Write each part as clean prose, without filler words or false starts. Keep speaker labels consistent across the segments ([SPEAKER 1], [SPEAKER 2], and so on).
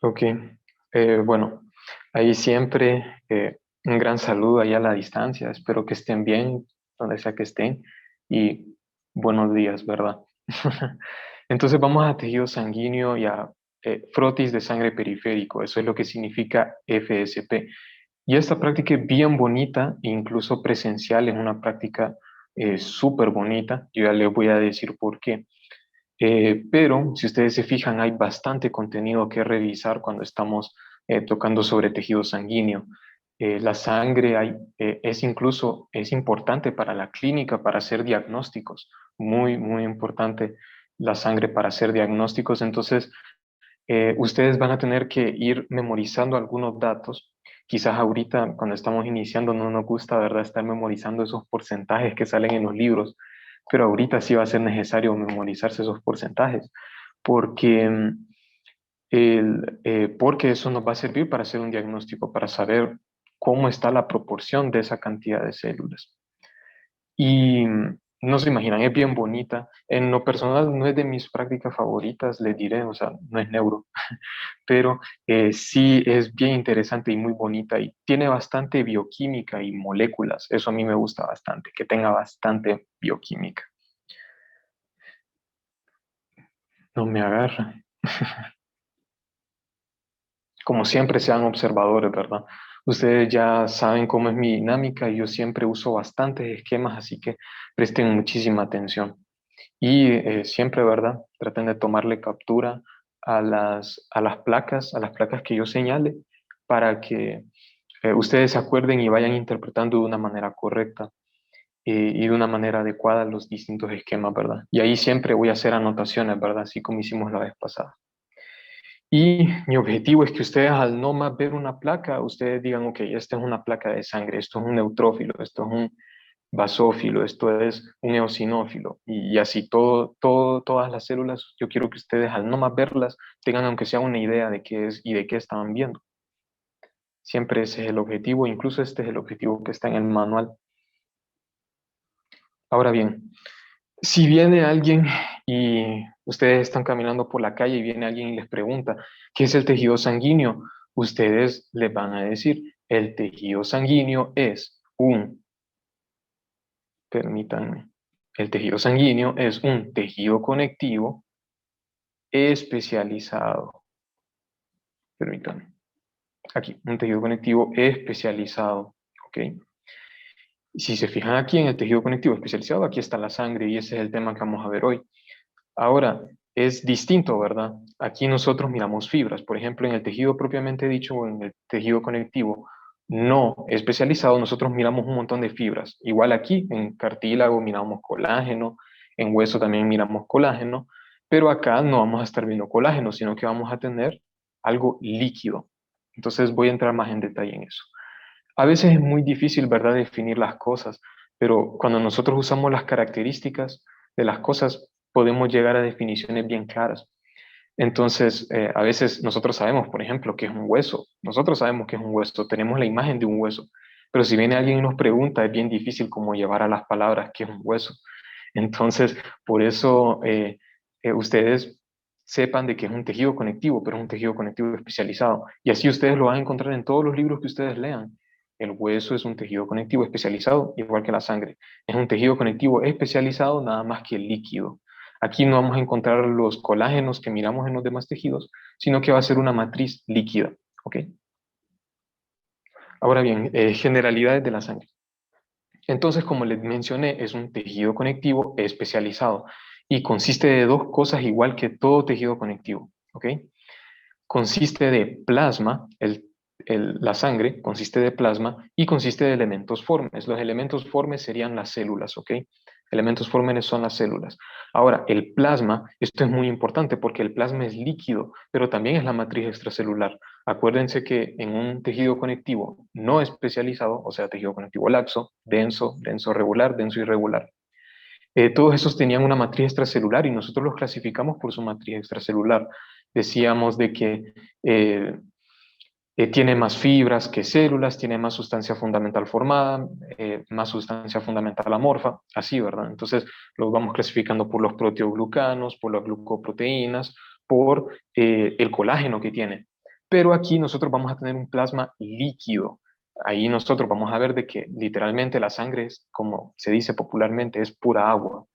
[SPEAKER 1] Ok, bueno, ahí siempre un gran saludo ahí a la distancia. Espero que estén bien, donde sea que estén, y buenos días, ¿verdad? Entonces vamos a tejido sanguíneo y a frotis de sangre periférico. Eso es lo que significa FSP. Y esta práctica es bien bonita, e incluso presencial, es una práctica súper bonita. Yo ya les voy a decir por qué. Pero si ustedes se fijan, hay bastante contenido que revisar cuando estamos tocando sobre tejido sanguíneo. La sangre es incluso es importante para la clínica, para hacer diagnósticos. Muy, muy importante la sangre para hacer diagnósticos. Entonces, ustedes van a tener que ir memorizando algunos datos. Quizás ahorita, cuando estamos iniciando, no nos gusta, ¿verdad?, estar memorizando esos porcentajes que salen en los libros, pero ahorita sí va a ser necesario memorizarse esos porcentajes, porque, porque eso nos va a servir para hacer un diagnóstico, para saber cómo está la proporción de esa cantidad de células. Y no se imaginan, es bien bonita. En lo personal no es de mis prácticas favoritas, les diré, o sea, no es neuro, pero sí es bien interesante y muy bonita y tiene bastante bioquímica y moléculas. Eso a mí me gusta bastante, que tenga bastante bioquímica. No me agarra. Como siempre, sean observadores, ¿verdad? Ustedes ya saben cómo es mi dinámica y yo siempre uso bastantes esquemas, así que presten muchísima atención. Y siempre, ¿verdad? Traten de tomarle captura a las placas que yo señale para que ustedes se acuerden y vayan interpretando de una manera correcta y de una manera adecuada los distintos esquemas, ¿verdad? Y ahí siempre voy a hacer anotaciones, ¿verdad? Así como hicimos la vez pasada. Y mi objetivo es que ustedes al no más ver una placa, ustedes digan, ok, esta es una placa de sangre, esto es un neutrófilo, esto es un basófilo, esto es un eosinófilo, y así todas las células, yo quiero que ustedes al no más verlas tengan aunque sea una idea de qué es y de qué están viendo. Siempre ese es el objetivo, incluso este es el objetivo que está en el manual. Ahora bien, si viene alguien y ustedes están caminando por la calle y viene alguien y les pregunta, ¿qué es el tejido sanguíneo? Ustedes les van a decir, el tejido sanguíneo es permítanme, el tejido sanguíneo es un tejido conectivo especializado. Permítanme, aquí, un tejido conectivo especializado, ¿ok? Si se fijan aquí en el tejido conectivo especializado, aquí está la sangre y ese es el tema que vamos a ver hoy. Ahora, es distinto, ¿verdad? Aquí nosotros miramos fibras. Por ejemplo, en el tejido propiamente dicho o en el tejido conectivo no especializado, nosotros miramos un montón de fibras. Igual aquí, en cartílago miramos colágeno, en hueso también miramos colágeno, pero acá no vamos a estar viendo colágeno, sino que vamos a tener algo líquido. Entonces voy a entrar más en detalle en eso. A veces es muy difícil, ¿verdad?, definir las cosas, pero cuando nosotros usamos las características de las cosas, podemos llegar a definiciones bien claras. Entonces, a veces nosotros sabemos, por ejemplo, qué es un hueso. Nosotros sabemos qué es un hueso, tenemos la imagen de un hueso, pero si viene alguien y nos pregunta, es bien difícil como llevar a las palabras qué es un hueso. Entonces, por eso ustedes sepan de que es un tejido conectivo, pero es un tejido conectivo especializado. Y así ustedes lo van a encontrar en todos los libros que ustedes lean. El hueso es un tejido conectivo especializado, igual que la sangre. Es un tejido conectivo especializado, nada más que líquido. Aquí no vamos a encontrar los colágenos que miramos en los demás tejidos, sino que va a ser una matriz líquida. ¿Ok? Ahora bien, generalidades de la sangre. Entonces, como les mencioné, es un tejido conectivo especializado y consiste de dos cosas igual que todo tejido conectivo. ¿Ok? Consiste de plasma, la sangre consiste de plasma y consiste de elementos formes. Los elementos formes serían las células, ¿ok? Elementos formes son las células. Ahora, el plasma, esto es muy importante porque el plasma es líquido, pero también es la matriz extracelular. Acuérdense que en un tejido conectivo no especializado, o sea, tejido conectivo laxo, denso, denso regular, denso irregular, todos esos tenían una matriz extracelular y nosotros los clasificamos por su matriz extracelular. Decíamos de que eh, tiene más fibras que células, tiene más sustancia fundamental formada, más sustancia fundamental amorfa, así, ¿verdad? Entonces los vamos clasificando por los proteoglucanos, por las glucoproteínas, por el colágeno que tiene. Pero aquí nosotros vamos a tener un plasma líquido. Ahí nosotros vamos a ver de que literalmente la sangre es, como se dice popularmente, es pura agua.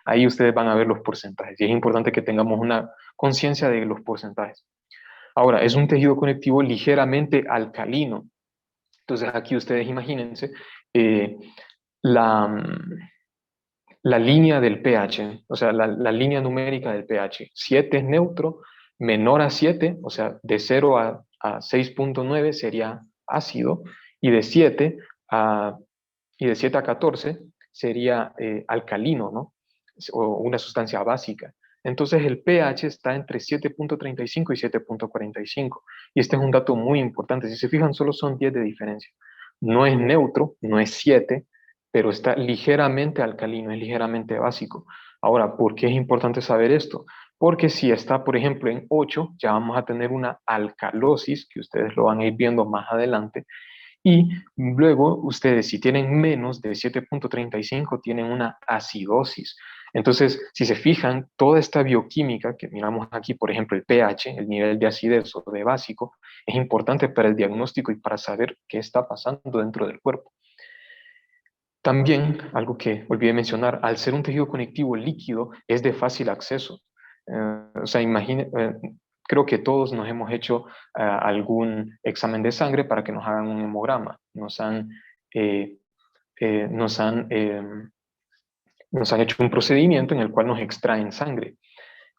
[SPEAKER 1] Ahí ustedes van a ver los porcentajes y es importante que tengamos una conciencia de los porcentajes. Ahora, es un tejido conectivo ligeramente alcalino. Entonces aquí ustedes imagínense eh, la, la línea del pH, o sea, la línea numérica del pH. 7 es neutro, menor a 7, o sea, de 0 a 6.9 sería ácido, y de 7 a, y de 7 a 14 sería alcalino, ¿no? O una sustancia básica. Entonces el pH está entre 7.35 y 7.45. Y este es un dato muy importante. Si se fijan, solo son 10 de diferencia. No es neutro, no es 7, pero está ligeramente alcalino, es ligeramente básico. Ahora, ¿por qué es importante saber esto? Porque si está, por ejemplo, en 8, ya vamos a tener una alcalosis, que ustedes lo van a ir viendo más adelante, y luego ustedes, si tienen menos de 7.35, tienen una acidosis. Entonces, si se fijan, toda esta bioquímica que miramos aquí, por ejemplo, el pH, el nivel de acidez o de básico, es importante para el diagnóstico y para saber qué está pasando dentro del cuerpo. También, algo que olvidé mencionar, al ser un tejido conectivo líquido, es de fácil acceso. O sea, creo que todos nos hemos hecho algún examen de sangre para que nos hagan un hemograma. Eh, eh, nos han, eh, nos han hecho un procedimiento en el cual nos extraen sangre.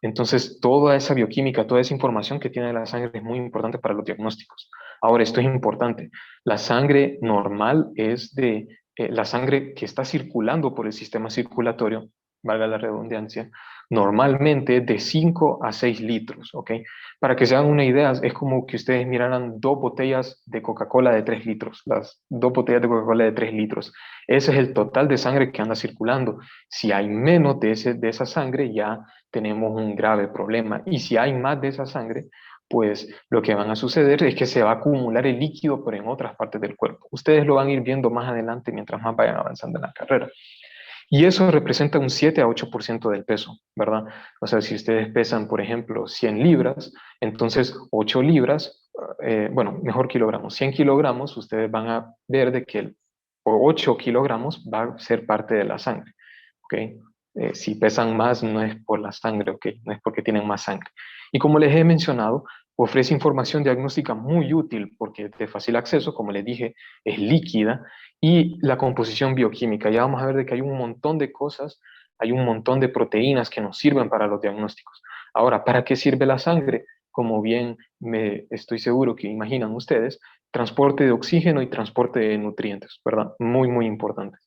[SPEAKER 1] Entonces, toda esa bioquímica, toda esa información que tiene la sangre es muy importante para los diagnósticos. Ahora, esto es importante. La sangre normal es la sangre que está circulando por el sistema circulatorio, valga la redundancia, normalmente de 5 a 6 litros, ¿ok? Para que se hagan una idea, es como que ustedes miraran dos botellas de Coca-Cola de 3 litros, las dos botellas de Coca-Cola de 3 litros. Ese es el total de sangre que anda circulando. Si hay menos de esa sangre, ya tenemos un grave problema. Y si hay más de esa sangre, pues lo que van a suceder es que se va a acumular el líquido, pero en otras partes del cuerpo. Ustedes lo van a ir viendo más adelante mientras más vayan avanzando en la carrera. Y eso representa un 7 a 8% del peso, ¿verdad? O sea, si ustedes pesan, por ejemplo, 100 libras, entonces 8 libras, bueno, mejor kilogramos, 100 kilogramos, ustedes van a ver de que 8 kilogramos va a ser parte de la sangre, ¿ok? Si pesan más, no es por la sangre, ¿ok? No es porque tienen más sangre. Y como les he mencionado, ofrece información diagnóstica muy útil porque es de fácil acceso, como les dije, es líquida, y la composición bioquímica. Ya vamos a ver de que hay un montón de cosas, hay un montón de proteínas que nos sirven para los diagnósticos. Ahora, ¿para qué sirve la sangre? Como bien me estoy seguro que imaginan ustedes, transporte de oxígeno y transporte de nutrientes, ¿verdad? Muy, muy importante.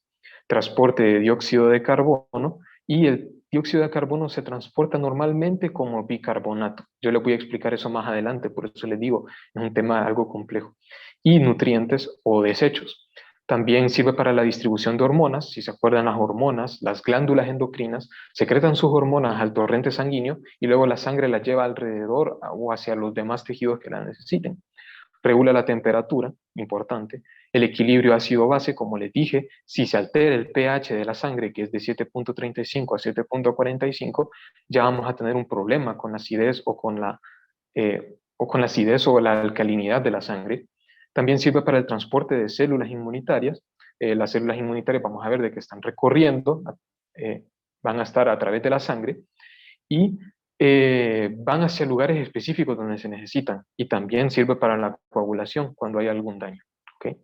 [SPEAKER 1] Transporte de dióxido de carbono, y el dióxido de carbono se transporta normalmente como bicarbonato. Yo les voy a explicar eso más adelante, por eso les digo, es un tema algo complejo. Y nutrientes o desechos. También sirve para la distribución de hormonas. Si se acuerdan, las hormonas, las glándulas endocrinas, secretan sus hormonas al torrente sanguíneo y luego la sangre las lleva alrededor o hacia los demás tejidos que la necesiten. Regula la temperatura, importante. El equilibrio ácido-base, como les dije, si se altera el pH de la sangre, que es de 7.35 a 7.45, ya vamos a tener un problema con la acidez o con la acidez o la alcalinidad de la sangre. También sirve para el transporte de células inmunitarias. Las células inmunitarias vamos a ver de que están recorriendo, van a estar a través de la sangre y van hacia lugares específicos donde se necesitan. Y también sirve para la coagulación cuando hay algún daño. ¿Okay?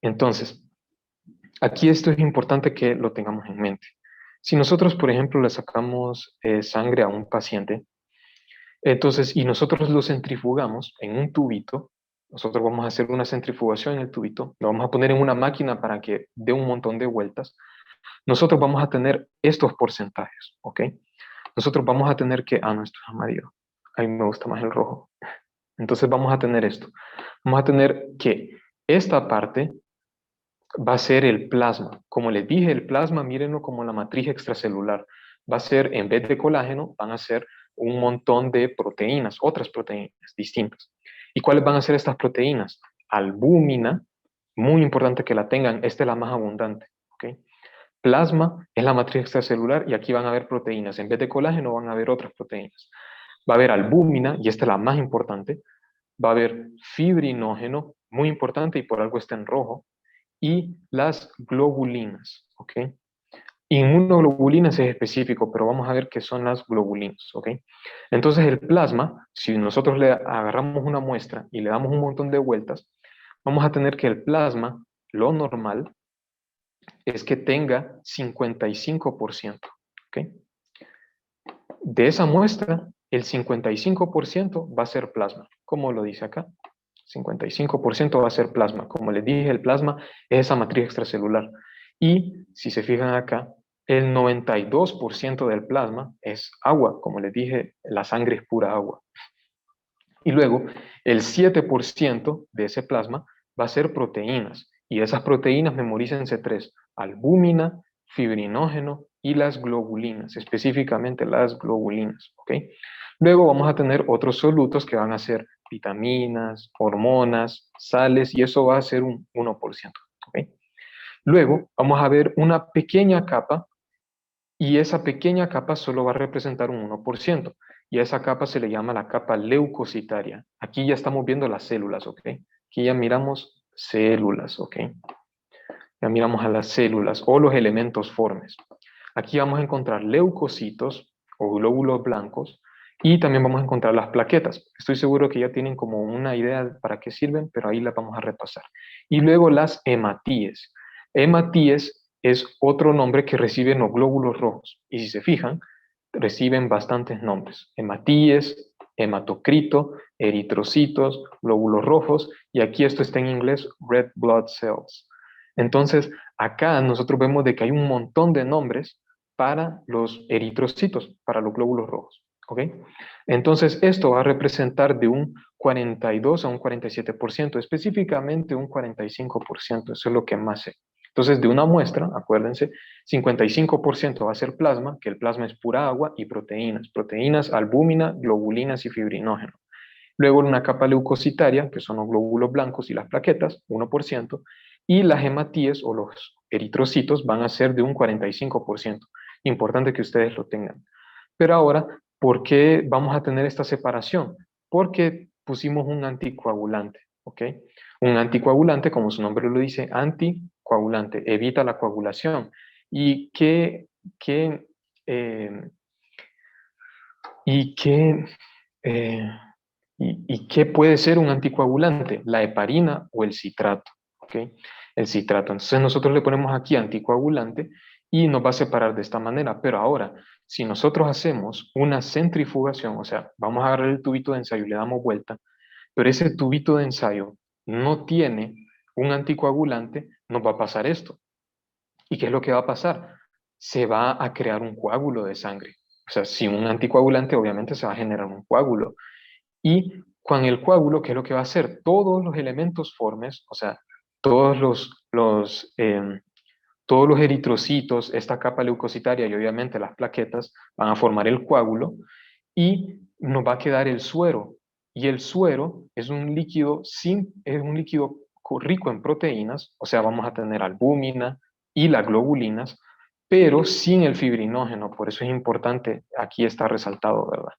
[SPEAKER 1] Entonces, aquí esto es importante que lo tengamos en mente. Si nosotros, por ejemplo, le sacamos sangre a un paciente, entonces, y nosotros lo centrifugamos en un tubito, nosotros vamos a hacer una centrifugación en el tubito, lo vamos a poner en una máquina para que dé un montón de vueltas, nosotros vamos a tener estos porcentajes, ¿ok? Nosotros vamos a tener que, no, esto es amarillo, a mí me gusta más el rojo. Entonces vamos a tener esto, vamos a tener que esta parte va a ser el plasma. Como les dije, el plasma, mírenlo como la matriz extracelular. Va a ser, en vez de colágeno, van a ser un montón de proteínas, otras proteínas distintas. ¿Y cuáles van a ser estas proteínas? Albúmina, muy importante que la tengan, esta es la más abundante. ¿Okay? Plasma es la matriz extracelular y aquí van a haber proteínas. En vez de colágeno van a haber otras proteínas. va a haber albúmina, y esta es la más importante, va a haber fibrinógeno, muy importante y por algo está en rojo, y las globulinas, ¿ok? Inmunoglobulinas es específico, pero vamos a ver qué son las globulinas, ¿ok? Entonces el plasma, si nosotros le agarramos una muestra y le damos un montón de vueltas, vamos a tener que el plasma, lo normal, es que tenga 55%, ¿ok? De esa muestra, el 55% va a ser plasma, como lo dice acá. 55% va a ser plasma. Como les dije, el plasma es esa matriz extracelular. Y si se fijan acá, el 92% del plasma es agua. Como les dije, la sangre es pura agua. Y luego, el 7% de ese plasma va a ser proteínas. Y esas proteínas, memorícense tres: albúmina, fibrinógeno y las globulinas, específicamente las globulinas, ¿ok? Luego vamos a tener otros solutos que van a ser vitaminas, hormonas, sales, y eso va a ser un 1%, ¿ok? Luego vamos a ver una pequeña capa, y esa pequeña capa solo va a representar un 1%, y a esa capa se le llama la capa leucocitaria. Aquí ya estamos viendo las células, ¿ok? Aquí ya miramos células, ¿ok? Ya miramos a las células o los elementos formes. Aquí vamos a encontrar leucocitos o glóbulos blancos, y también vamos a encontrar las plaquetas. Estoy seguro que ya tienen como una idea para qué sirven, pero ahí las vamos a repasar. Y luego las hematíes. Hematíes es otro nombre que reciben los glóbulos rojos. Y si se fijan, reciben bastantes nombres: hematíes, hematocrito, eritrocitos, glóbulos rojos, y aquí esto está en inglés, red blood cells. Entonces, acá nosotros vemos de que hay un montón de nombres para los eritrocitos, para los glóbulos rojos, ¿ok? Entonces, esto va a representar de un 42 a un 47%, específicamente un 45%, eso es lo que más sé. Entonces, de una muestra, acuérdense, 55% va a ser plasma, que el plasma es pura agua, y proteínas, albúmina, globulinas y fibrinógeno. Luego una capa leucocitaria, que son los glóbulos blancos y las plaquetas, 1%, y las hematíes o los eritrocitos van a ser de un 45%. Importante que ustedes lo tengan. Pero ahora, ¿por qué vamos a tener esta separación? Porque pusimos un anticoagulante, ¿ok? Un anticoagulante, como su nombre lo dice, anticoagulante, evita la coagulación. ¿Y qué, eh, y qué, eh, ¿y qué puede ser un anticoagulante? La heparina o el citrato, ¿ok? El citrato. Entonces nosotros le ponemos aquí anticoagulante y nos va a separar de esta manera. Pero ahora, si nosotros hacemos una centrifugación, o sea, vamos a agarrar el tubito de ensayo y le damos vuelta, pero ese tubito de ensayo no tiene un anticoagulante, nos va a pasar esto. ¿Y qué es lo que va a pasar? Se va a crear un coágulo de sangre. O sea, sin un anticoagulante, obviamente se va a generar un coágulo. Y con el coágulo, ¿qué es lo que va a hacer? Todos los elementos formes, o sea, todos todos los eritrocitos, esta capa leucocitaria y obviamente las plaquetas van a formar el coágulo, y nos va a quedar el suero. Y el suero es un líquido, es un líquido rico en proteínas, o sea, vamos a tener albúmina y las globulinas, pero sin el fibrinógeno. Por eso es importante, aquí está resaltado, ¿verdad?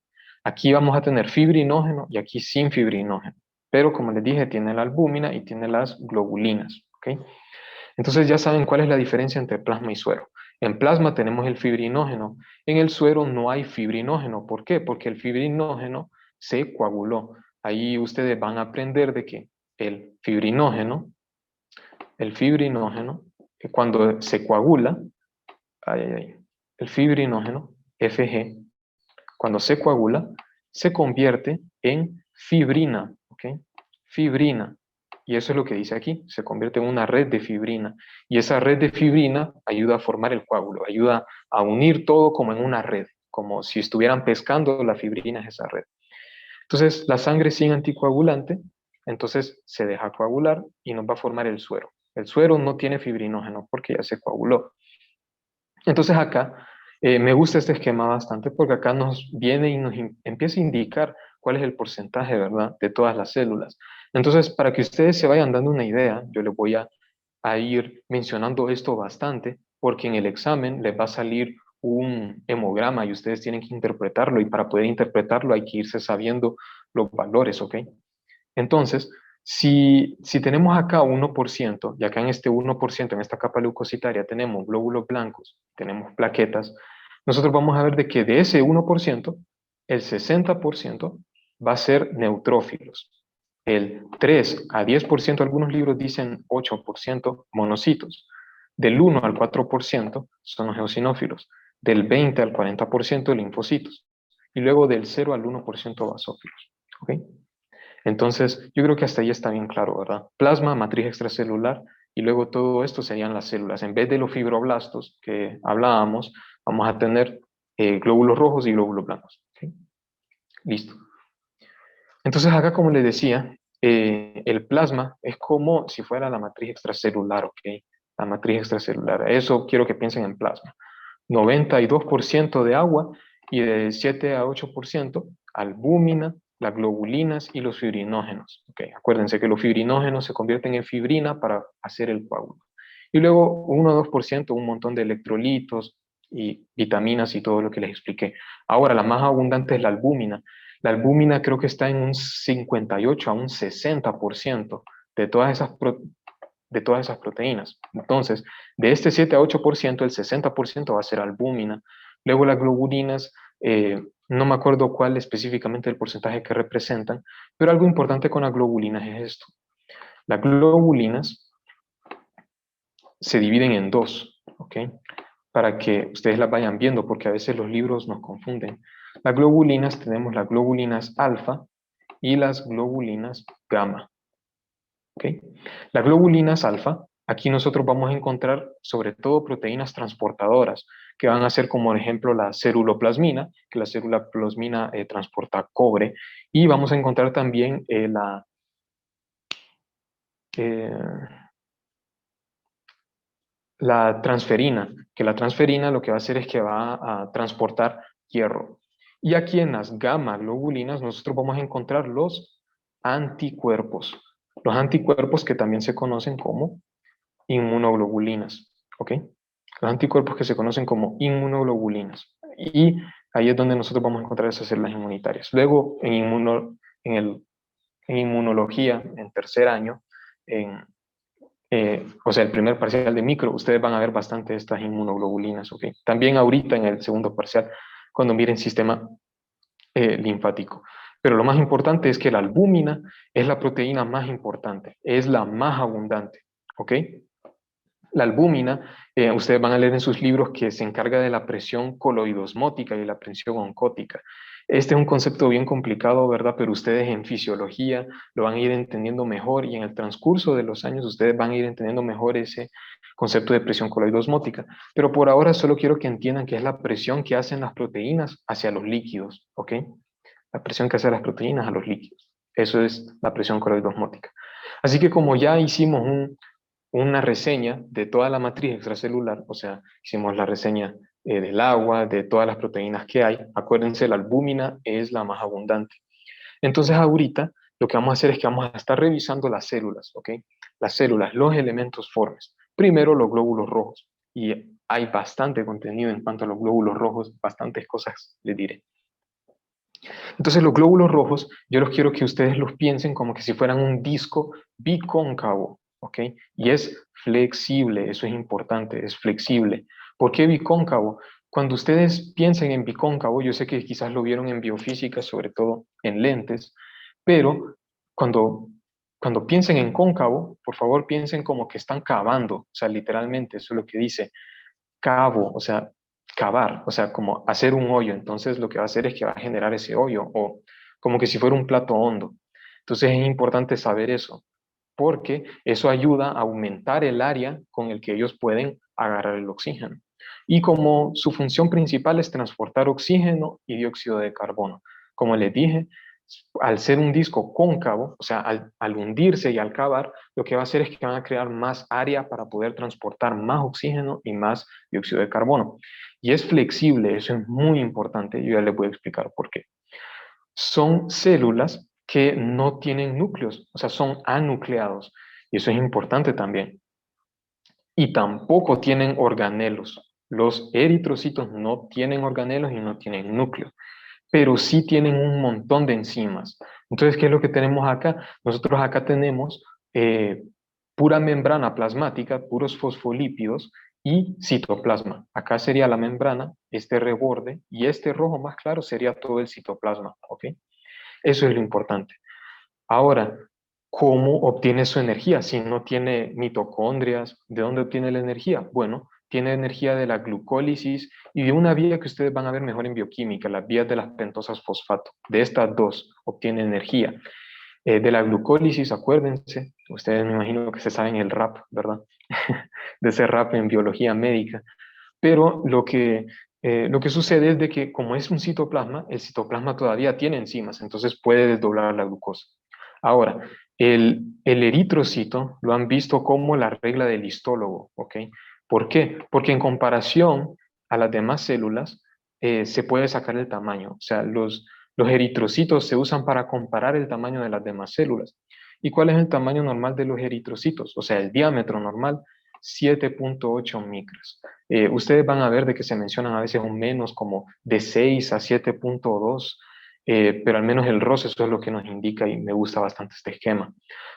[SPEAKER 1] Aquí vamos a tener fibrinógeno y aquí sin fibrinógeno. Pero como les dije, tiene la albúmina y tiene las globulinas, ¿ok? Entonces ya saben cuál es la diferencia entre plasma y suero. En plasma tenemos el fibrinógeno, en el suero no hay fibrinógeno. ¿Por qué? Porque el fibrinógeno se coaguló. Ahí ustedes van a aprender de que el fibrinógeno, cuando se coagula, el fibrinógeno, Fg, cuando se coagula, se convierte en fibrina, ¿ok? Fibrina. Y eso es lo que dice aquí, se convierte en una red de fibrina. Y esa red de fibrina ayuda a formar el coágulo, ayuda a unir todo como en una red, como si estuvieran pescando, la fibrina es esa red. Entonces, la sangre sin anticoagulante, entonces se deja coagular y nos va a formar el suero. El suero no tiene fibrinógeno porque ya se coaguló. Entonces acá me gusta este esquema bastante porque acá nos viene y nos empieza a indicar cuál es el porcentaje, ¿verdad?, de todas las células. Entonces, para que ustedes se vayan dando una idea, yo les voy a ir mencionando esto bastante porque en el examen les va a salir un hemograma y ustedes tienen que interpretarlo, y para poder interpretarlo hay que irse sabiendo los valores, ¿ok? Entonces, si tenemos acá 1%, y acá en este 1%, en esta capa leucocitaria, tenemos glóbulos blancos, tenemos plaquetas, nosotros vamos a ver de que de ese 1%, el 60% va a ser neutrófilos. El 3 a 10%, algunos libros dicen 8% monocitos. Del 1 al 4% son los eosinófilos. Del 20 al 40% linfocitos. Y luego del 0 al 1% basófilos. ¿Ok? Entonces, yo creo que hasta ahí está bien claro, ¿verdad? Plasma, matriz extracelular, y luego todo esto serían las células. En vez de los fibroblastos que hablábamos, vamos a tener glóbulos rojos y glóbulos blancos. ¿Okay? Listo. Entonces, acá, como les decía, el plasma es como si fuera la matriz extracelular, ¿ok? La matriz extracelular. Eso quiero que piensen en plasma. 92% de agua y de 7 a 8% albúmina, las globulinas y los fibrinógenos. Okay, acuérdense que los fibrinógenos se convierten en fibrina para hacer el coágulo. Y luego 1 o 2%, un montón de electrolitos y vitaminas y todo lo que les expliqué. Ahora, la más abundante es la albúmina. La albúmina creo que está en un 58 a un 60% de todas esas proteínas. Entonces, de este 7 a 8%, el 60% va a ser albúmina. Luego las globulinas, no me acuerdo cuál específicamente el porcentaje que representan, pero algo importante con las globulinas es esto. Las globulinas se dividen en dos, ¿ok? Para que ustedes las vayan viendo, porque a veces los libros nos confunden. Las globulinas, tenemos las globulinas alfa y las globulinas gamma. ¿Okay? Las globulinas alfa, aquí nosotros vamos a encontrar sobre todo proteínas transportadoras, que van a ser como por ejemplo la ceruloplasmina, que la ceruloplasmina transporta cobre, y vamos a encontrar también eh, la transferina, que la transferina lo que va a hacer es que va a transportar hierro. Y aquí en las gamma globulinas nosotros vamos a encontrar los anticuerpos. Los anticuerpos que también se conocen como inmunoglobulinas, ¿ok? Los anticuerpos que se conocen como inmunoglobulinas. Y ahí es donde nosotros vamos a encontrar esas células inmunitarias. Luego, en inmunología, en tercer año, o sea, el primer parcial de micro, ustedes van a ver bastante estas inmunoglobulinas, ¿ok? También ahorita en el segundo parcial, cuando miren sistema linfático. Pero lo más importante es que la albúmina es la proteína más importante, es la más abundante, ¿ok? La albúmina, ustedes van a leer en sus libros que se encarga de la presión coloidosmótica y la presión oncótica. Este es un concepto bien complicado, ¿verdad? Pero ustedes en fisiología lo van a ir entendiendo mejor, y en el transcurso de los años ustedes van a ir entendiendo mejor ese concepto de presión coloidosmótica. Pero por ahora solo quiero que entiendan que es la presión que hacen las proteínas hacia los líquidos, ¿ok? La presión que hacen las proteínas a los líquidos. Eso es la presión coloidosmótica. Así que como ya hicimos una reseña de toda la matriz extracelular, o sea, hicimos la reseña del agua, de todas las proteínas que hay. Acuérdense, la albúmina es la más abundante. Entonces ahorita lo que vamos a hacer es que vamos a estar revisando las células, ¿ok? Las células, los elementos formes. Primero los glóbulos rojos, y hay bastante contenido en cuanto a los glóbulos rojos, bastantes cosas les diré. Entonces los glóbulos rojos, yo los quiero que ustedes los piensen como que si fueran un disco bicóncavo, ¿ok? Y es flexible, eso es importante, es flexible. ¿Por qué bicóncavo? Cuando ustedes piensen en bicóncavo, yo sé que quizás lo vieron en biofísica, sobre todo en lentes, pero cuando piensen en cóncavo, por favor piensen como que están cavando, o sea, literalmente, eso es lo que dice cavo, o sea, cavar, o sea, como hacer un hoyo. Entonces lo que va a hacer es que va a generar ese hoyo, o como que si fuera un plato hondo. Entonces es importante saber eso, porque eso ayuda a aumentar el área con el que ellos pueden agarrar el oxígeno. Y como su función principal es transportar oxígeno y dióxido de carbono. Como les dije, al ser un disco cóncavo, o sea, al hundirse y al cavar, lo que va a hacer es que van a crear más área para poder transportar más oxígeno y más dióxido de carbono. Y es flexible, eso es muy importante, yo ya les voy a explicar por qué. Son células que no tienen núcleos, o sea, son anucleados, y eso es importante también. Y tampoco tienen organelos, Los eritrocitos no tienen organelos y no tienen núcleo, pero sí tienen un montón de enzimas. Entonces, ¿qué es lo que tenemos acá? Nosotros acá tenemos pura membrana plasmática, puros fosfolípidos y citoplasma. Acá sería la membrana, este reborde, y este rojo más claro sería todo el citoplasma, ¿ok? Eso es lo importante. Ahora, ¿cómo obtiene su energía si no tiene mitocondrias? ¿De dónde obtiene la energía? Bueno, tiene energía de la glucólisis y de una vía que ustedes van a ver mejor en bioquímica, las vías de las pentosas fosfato. De estas dos obtiene energía. De la glucólisis, acuérdense, ustedes me imagino que se saben el RAP, ¿verdad? De ese RAP en biología médica. Pero lo que sucede es de que como es un citoplasma, el citoplasma todavía tiene enzimas, entonces puede desdoblar la glucosa. Ahora, el eritrocito lo han visto como la regla del histólogo, ¿ok? ¿Por qué? Porque en comparación a las demás células, se puede sacar el tamaño. O sea, los eritrocitos se usan para comparar el tamaño de las demás células. ¿Y cuál es el tamaño normal de los eritrocitos? O sea, el diámetro normal, 7.8 micras. Ustedes van a ver de que se mencionan a veces un menos como de 6 a 7.2, pero al menos el roce eso es lo que nos indica y me gusta bastante este esquema.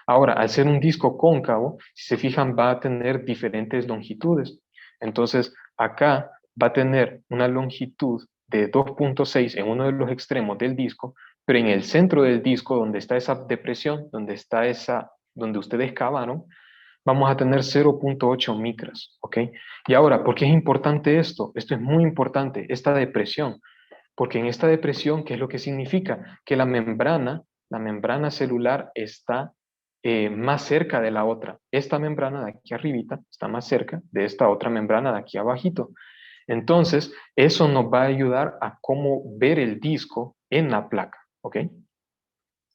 [SPEAKER 1] Ahora, al ser un disco cóncavo, si se fijan, va a tener diferentes longitudes. Entonces, acá va a tener una longitud de 2.6 en uno de los extremos del disco, pero en el centro del disco, donde está esa depresión, donde ustedes cavaron, vamos a tener 0.8 micras, ¿ok? Y ahora, ¿por qué es importante esto? Esto es muy importante, esta depresión, porque en esta depresión, ¿qué es lo que significa? Que la membrana celular está más cerca de la otra. Esta membrana de aquí arribita está más cerca de esta otra membrana de aquí abajito. Entonces, eso nos va a ayudar a cómo ver el disco en la placa, ¿ok?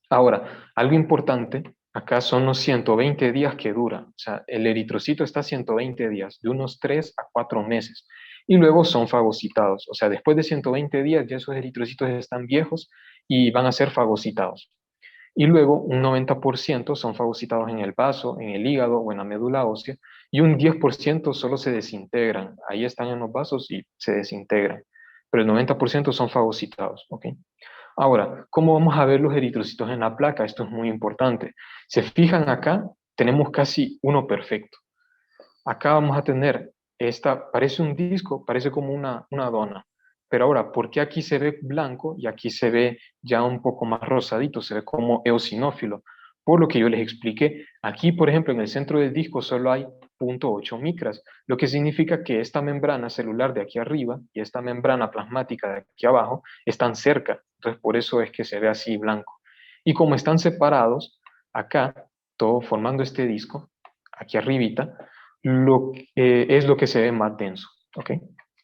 [SPEAKER 1] Ahora, algo importante, acá son los 120 días que dura. O sea, el eritrocito está 120 días, de unos 3 a 4 meses. Y luego son fagocitados. O sea, después de 120 días ya esos eritrocitos están viejos y van a ser fagocitados. Y luego un 90% son fagocitados en el vaso, en el hígado o en la médula ósea. Y un 10% solo se desintegran. Ahí están en los vasos y se desintegran. Pero el 90% son fagocitados, ¿ok? Ahora, ¿cómo vamos a ver los eritrocitos en la placa? Esto es muy importante. Se fijan acá, tenemos casi uno perfecto. Acá vamos a tener parece un disco, parece como una dona. Pero ahora, ¿por qué aquí se ve blanco y aquí se ve ya un poco más rosadito? Se ve como eosinófilo. Por lo que yo les expliqué, aquí, por ejemplo, en el centro del disco solo hay 0.8 micras, lo que significa que esta membrana celular de aquí arriba y esta membrana plasmática de aquí abajo están cerca. Entonces, por eso es que se ve así blanco. Y como están separados, acá, todo formando este disco, aquí arribita, es lo que se ve más denso, ¿ok?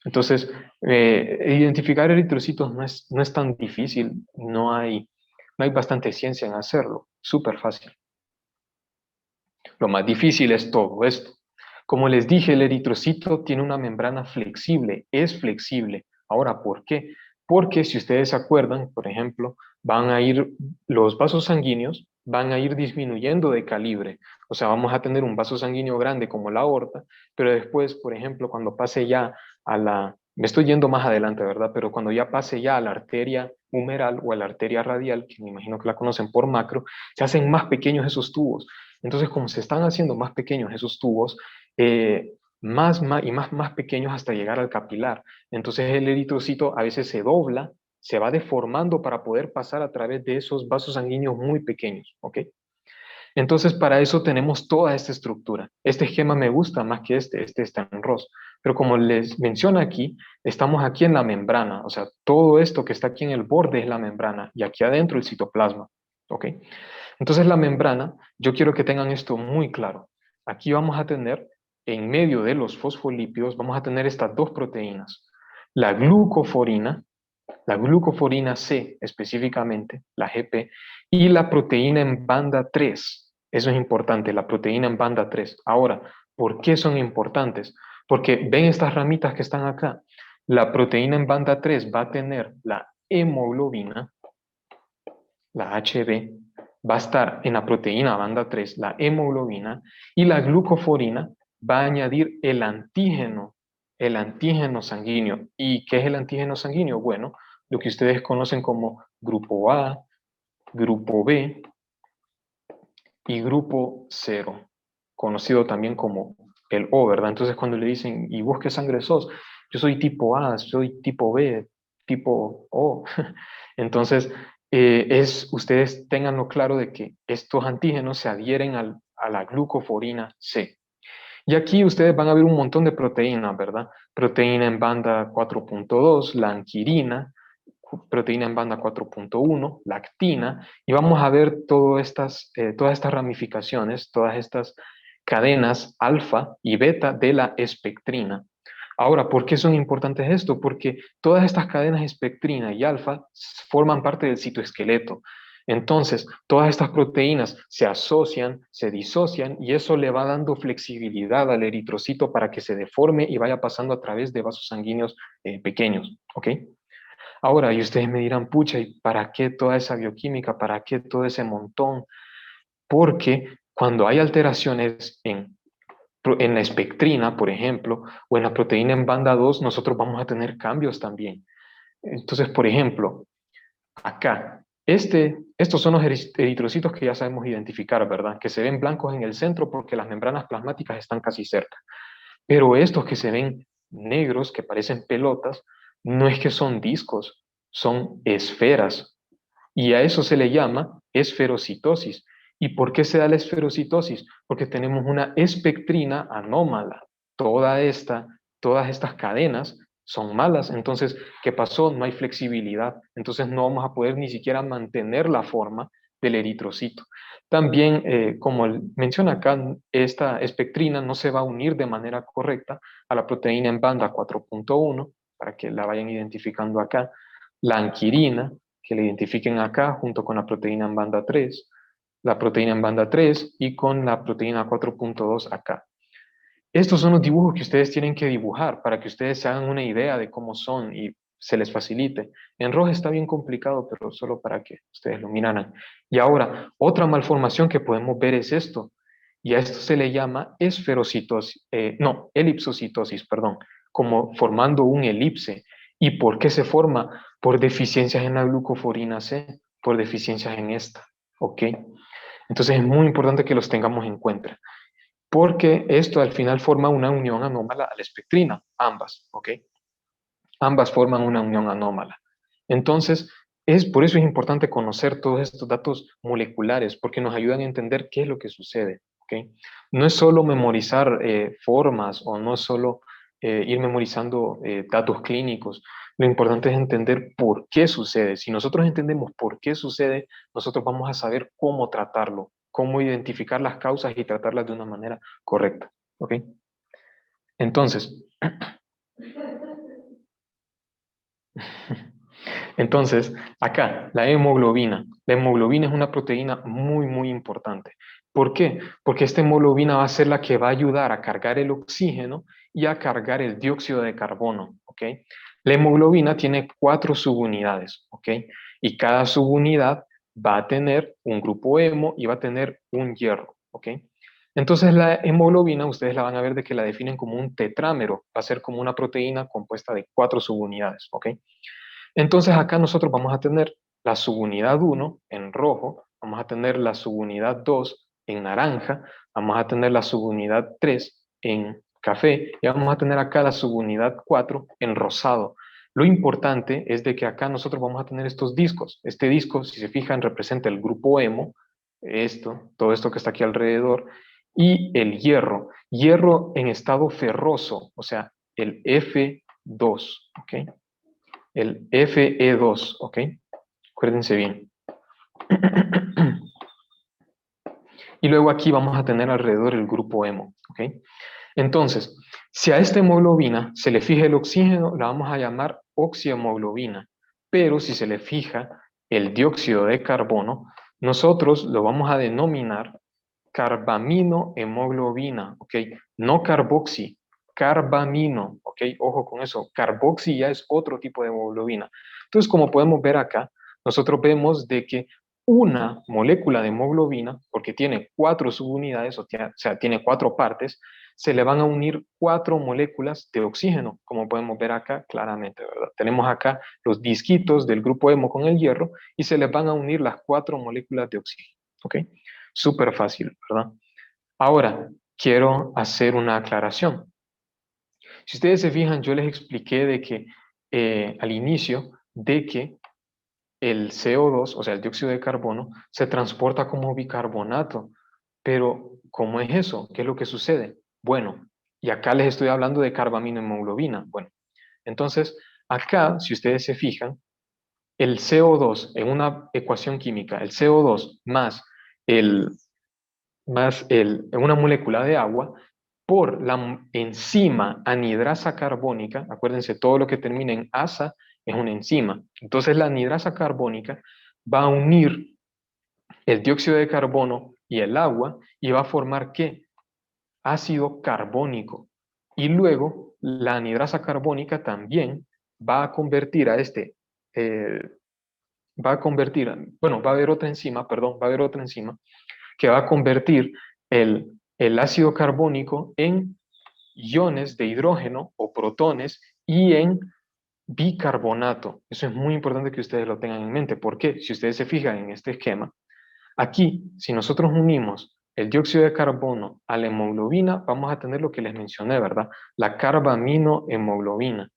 [SPEAKER 1] Entonces, identificar eritrocitos no es tan difícil, no hay bastante ciencia en hacerlo, súper fácil. Lo más difícil es todo esto. Como les dije, el eritrocito tiene una membrana flexible, es flexible. Ahora, ¿por qué? Porque si ustedes se acuerdan, por ejemplo, los vasos sanguíneos van a ir disminuyendo de calibre. O sea, vamos a tener un vaso sanguíneo grande como la aorta, pero después, por ejemplo, cuando pase ya me estoy yendo más adelante, ¿verdad? Pero cuando ya pase ya a la arteria humeral o a la arteria radial, que me imagino que la conocen por macro, se hacen más pequeños esos tubos. Entonces, como se están haciendo más pequeños esos tubos, más pequeños hasta llegar al capilar. Entonces, el eritrocito a veces se dobla, se va deformando para poder pasar a través de esos vasos sanguíneos muy pequeños, ¿ok? Entonces, para eso tenemos toda esta estructura. Este esquema me gusta más que este está en ROS. Pero como les menciona aquí, estamos aquí en la membrana, o sea, todo esto que está aquí en el borde es la membrana y aquí adentro el citoplasma, ¿ok? Entonces la membrana, yo quiero que tengan esto muy claro. Aquí vamos a tener, en medio de los fosfolípidos, vamos a tener estas dos proteínas. La glucoforina C específicamente, la GP, y la proteína en banda 3. Eso es importante, la proteína en banda 3. Ahora, ¿por qué son importantes? Porque ven estas ramitas que están acá. La proteína en banda 3 va a tener la hemoglobina, la HB, va a estar en la proteína banda 3, la hemoglobina, y la glucoforina va a añadir el antígeno el antígeno sanguíneo. ¿Y qué es el antígeno sanguíneo? Bueno, lo que ustedes conocen como grupo A, grupo B y grupo 0, conocido también como el O, ¿verdad? Entonces cuando le dicen, ¿y vos qué sangre sos? Yo soy tipo A, soy tipo B, tipo O. Entonces, ustedes tenganlo claro de que estos antígenos se adhieren a la glucoforina C. Y aquí ustedes van a ver un montón de proteínas, ¿verdad? Proteína en banda 4.2, la anquirina, proteína en banda 4.1, lactina, y vamos a ver todas estas ramificaciones, todas estas cadenas alfa y beta de la espectrina. Ahora, ¿por qué son importantes esto? Porque todas estas cadenas espectrina y alfa forman parte del citoesqueleto. Entonces, todas estas proteínas se asocian, se disocian y eso le va dando flexibilidad al eritrocito para que se deforme y vaya pasando a través de vasos sanguíneos pequeños, ¿ok? Ahora, y ustedes me dirán, pucha, ¿y para qué toda esa bioquímica? ¿Para qué todo ese montón? Porque cuando hay alteraciones en la espectrina, por ejemplo, o en la proteína en banda 2, nosotros vamos a tener cambios también. Entonces, por ejemplo, acá, estos son los eritrocitos que ya sabemos identificar, ¿verdad? Que se ven blancos en el centro porque las membranas plasmáticas están casi cerca. Pero estos que se ven negros, que parecen pelotas, no es que son discos, son esferas. Y a eso se le llama esferocitosis. ¿Y por qué se da la esferocitosis? Porque tenemos una espectrina anómala. Todas estas cadenas son malas. Entonces, ¿qué pasó? No hay flexibilidad. Entonces no vamos a poder ni siquiera mantener la forma del eritrocito. También, como menciona acá, esta espectrina no se va a unir de manera correcta a la proteína en banda 4.1, para que la vayan identificando acá, la anquirina, que la identifiquen acá junto con la proteína en banda 3, la proteína en banda 3 y con la proteína 4.2 acá. Estos son los dibujos que ustedes tienen que dibujar para que ustedes se hagan una idea de cómo son y se les facilite. En rojo está bien complicado, pero solo para que ustedes lo miraran. Y ahora, otra malformación que podemos ver es esto. Y a esto se le llama esferocitosis, elipsocitosis, perdón, como formando un elipse. ¿Y por qué se forma? Por deficiencias en la glucoforina C, por deficiencias en esta, ¿ok? Entonces es muy importante que los tengamos en cuenta porque esto al final forma una unión anómala a la espectrina, ambas, ¿ok? Ambas forman una unión anómala. Entonces, por eso es importante conocer todos estos datos moleculares, porque nos ayudan a entender qué es lo que sucede, ¿ok? No es solo memorizar formas o no es solo ir memorizando datos clínicos. Lo importante es entender por qué sucede. Si nosotros entendemos por qué sucede, nosotros vamos a saber cómo tratarlo, cómo identificar las causas y tratarlas de una manera correcta, ¿ok? Entonces, Entonces, acá, la hemoglobina. La hemoglobina es una proteína muy, muy importante. ¿Por qué? Porque esta hemoglobina va a ser la que va a ayudar a cargar el oxígeno y a cargar el dióxido de carbono, ¿ok? La hemoglobina tiene 4 subunidades, ¿ok? Y cada subunidad va a tener un grupo hemo y va a tener un hierro, ¿ok? Entonces la hemoglobina, ustedes la van a ver de que la definen como un tetrámero, va a ser como una proteína compuesta de 4 subunidades, ¿ok? Entonces acá nosotros vamos a tener la subunidad 1 en rojo, vamos a tener la subunidad 2 en naranja, vamos a tener la subunidad 3 en café y vamos a tener acá la subunidad 4 en rosado. Lo importante es de que acá nosotros vamos a tener estos discos. Este disco, si se fijan, representa el grupo hemo, todo esto que está aquí alrededor, y el hierro. Hierro en estado ferroso, o sea, el F2, ¿ok? El Fe2, ¿ok? Acuérdense bien. Y luego aquí vamos a tener alrededor el grupo hemo, ¿ok? Entonces, si a esta hemoglobina se le fija el oxígeno, la vamos a llamar oxihemoglobina. Pero si se le fija el dióxido de carbono, nosotros lo vamos a denominar carbaminohemoglobina, ¿ok? No carboxi, carbamino, ¿ok? Ojo con eso, carboxi ya es otro tipo de hemoglobina. Entonces, como podemos ver acá, nosotros vemos de que una molécula de hemoglobina, porque tiene 4 subunidades, o sea, tiene 4 partes, se le van a unir 4 moléculas de oxígeno, como podemos ver acá claramente, ¿verdad? Tenemos acá los disquitos del grupo hemo con el hierro y se les van a unir las 4 moléculas de oxígeno, ¿ok? Súper fácil, ¿verdad? Ahora, quiero hacer una aclaración. Si ustedes se fijan, yo les expliqué de que al inicio de que el CO2, o sea, el dióxido de carbono, se transporta como bicarbonato. Pero, ¿cómo es eso? ¿Qué es lo que sucede? Bueno, y acá les estoy hablando de carbaminohemoglobina. Bueno, entonces, acá, si ustedes se fijan, el CO2 en una ecuación química, el CO2 el, una molécula de agua, por la enzima anidrasa carbónica, acuérdense, todo lo que termina en asa es una enzima. Entonces la anidrasa carbónica va a unir el dióxido de carbono y el agua y va a formar ¿qué? Ácido carbónico. Y luego la anidrasa carbónica también va a convertir a eh, bueno, va a haber otra enzima, perdón, va a haber otra enzima que va a convertir el ácido carbónico en iones de hidrógeno o protones y en bicarbonato. Eso es muy importante que ustedes lo tengan en mente. ¿Por qué? Si ustedes se fijan en este esquema, aquí, si nosotros unimos el dióxido de carbono a la hemoglobina, vamos a tener lo que les mencioné, ¿verdad? La carbaminohemoglobina.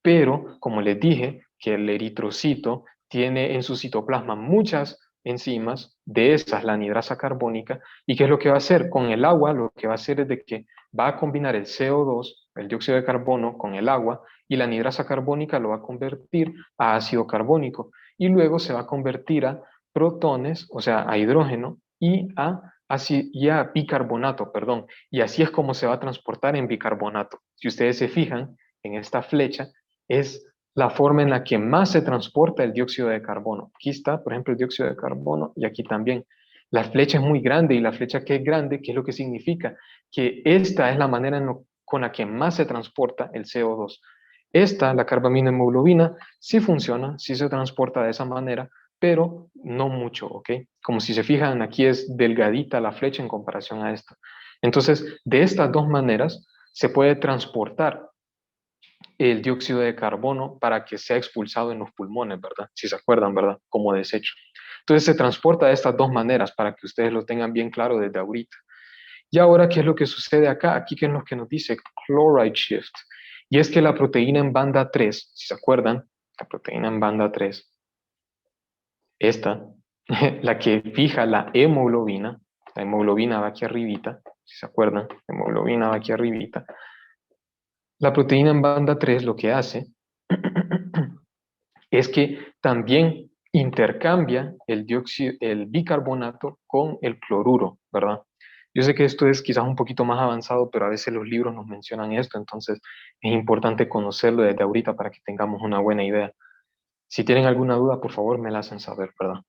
[SPEAKER 1] Pero, como les dije, que el eritrocito tiene en su citoplasma muchas enzimas, de esas la anidrasa carbónica, y ¿qué es lo que va a hacer? Con el agua, lo que va a hacer es de que va a combinar el CO2, el dióxido de carbono, con el agua, y la anidrasa carbónica lo va a convertir a ácido carbónico, y luego se va a convertir a protones, o sea, a hidrógeno, y a bicarbonato, perdón, y así es como se va a transportar en bicarbonato. Si ustedes se fijan en esta flecha, es la forma en la que más se transporta el dióxido de carbono. Aquí está, por ejemplo, el dióxido de carbono y aquí también. La flecha es muy grande y la flecha que es grande, ¿qué es lo que significa? Que esta es la manera con la que más se transporta el CO2. Esta, la carbaminohemoglobina, sí funciona, sí se transporta de esa manera, pero no mucho, ¿ok? Como si se fijan, aquí es delgadita la flecha en comparación a esta. Entonces, de estas dos maneras se puede transportar el dióxido de carbono para que sea expulsado en los pulmones, ¿verdad? Si se acuerdan, ¿verdad? Como desecho. Entonces se transporta de estas dos maneras para que ustedes lo tengan bien claro desde ahorita. Y ahora, ¿qué es lo que sucede acá? Aquí, ¿qué es lo que nos dice? Chloride shift. Y es que la proteína en banda 3, si se acuerdan, la proteína en banda 3, esta, la que fija la hemoglobina va aquí arribita, si se acuerdan, la hemoglobina va aquí arribita. La proteína en banda 3 lo que hace es que también intercambia el bicarbonato con el cloruro, ¿verdad? Yo sé que esto es quizás un poquito más avanzado, pero a veces los libros nos mencionan esto, entonces es importante conocerlo desde ahorita para que tengamos una buena idea. Si tienen alguna duda, por favor, me la hacen saber, ¿verdad?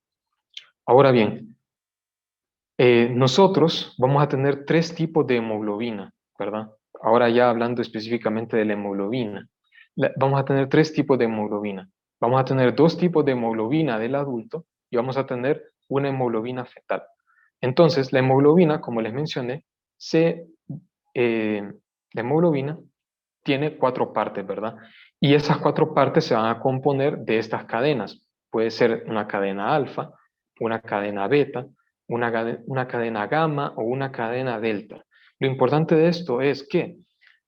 [SPEAKER 1] Ahora bien, nosotros vamos a tener 3 tipos de hemoglobina, ¿verdad? Ahora ya hablando específicamente de la hemoglobina, vamos a tener 3 tipos de hemoglobina. Vamos a tener 2 tipos de hemoglobina del adulto y vamos a tener una hemoglobina fetal. Entonces, la hemoglobina, como les mencioné, la hemoglobina tiene 4 partes, ¿verdad? Y esas 4 partes se van a componer de estas cadenas. Puede ser una cadena alfa, una cadena beta, una cadena gamma o una cadena delta. Lo importante de esto es que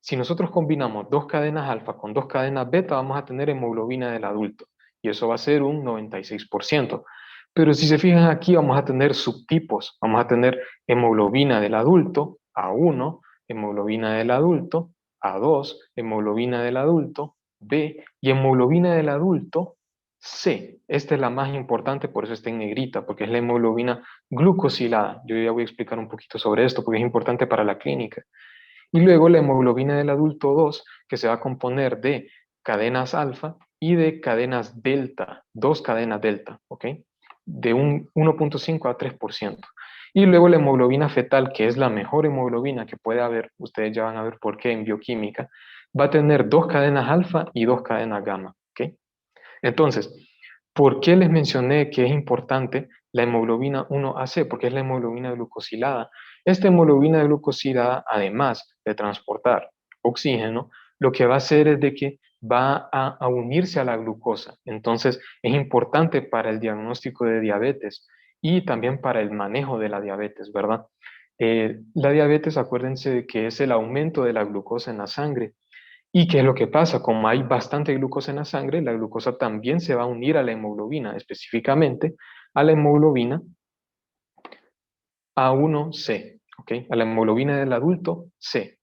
[SPEAKER 1] si nosotros combinamos 2 cadenas alfa con 2 cadenas beta, vamos a tener hemoglobina del adulto. Y eso va a ser un 96%. Pero si se fijan aquí, vamos a tener subtipos. Vamos a tener hemoglobina del adulto, A1, hemoglobina del adulto, A2, hemoglobina del adulto, B, y hemoglobina del adulto, C. Esta es la más importante, por eso está en negrita, porque es la hemoglobina glucosilada. Yo ya voy a explicar un poquito sobre esto, porque es importante para la clínica. Y luego la hemoglobina del adulto 2, que se va a componer de cadenas alfa y de cadenas delta, 2 cadenas delta, ¿ok? De un 1.5 a 3%. Y luego la hemoglobina fetal, que es la mejor hemoglobina que puede haber, ustedes ya van a ver por qué en bioquímica, va a tener 2 cadenas alfa y 2 cadenas gamma, ¿ok? Entonces, ¿por qué les mencioné que es importante la hemoglobina 1AC? Porque es la hemoglobina glucosilada. Esta hemoglobina glucosilada, además de transportar oxígeno, lo que va a hacer es de que va a unirse a la glucosa. Entonces, es importante para el diagnóstico de diabetes y también para el manejo de la diabetes, ¿verdad? La diabetes, acuérdense de que es el aumento de la glucosa en la sangre. ¿Y qué es lo que pasa? Como hay bastante glucosa en la sangre, la glucosa también se va a unir a la hemoglobina, específicamente a la hemoglobina A1C, ¿ok? A la hemoglobina del adulto C.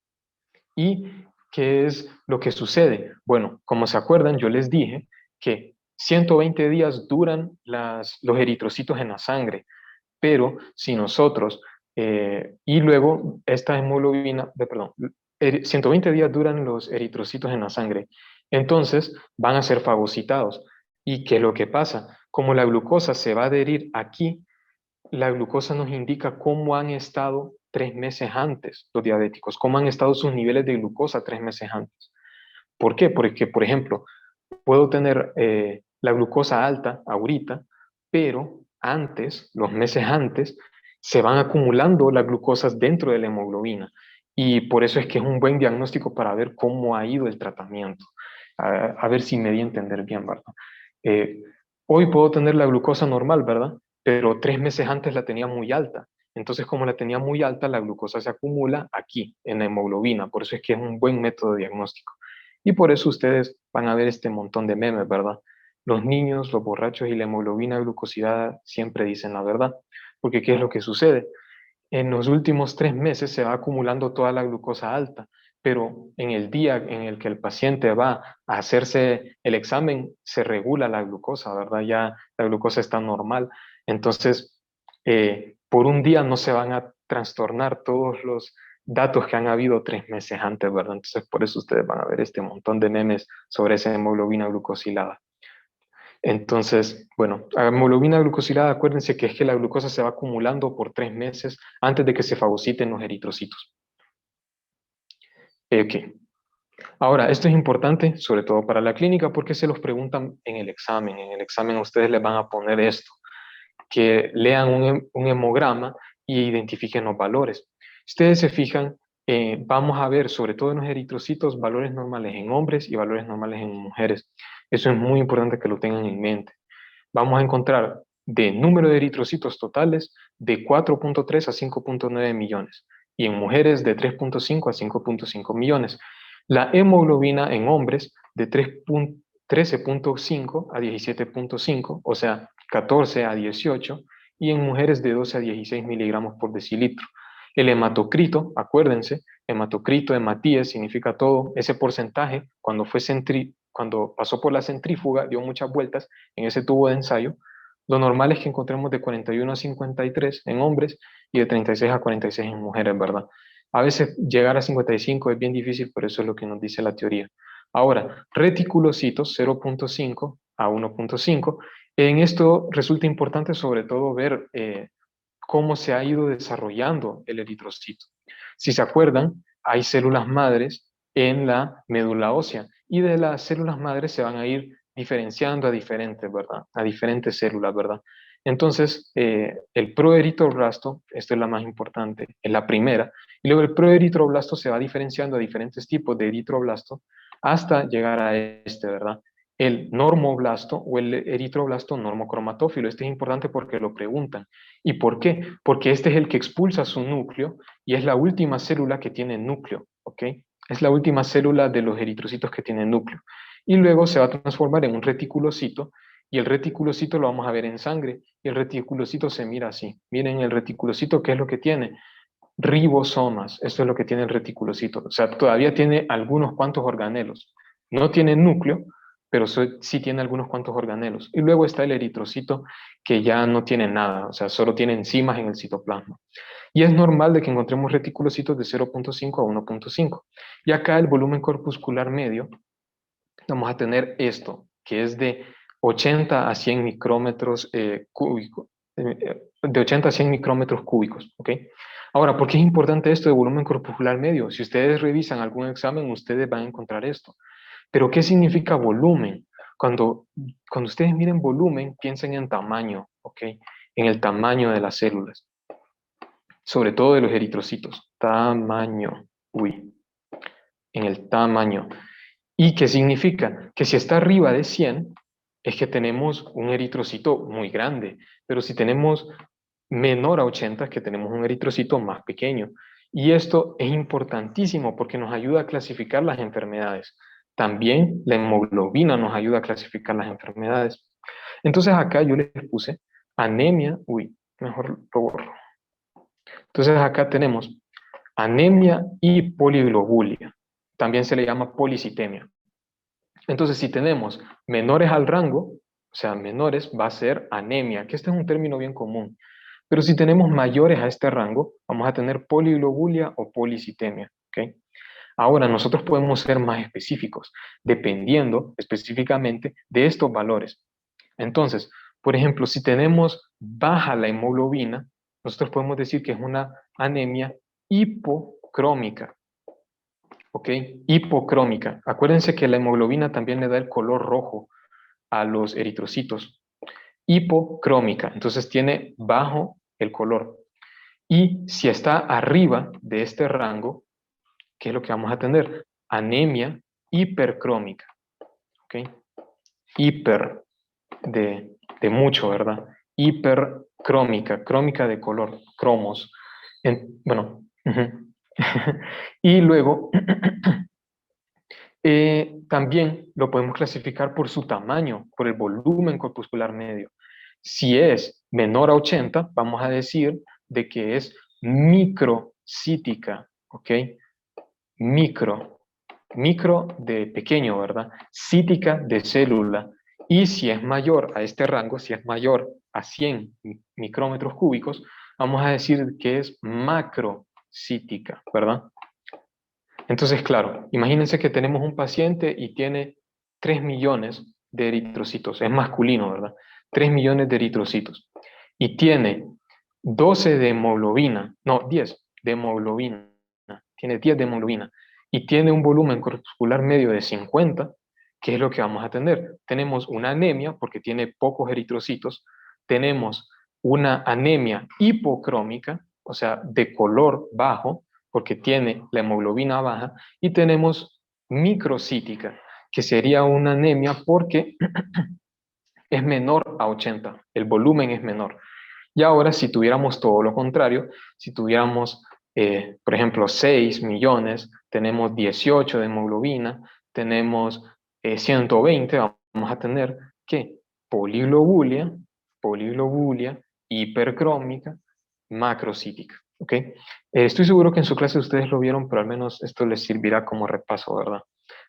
[SPEAKER 1] ¿Y qué es lo que sucede? Bueno, como se acuerdan, yo les dije que 120 días duran los eritrocitos en la sangre, pero si nosotros, y luego esta hemoglobina, perdón, 120 días duran los eritrocitos en la sangre, entonces van a ser fagocitados. ¿Y qué es lo que pasa? Como la glucosa se va a adherir aquí, la glucosa nos indica cómo han estado 3 meses antes los diabéticos, cómo han estado sus niveles de glucosa 3 meses antes. ¿Por qué? Porque, por ejemplo, puedo tener la glucosa alta ahorita, pero antes, los meses antes, se van acumulando las glucosas dentro de la hemoglobina. Y por eso es que es un buen diagnóstico para ver cómo ha ido el tratamiento. A ver si me di a entender bien, ¿verdad? Eh, Hoy puedo tener la glucosa normal, ¿verdad? Pero 3 meses antes la tenía muy alta. Entonces, como la tenía muy alta, la glucosa se acumula aquí, en la hemoglobina. Por eso es que es un buen método de diagnóstico. Y por eso ustedes van a ver este montón de memes, ¿verdad? Los niños, los borrachos y la hemoglobina glucosilada siempre dicen la verdad. Porque ¿qué es lo que sucede? En los últimos 3 meses se va acumulando toda la glucosa alta, pero en el día en el que el paciente va a hacerse el examen, se regula la glucosa, ¿verdad? Ya la glucosa está normal. Entonces, por un día no se van a trastornar todos los datos que han habido 3 meses antes, ¿verdad? Entonces, por eso ustedes van a ver este montón de memes sobre esa hemoglobina glucosilada. Entonces, bueno, la hemoglobina glucosilada, acuérdense que es que la glucosa se va acumulando por 3 meses antes de que se fagociten los eritrocitos. Ok. Ahora, esto es importante, sobre todo para la clínica, porque se los preguntan en el examen. En el examen a ustedes les van a poner esto, que lean un hemograma y identifiquen los valores. Ustedes se fijan, vamos a ver, sobre todo en los eritrocitos, valores normales en hombres y valores normales en mujeres. Eso es muy importante que lo tengan en mente. Vamos a encontrar de número de eritrocitos totales de 4.3 a 5.9 millones y en mujeres de 3.5 a 5.5 millones. La hemoglobina en hombres de 13.5 a 17.5, o sea, 14 a 18, y en mujeres de 12 a 16 miligramos por decilitro. El hematocrito, acuérdense, hematocrito, hematíes, significa todo ese porcentaje cuando pasó por la centrífuga, dio muchas vueltas en ese tubo de ensayo. Lo normal es que encontremos de 41 a 53 en hombres y de 36 a 46 en mujeres, ¿verdad? A veces llegar a 55 es bien difícil, pero eso es lo que nos dice la teoría. Ahora, reticulocitos 0.5 a 1.5. En esto resulta importante sobre todo ver cómo se ha ido desarrollando el eritrocito. Si se acuerdan, hay células madres en la médula ósea y de las células madres se van a ir diferenciando a diferentes, ¿verdad? A diferentes células, ¿verdad? Entonces, el proeritroblasto, esta es la más importante, es la primera, y luego el proeritroblasto se va diferenciando a diferentes tipos de eritroblasto hasta llegar a este, ¿verdad? El normoblasto o el eritroblasto normocromatófilo. Este es importante porque lo preguntan. ¿Y por qué? Porque este es el que expulsa su núcleo y es la última célula que tiene núcleo, ¿ok? Es la última célula de los eritrocitos que tiene núcleo. Y luego se va a transformar en un reticulocito y el reticulocito lo vamos a ver en sangre y el reticulocito se mira así. Miren el reticulocito, ¿qué es lo que tiene? Ribosomas, esto es lo que tiene el reticulocito. O sea, todavía tiene algunos cuantos organelos. No tiene núcleo, pero sí tiene algunos cuantos organelos. Y luego está el eritrocito, que ya no tiene nada, o sea, solo tiene enzimas en el citoplasma. Y es normal de que encontremos reticulocitos de 0.5 a 1.5. Y acá el volumen corpuscular medio, vamos a tener esto, que es de 80 a 100 micrómetros cúbicos, de 80 a 100 micrómetros cúbicos, ¿ok? Ahora, ¿por qué es importante esto de volumen corpuscular medio? Si ustedes revisan algún examen, ustedes van a encontrar esto. Pero, ¿qué significa volumen? Cuando ustedes miren volumen, piensen en tamaño, ¿ok? En el tamaño de las células. sobre todo de los eritrocitos. Tamaño, uy, en el tamaño. ¿Y qué significa? Que si está arriba de 100, es que tenemos un eritrocito muy grande, pero si tenemos menor a 80, es que tenemos un eritrocito más pequeño. Y esto es importantísimo porque nos ayuda a clasificar las enfermedades. También la hemoglobina nos ayuda a clasificar las enfermedades. Entonces acá yo les puse anemia, uy, mejor lo borro. Entonces acá tenemos anemia y poliglobulia. También se le llama policitemia. Entonces, si tenemos menores al rango, o sea, menores, va a ser anemia, que este es un término bien común. Pero si tenemos mayores a este rango, vamos a tener poliglobulia o policitemia. ¿Ok? Ahora, nosotros podemos ser más específicos, dependiendo específicamente de estos valores. Entonces, por ejemplo, si tenemos baja la hemoglobina, nosotros podemos decir que es una anemia hipocrómica. ¿Ok? Hipocrómica. Acuérdense que la hemoglobina también le da el color rojo a los eritrocitos. Hipocrómica, entonces tiene bajo el color. Y si está arriba de este rango, ¿qué es lo que vamos a tener? Anemia hipercrómica. ¿Ok? Hiper de mucho, ¿verdad? Hipercrómica, crómica de color, cromos. Bueno, y luego también lo podemos clasificar por su tamaño, por el volumen corpuscular medio. Si es menor a 80, vamos a decir de que es microcítica, ¿ok? Micro, micro de pequeño, ¿verdad? Cítica de célula. Y si es mayor a este rango, si es mayor a 100 micrómetros cúbicos, vamos a decir que es macrocítica, ¿verdad? Entonces, claro, imagínense que tenemos un paciente y tiene 3 millones de eritrocitos, es masculino, ¿verdad? 3 millones de eritrocitos. Y tiene 12 de hemoglobina, no, 10 de hemoglobina, tiene 10 de hemoglobina, y tiene un volumen corpuscular medio de 50, ¿qué es lo que vamos a tener? Tenemos una anemia, porque tiene pocos eritrocitos, tenemos una anemia hipocrómica, o sea, de color bajo, porque tiene la hemoglobina baja, y tenemos microcítica, que sería una anemia porque es menor a 80, el volumen es menor. Y ahora, si tuviéramos todo lo contrario, si tuviéramos, por ejemplo, 6 millones, tenemos 18 de hemoglobina, tenemos 120, vamos a tener que poliglobulia, poliglobulia hipercrómica, macrocítica. ¿Ok? Estoy seguro que en su clase ustedes lo vieron, pero al menos esto les servirá como repaso, ¿verdad?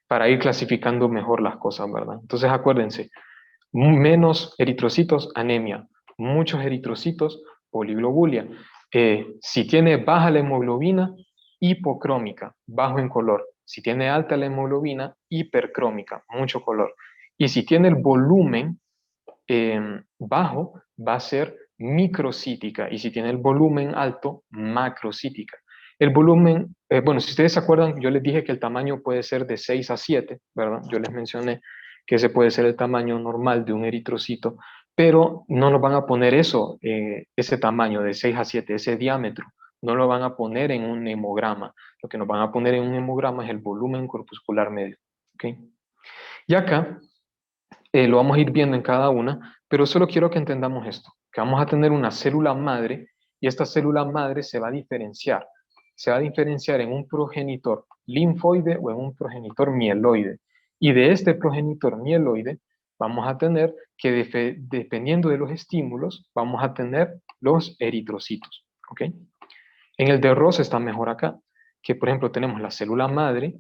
[SPEAKER 1] Para ir clasificando mejor las cosas, ¿verdad? Entonces acuérdense, menos eritrocitos, anemia, muchos eritrocitos, poliglobulia. Si tiene baja la hemoglobina, hipocrómica, bajo en color. Si tiene alta la hemoglobina, hipercrómica, mucho color. Y si tiene el volumen bajo, va a ser microcítica. Y si tiene el volumen alto, macrocítica. El volumen, bueno, si ustedes se acuerdan, yo les dije que el tamaño puede ser de 6 a 7, ¿verdad? Yo les mencioné que ese puede ser el tamaño normal de un eritrocito, pero no nos van a poner eso, ese tamaño de 6 a 7, ese diámetro, no lo van a poner en un hemograma. Lo que nos van a poner en un hemograma es el volumen corpuscular medio. ¿Ok? Y acá lo vamos a ir viendo en cada una, pero solo quiero que entendamos esto, que vamos a tener una célula madre y esta célula madre se va a diferenciar. Se va a diferenciar en un progenitor linfoide o en un progenitor mieloide. Y de este progenitor mieloide vamos a tener que, dependiendo de los estímulos, vamos a tener los eritrocitos. ¿Ok? En el de Ross está mejor acá, que por ejemplo tenemos la célula madre,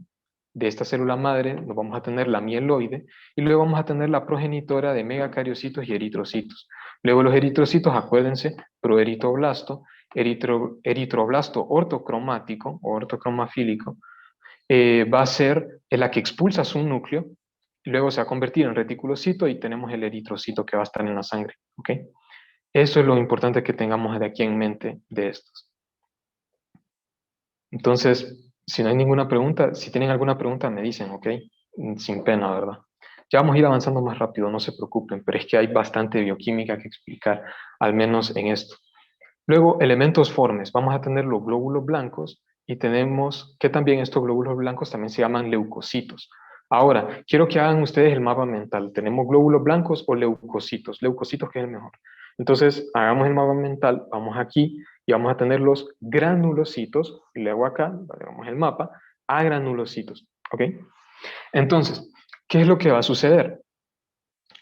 [SPEAKER 1] de esta célula madre nos vamos a tener la mieloide y luego vamos a tener la progenitora de megacariocitos y eritrocitos. Luego los eritrocitos, acuérdense, proeritroblasto, eritroblasto ortocromático o ortocromafílico, va a ser la que expulsa su núcleo, luego se va a convertir en reticulocito y tenemos el eritrocito que va a estar en la sangre. ¿Ok? Eso es lo importante que tengamos de aquí en mente de estos. Entonces, si no hay ninguna pregunta, si tienen alguna pregunta me dicen, ¿ok? Sin pena, ¿verdad? Ya vamos a ir avanzando más rápido, no se preocupen, pero es que hay bastante bioquímica que explicar, al menos en esto. Luego, elementos formes. Vamos a tener los glóbulos blancos y tenemos que también estos glóbulos blancos también se llaman leucocitos. Ahora, quiero que hagan ustedes el mapa mental. ¿Tenemos glóbulos blancos o leucocitos? Leucocitos, ¿qué es el mejor? Entonces, hagamos el mapa mental. Vamos aquí y vamos a tener los granulocitos. Y luego acá, vamos el mapa, a granulocitos. ¿Ok? Entonces, ¿qué es lo que va a suceder?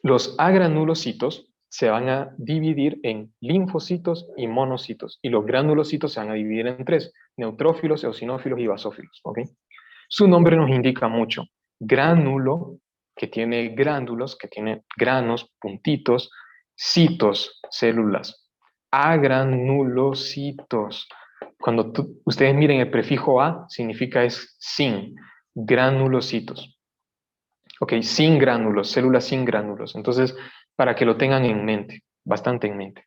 [SPEAKER 1] Los agranulocitos se van a dividir en linfocitos y monocitos, y los granulocitos se van a dividir en tres: neutrófilos, eosinófilos y basófilos. ¿Ok? Su nombre nos indica mucho. Gránulo, que tiene gránulos, que tiene granos, puntitos; citos, células; agranulocitos. Cuando ustedes miren el prefijo a, significa es sin, granulocitos. Ok, sin gránulos, células sin gránulos. Entonces, para que lo tengan en mente, bastante en mente.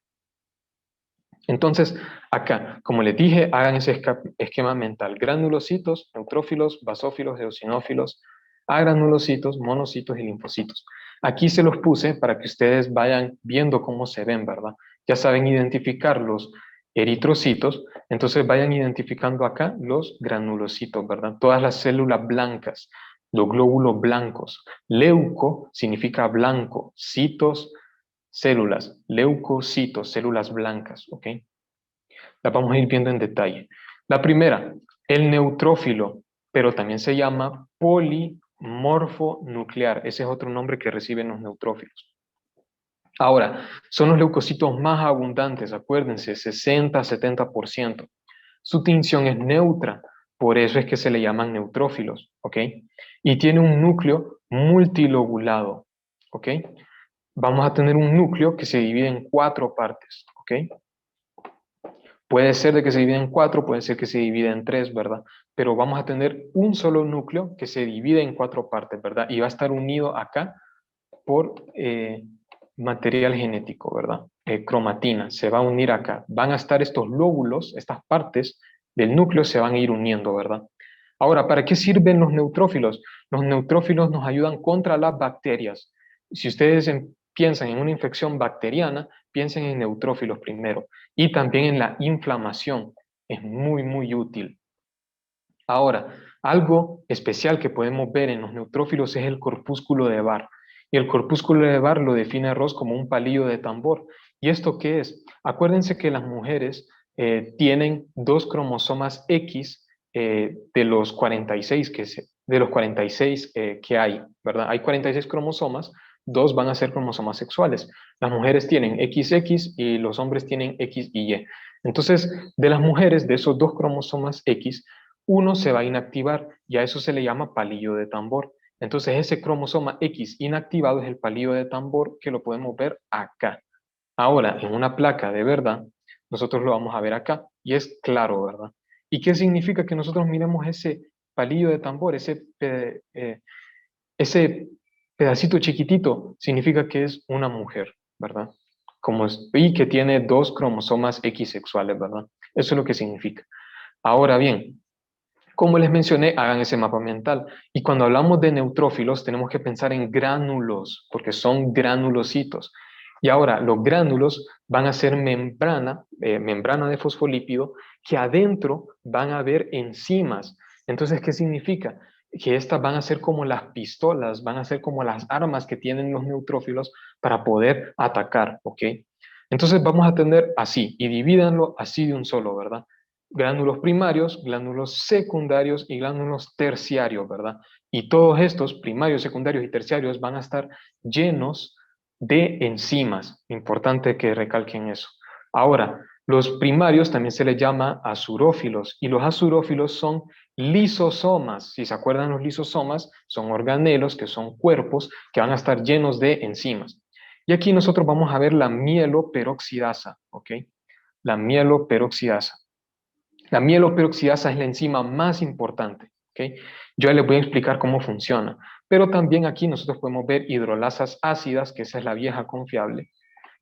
[SPEAKER 1] Entonces, acá, como les dije, hagan ese esquema mental: granulocitos, neutrófilos, basófilos, eosinófilos, agranulocitos, monocitos y linfocitos. Aquí se los puse para que ustedes vayan viendo cómo se ven, ¿verdad? Ya saben identificar los eritrocitos, entonces vayan identificando acá los granulocitos, ¿verdad? Todas las células blancas, los glóbulos blancos. Leuco significa blanco, citos, células, leucocitos, células blancas, ¿ok? Las vamos a ir viendo en detalle. La primera, el neutrófilo, pero también se llama polimorfo nuclear. Ese es otro nombre que reciben los neutrófilos. Ahora, son los leucocitos más abundantes, acuérdense, 60-70%. Su tinción es neutra, por eso es que se le llaman neutrófilos, ¿ok? Y tiene un núcleo multilobulado, ¿ok? Vamos a tener un núcleo que se divide en 4 partes, ¿ok? Puede ser de que se divida en 4, puede ser que se divida en 3, ¿verdad? Pero vamos a tener un solo núcleo que se divide en 4 partes, ¿verdad? Y va a estar unido acá por material genético, ¿verdad? Cromatina, se va a unir acá. Van a estar estos lóbulos, estas partes del núcleo se van a ir uniendo, ¿verdad? Ahora, ¿para qué sirven los neutrófilos? Los neutrófilos nos ayudan contra las bacterias. Si ustedes piensan en una infección bacteriana, piensen en neutrófilos primero. Y también en la inflamación. Es muy, muy útil. Ahora, algo especial que podemos ver en los neutrófilos es el corpúsculo de Barr. Y el corpúsculo de Barr lo define Ross como un palillo de tambor. ¿Y esto qué es? Acuérdense que las mujeres tienen 2 cromosomas X de los 46 que hay, ¿verdad? Hay 46 cromosomas, 2 van a ser cromosomas sexuales. Las mujeres tienen XX y los hombres tienen X y Y. Entonces, de las mujeres, de esos 2 cromosomas X, uno se va a inactivar y a eso se le llama palillo de tambor. Entonces ese cromosoma X inactivado es el palillo de tambor, que lo podemos ver acá. Ahora, en una placa de verdad, nosotros lo vamos a ver acá y es claro, ¿verdad? ¿Y qué significa que nosotros miremos ese palillo de tambor, ese pedacito chiquitito? Significa que es una mujer, ¿verdad? Y que tiene 2 cromosomas X sexuales, ¿verdad? Eso es lo que significa. Ahora bien, como les mencioné, hagan ese mapa mental. Y cuando hablamos de neutrófilos, tenemos que pensar en gránulos, porque son granulocitos. Y ahora, los gránulos van a ser membrana de fosfolípido, que adentro van a haber enzimas. Entonces, ¿qué significa? Que estas van a ser como las pistolas, van a ser como las armas que tienen los neutrófilos para poder atacar, ¿ok? Entonces vamos a tener así, y divídanlo así de un solo, ¿verdad? Gránulos primarios, gránulos secundarios y gránulos terciarios, ¿verdad? Y todos estos, primarios, secundarios y terciarios, van a estar llenos de enzimas. Importante que recalquen eso. Ahora, los primarios también se les llama azurófilos, y los azurófilos son lisosomas. Si se acuerdan, los lisosomas son organelos, que son cuerpos que van a estar llenos de enzimas. Y aquí nosotros vamos a ver la mieloperoxidasa, ¿ok? La mieloperoxidasa. La mieloperoxidasa es la enzima más importante, ¿ok? Yo les voy a explicar cómo funciona, pero también aquí nosotros podemos ver hidrolasas ácidas, que esa es la vieja confiable,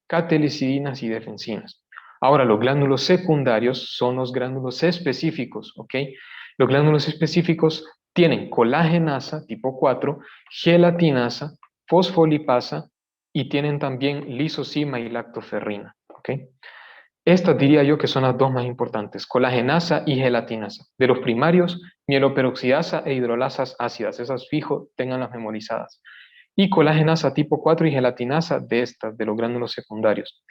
[SPEAKER 1] catelicidinas y defensinas. Ahora, los glánulos secundarios son los glánulos específicos, ¿ok? Los glánulos específicos tienen colagenasa tipo 4, gelatinasa, fosfolipasa y tienen también lisosima y lactoferrina, ¿ok? Estas diría yo que son las dos más importantes, colagenasa y gelatinasa. De los primarios, mieloperoxidasa e hidrolasas ácidas, esas fijo, tenganlas memorizadas. Y colagenasa tipo 4 y gelatinasa de estas, de los gránulos secundarios.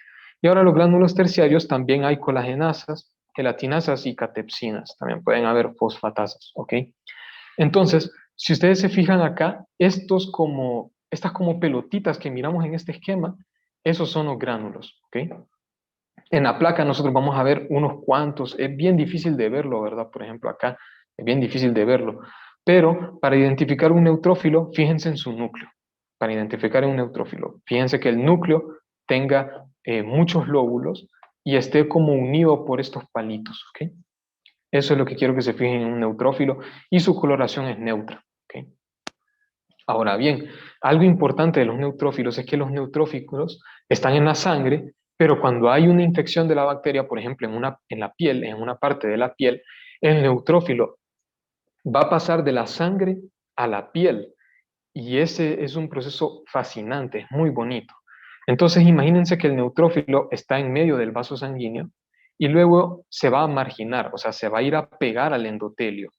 [SPEAKER 1] Y ahora los gránulos terciarios también hay colagenasas, gelatinasas y catepsinas. También pueden haber fosfatasas, ¿ok? Entonces, si ustedes se fijan acá, estas como pelotitas que miramos en este esquema, esos son los gránulos, ¿ok? En la placa nosotros vamos a ver unos cuantos, es bien difícil de verlo, ¿verdad? Por ejemplo, acá es bien difícil de verlo, pero para identificar un neutrófilo, fíjense en su núcleo. Para identificar un neutrófilo, fíjense que el núcleo tenga muchos lóbulos y esté como unido por estos palitos, ¿ok? Eso es lo que quiero que se fijen en un neutrófilo y su coloración es neutra, ¿ok? Ahora bien, algo importante de los neutrófilos es que los neutrófilos están en la sangre, pero cuando hay una infección de la bacteria, por ejemplo, en la piel, en una parte de la piel, el neutrófilo va a pasar de la sangre a la piel. Y ese es un proceso fascinante, es muy bonito. Entonces, imagínense que el neutrófilo está en medio del vaso sanguíneo y luego se va a marginar, o sea, se va a ir a pegar al endotelio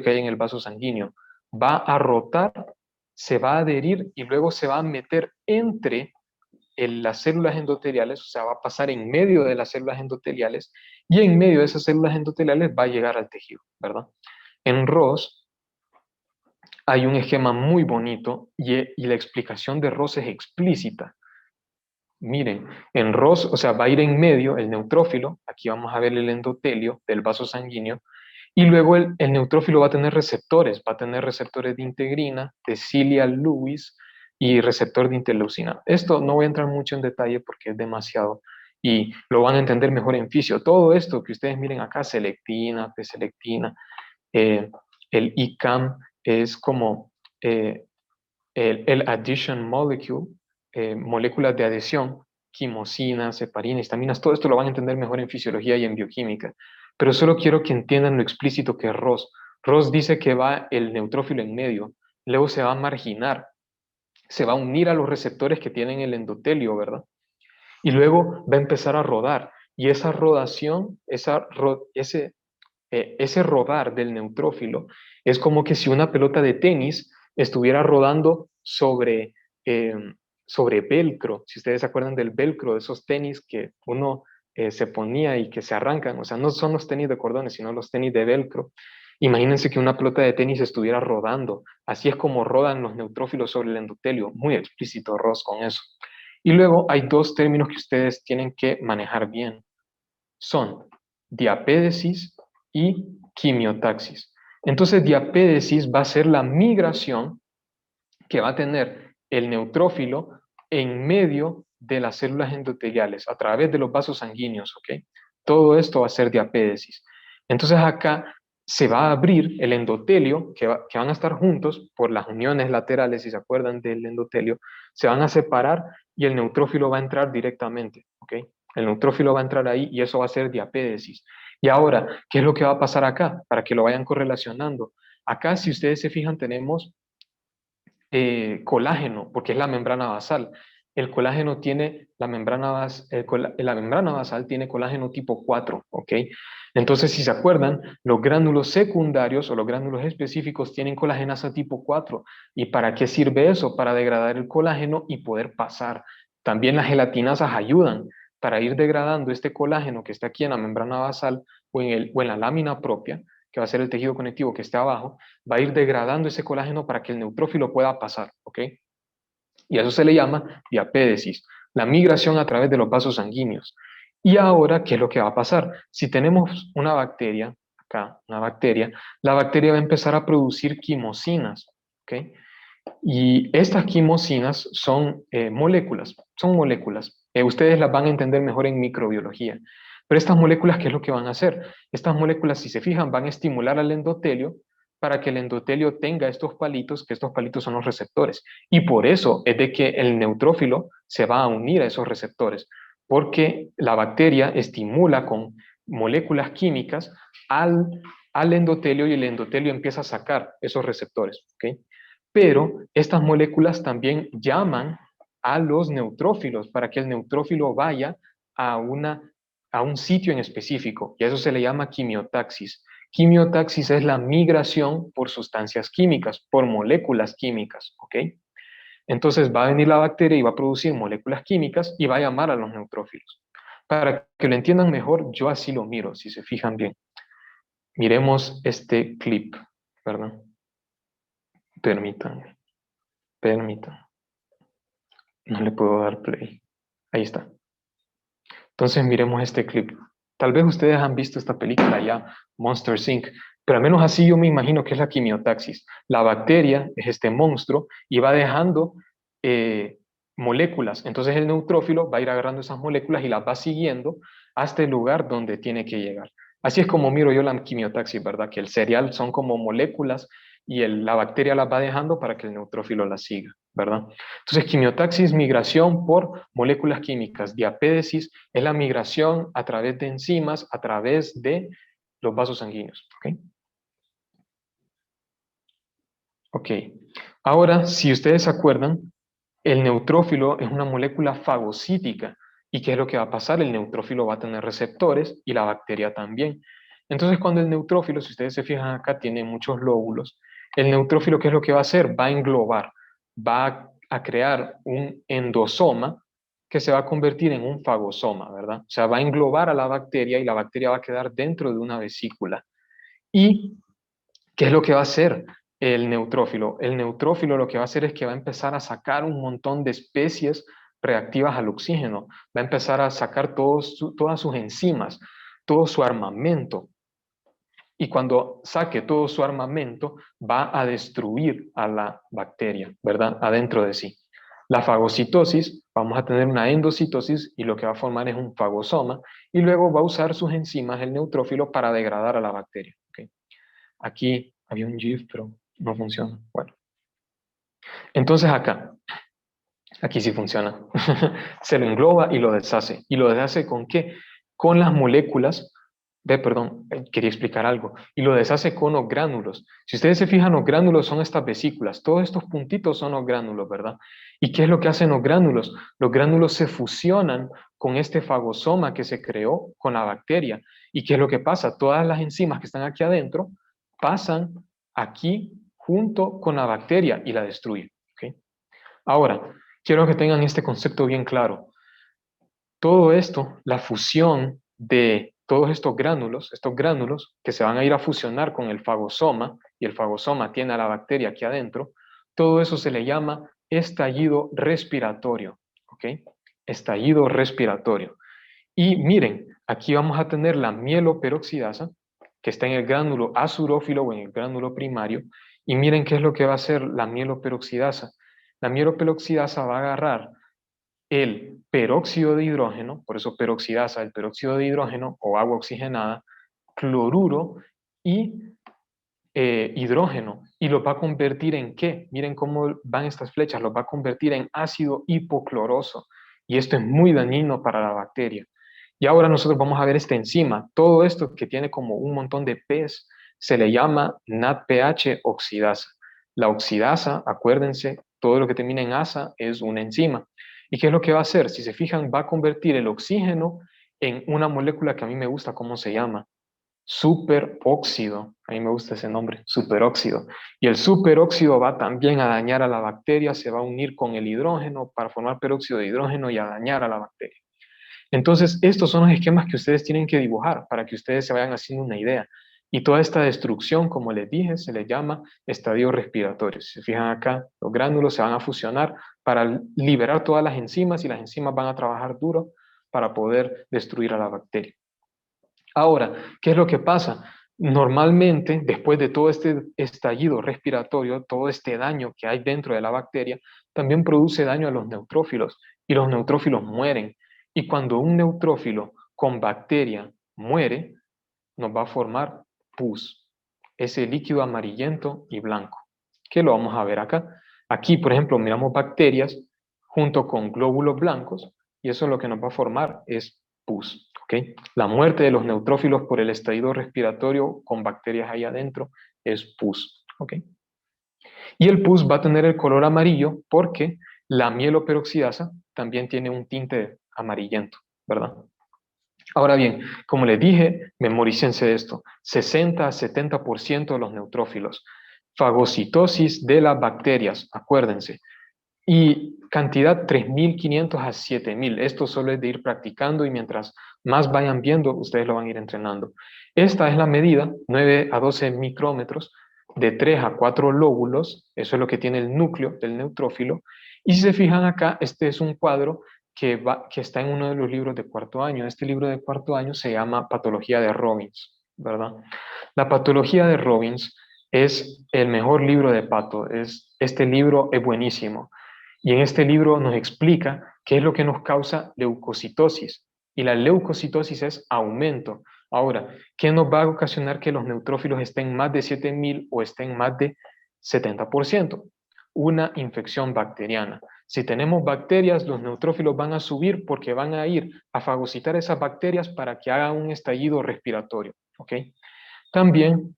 [SPEAKER 1] que hay en el vaso sanguíneo. Va a rotar, se va a adherir y luego se va a meter entre las células endoteliales, o sea, va a pasar en medio de las células endoteliales y en medio de esas células endoteliales va a llegar al tejido, ¿verdad? En Ross hay un esquema muy bonito y la explicación de Ross es explícita. Miren, en Ross, o sea, va a ir en medio el neutrófilo, aquí vamos a ver el endotelio del vaso sanguíneo, y luego el neutrófilo va a tener receptores de integrina, de Cilial-Lewis y receptor de interleucina. Esto no voy a entrar mucho en detalle porque es demasiado y lo van a entender mejor en fisio. Todo esto que ustedes miren acá, selectina, preselectina, eh, el ICAM es como eh, el addition molecule, moléculas de adhesión, quimosinas, heparina, histaminas, todo esto lo van a entender mejor en fisiología y en bioquímica. Pero solo quiero que entiendan lo explícito que es Ross. Ross dice que va el neutrófilo en medio, luego se va a marginar, se va a unir a los receptores que tienen el endotelio, ¿verdad? Y luego va a empezar a rodar. Y esa rodación, ese rodar del neutrófilo es como que si una pelota de tenis estuviera rodando eh, sobre velcro. Si ustedes se acuerdan del velcro, de esos tenis que uno se ponía y que se arrancan, o sea, no son los tenis de cordones, sino los tenis de velcro. Imagínense que una pelota de tenis estuviera rodando. Así es como rodan los neutrófilos sobre el endotelio. Muy explícito Ross con eso. Y luego hay dos términos que ustedes tienen que manejar bien. Son diapédesis y quimiotaxis. Entonces, diapédesis va a ser la migración que va a tener el neutrófilo en medio de las células endoteliales, a través de los vasos sanguíneos, ¿ok? Todo esto va a ser diapédesis. Entonces acá se va a abrir el endotelio, que van a estar juntos por las uniones laterales, si se acuerdan del endotelio, se van a separar y el neutrófilo va a entrar directamente, ¿ok? El neutrófilo va a entrar ahí y eso va a ser diapédesis. Y ahora, ¿qué es lo que va a pasar acá? Para que lo vayan correlacionando. Acá, si ustedes se fijan, tenemos colágeno, porque es la membrana basal. El colágeno tiene, la membrana basal tiene colágeno tipo 4, ¿ok? Entonces, si se acuerdan, los gránulos secundarios o los gránulos específicos tienen colagenasa tipo 4. ¿Y para qué sirve eso? Para degradar el colágeno y poder pasar. También las gelatinasas ayudan para ir degradando este colágeno que está aquí en la membrana basal o en la lámina propia, que va a ser el tejido conectivo que está abajo, va a ir degradando ese colágeno para que el neutrófilo pueda pasar, ¿ok? Y a eso se le llama diapédesis, la migración a través de los vasos sanguíneos. Y ahora, ¿qué es lo que va a pasar? Si tenemos una bacteria, acá, una bacteria, la bacteria va a empezar a producir quimosinas, ¿ok? Y estas quimosinas son moléculas. Ustedes las van a entender mejor en microbiología. Pero estas moléculas, ¿qué es lo que van a hacer? Estas moléculas, si se fijan, van a estimular al endotelio para que el endotelio tenga estos palitos, que estos palitos son los receptores. Y por eso es de que el neutrófilo se va a unir a esos receptores, porque la bacteria estimula con moléculas químicas al endotelio y el endotelio empieza a sacar esos receptores. ¿Ok? Pero estas moléculas también llaman a los neutrófilos para que el neutrófilo vaya a una a un sitio en específico, y a eso se le llama quimiotaxis. Quimiotaxis es la migración por sustancias químicas, por moléculas químicas, ¿ok? Entonces va a venir la bacteria y va a producir moléculas químicas y va a llamar a los neutrófilos. Para que lo entiendan mejor, yo así lo miro, si se fijan bien. Miremos este clip, ¿verdad? Permítanme, permítanme. No le puedo dar play. Ahí está. Entonces miremos este clip. Tal vez ustedes han visto esta película ya, Monster Inc., pero al menos así yo me imagino que es la quimiotaxis. La bacteria es este monstruo y va dejando moléculas. Entonces el neutrófilo va a ir agarrando esas moléculas y las va siguiendo hasta el lugar donde tiene que llegar. Así es como miro yo la quimiotaxis, ¿verdad? Que el cereal son como moléculas y la bacteria las va dejando para que el neutrófilo las siga, ¿verdad? Entonces, quimiotaxis, migración por moléculas químicas. Diapédesis es la migración a través de enzimas, a través de los vasos sanguíneos. ¿Ok? Ok. Ahora, si ustedes se acuerdan, el neutrófilo es una molécula fagocítica. ¿Y qué es lo que va a pasar? El neutrófilo va a tener receptores y la bacteria también. Entonces, cuando el neutrófilo, si ustedes se fijan acá, tiene muchos lóbulos, el neutrófilo, ¿qué es lo que va a hacer? Va a englobar, va a crear un endosoma que se va a convertir en un fagosoma, ¿verdad? O sea, va a englobar a la bacteria y la bacteria va a quedar dentro de una vesícula. ¿Y qué es lo que va a hacer el neutrófilo? El neutrófilo lo que va a hacer es que va a empezar a sacar un montón de especies reactivas al oxígeno, va a empezar a sacar todas sus enzimas, todo su armamento. Y cuando saque todo su armamento, va a destruir a la bacteria, ¿verdad? Adentro de sí. La fagocitosis, vamos a tener una endocitosis y lo que va a formar es un fagosoma y luego va a usar sus enzimas, el neutrófilo, para degradar a la bacteria. ¿Okay? Aquí había un GIF, pero no funciona. Bueno, entonces aquí sí funciona. Se lo engloba y lo deshace. ¿Y lo deshace con qué? Con las moléculas. Perdón, quería explicar algo. Y lo deshace con los gránulos. Si ustedes se fijan, los gránulos son estas vesículas. Todos estos puntitos son los gránulos, ¿verdad? ¿Y qué es lo que hacen los gránulos? Los gránulos se fusionan con este fagosoma que se creó con la bacteria. ¿Y qué es lo que pasa? Todas las enzimas que están aquí adentro pasan aquí junto con la bacteria y la destruyen. ¿Okay? Ahora, quiero que tengan este concepto bien claro. Todo esto, la fusión de todos estos gránulos que se van a ir a fusionar con el fagosoma, y el fagosoma tiene a la bacteria aquí adentro, todo eso se le llama estallido respiratorio, ¿ok? Estallido respiratorio. Y miren, aquí vamos a tener la mieloperoxidasa, que está en el gránulo azurófilo o en el gránulo primario, y miren qué es lo que va a hacer la mieloperoxidasa. La mieloperoxidasa va a agarrar el peróxido de hidrógeno, por eso peroxidasa, el peróxido de hidrógeno o agua oxigenada, cloruro y hidrógeno, y lo va a convertir en ¿qué? Miren cómo van estas flechas, lo va a convertir en ácido hipocloroso, y esto es muy dañino para la bacteria. Y ahora nosotros vamos a ver esta enzima, todo esto que tiene como un montón de P's, se le llama NADPH oxidasa. La oxidasa, acuérdense, todo lo que termina en asa es una enzima. ¿Y qué es lo que va a hacer? Si se fijan, va a convertir el oxígeno en una molécula que a mí me gusta, ¿cómo se llama? Superóxido. A mí me gusta ese nombre, superóxido. Y el superóxido va también a dañar a la bacteria, se va a unir con el hidrógeno para formar peróxido de hidrógeno y a dañar a la bacteria. Entonces, estos son los esquemas que ustedes tienen que dibujar para que ustedes se vayan haciendo una idea. Y toda esta destrucción, como les dije, se le llama estadio respiratorio. Si se fijan acá, los gránulos se van a fusionar para liberar todas las enzimas y las enzimas van a trabajar duro para poder destruir a la bacteria. Ahora, ¿qué es lo que pasa? Normalmente, después de todo este estallido respiratorio, todo este daño que hay dentro de la bacteria, también produce daño a los neutrófilos y los neutrófilos mueren. Y cuando un neutrófilo con bacteria muere, nos va a formar pus, ese líquido amarillento y blanco, que lo vamos a ver acá. Aquí, por ejemplo, miramos bacterias junto con glóbulos blancos y eso lo que nos va a formar es pus. ¿Okay? La muerte de los neutrófilos por el estallido respiratorio con bacterias ahí adentro es pus. ¿Okay? Y el pus va a tener el color amarillo porque la mieloperoxidasa también tiene un tinte amarillento, ¿verdad? Ahora bien, como les dije, memorícense esto, 60 a 70% de los neutrófilos, fagocitosis de las bacterias, acuérdense, y cantidad 3.500 a 7.000. Esto solo es de ir practicando y mientras más vayan viendo, ustedes lo van a ir entrenando. Esta es la medida, 9 a 12 micrómetros, de 3 a 4 lóbulos, eso es lo que tiene el núcleo del neutrófilo. Y si se fijan acá, este es un cuadro que está en uno de los libros de cuarto año. Este libro de cuarto año se llama Patología de Robbins, ¿verdad? La patología de Robbins es el mejor libro de pato. Este libro es buenísimo. Y en este libro nos explica qué es lo que nos causa leucocitosis. Y la leucocitosis es aumento. Ahora, ¿qué nos va a ocasionar que los neutrófilos estén más de 7.000 o estén más de 70%? Una infección bacteriana. Si tenemos bacterias, los neutrófilos van a subir porque van a ir a fagocitar esas bacterias para que haga un estallido respiratorio. ¿Ok? También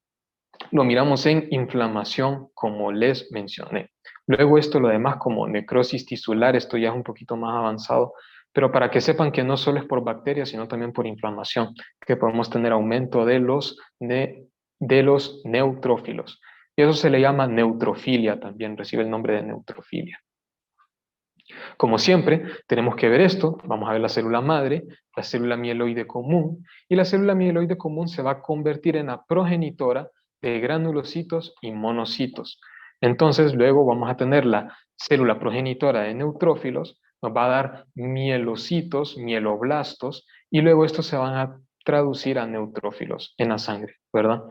[SPEAKER 1] lo miramos en inflamación, como les mencioné. Luego esto, lo demás, como necrosis tisular, esto ya es un poquito más avanzado, pero para que sepan que no solo es por bacterias, sino también por inflamación, que podemos tener aumento de los neutrófilos. Y eso se le llama neutrofilia, también recibe el nombre de neutrofilia. Como siempre, tenemos que ver esto. Vamos a ver la célula madre, la célula mieloide común, y la célula mieloide común se va a convertir en la progenitora de granulocitos y monocitos. Entonces, luego vamos a tener la célula progenitora de neutrófilos, nos va a dar mielocitos, mieloblastos, y luego estos se van a traducir a neutrófilos en la sangre, ¿verdad?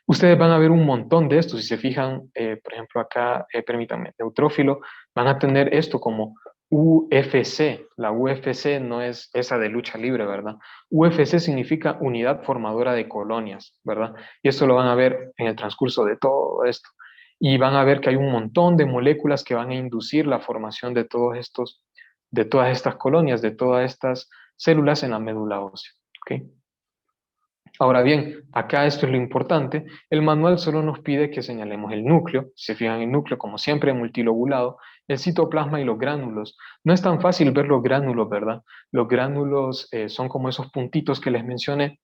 [SPEAKER 1] Ustedes van a ver un montón de estos. Si se fijan, por ejemplo, acá, permítanme, neutrófilo, van a tener esto como UFC. La UFC no es esa de lucha libre, ¿verdad? UFC significa unidad formadora de colonias, ¿verdad? Y esto lo van a ver en el transcurso de todo esto. Y van a ver que hay un montón de moléculas que van a inducir la formación de de todas estas colonias, de todas estas células en la médula ósea, ¿ok? Ahora bien, acá esto es lo importante, el manual solo nos pide que señalemos el núcleo, si se fijan el núcleo como siempre multilobulado, el citoplasma y los gránulos. No es tan fácil ver los gránulos, ¿verdad? Los gránulos son como esos puntitos que les mencioné,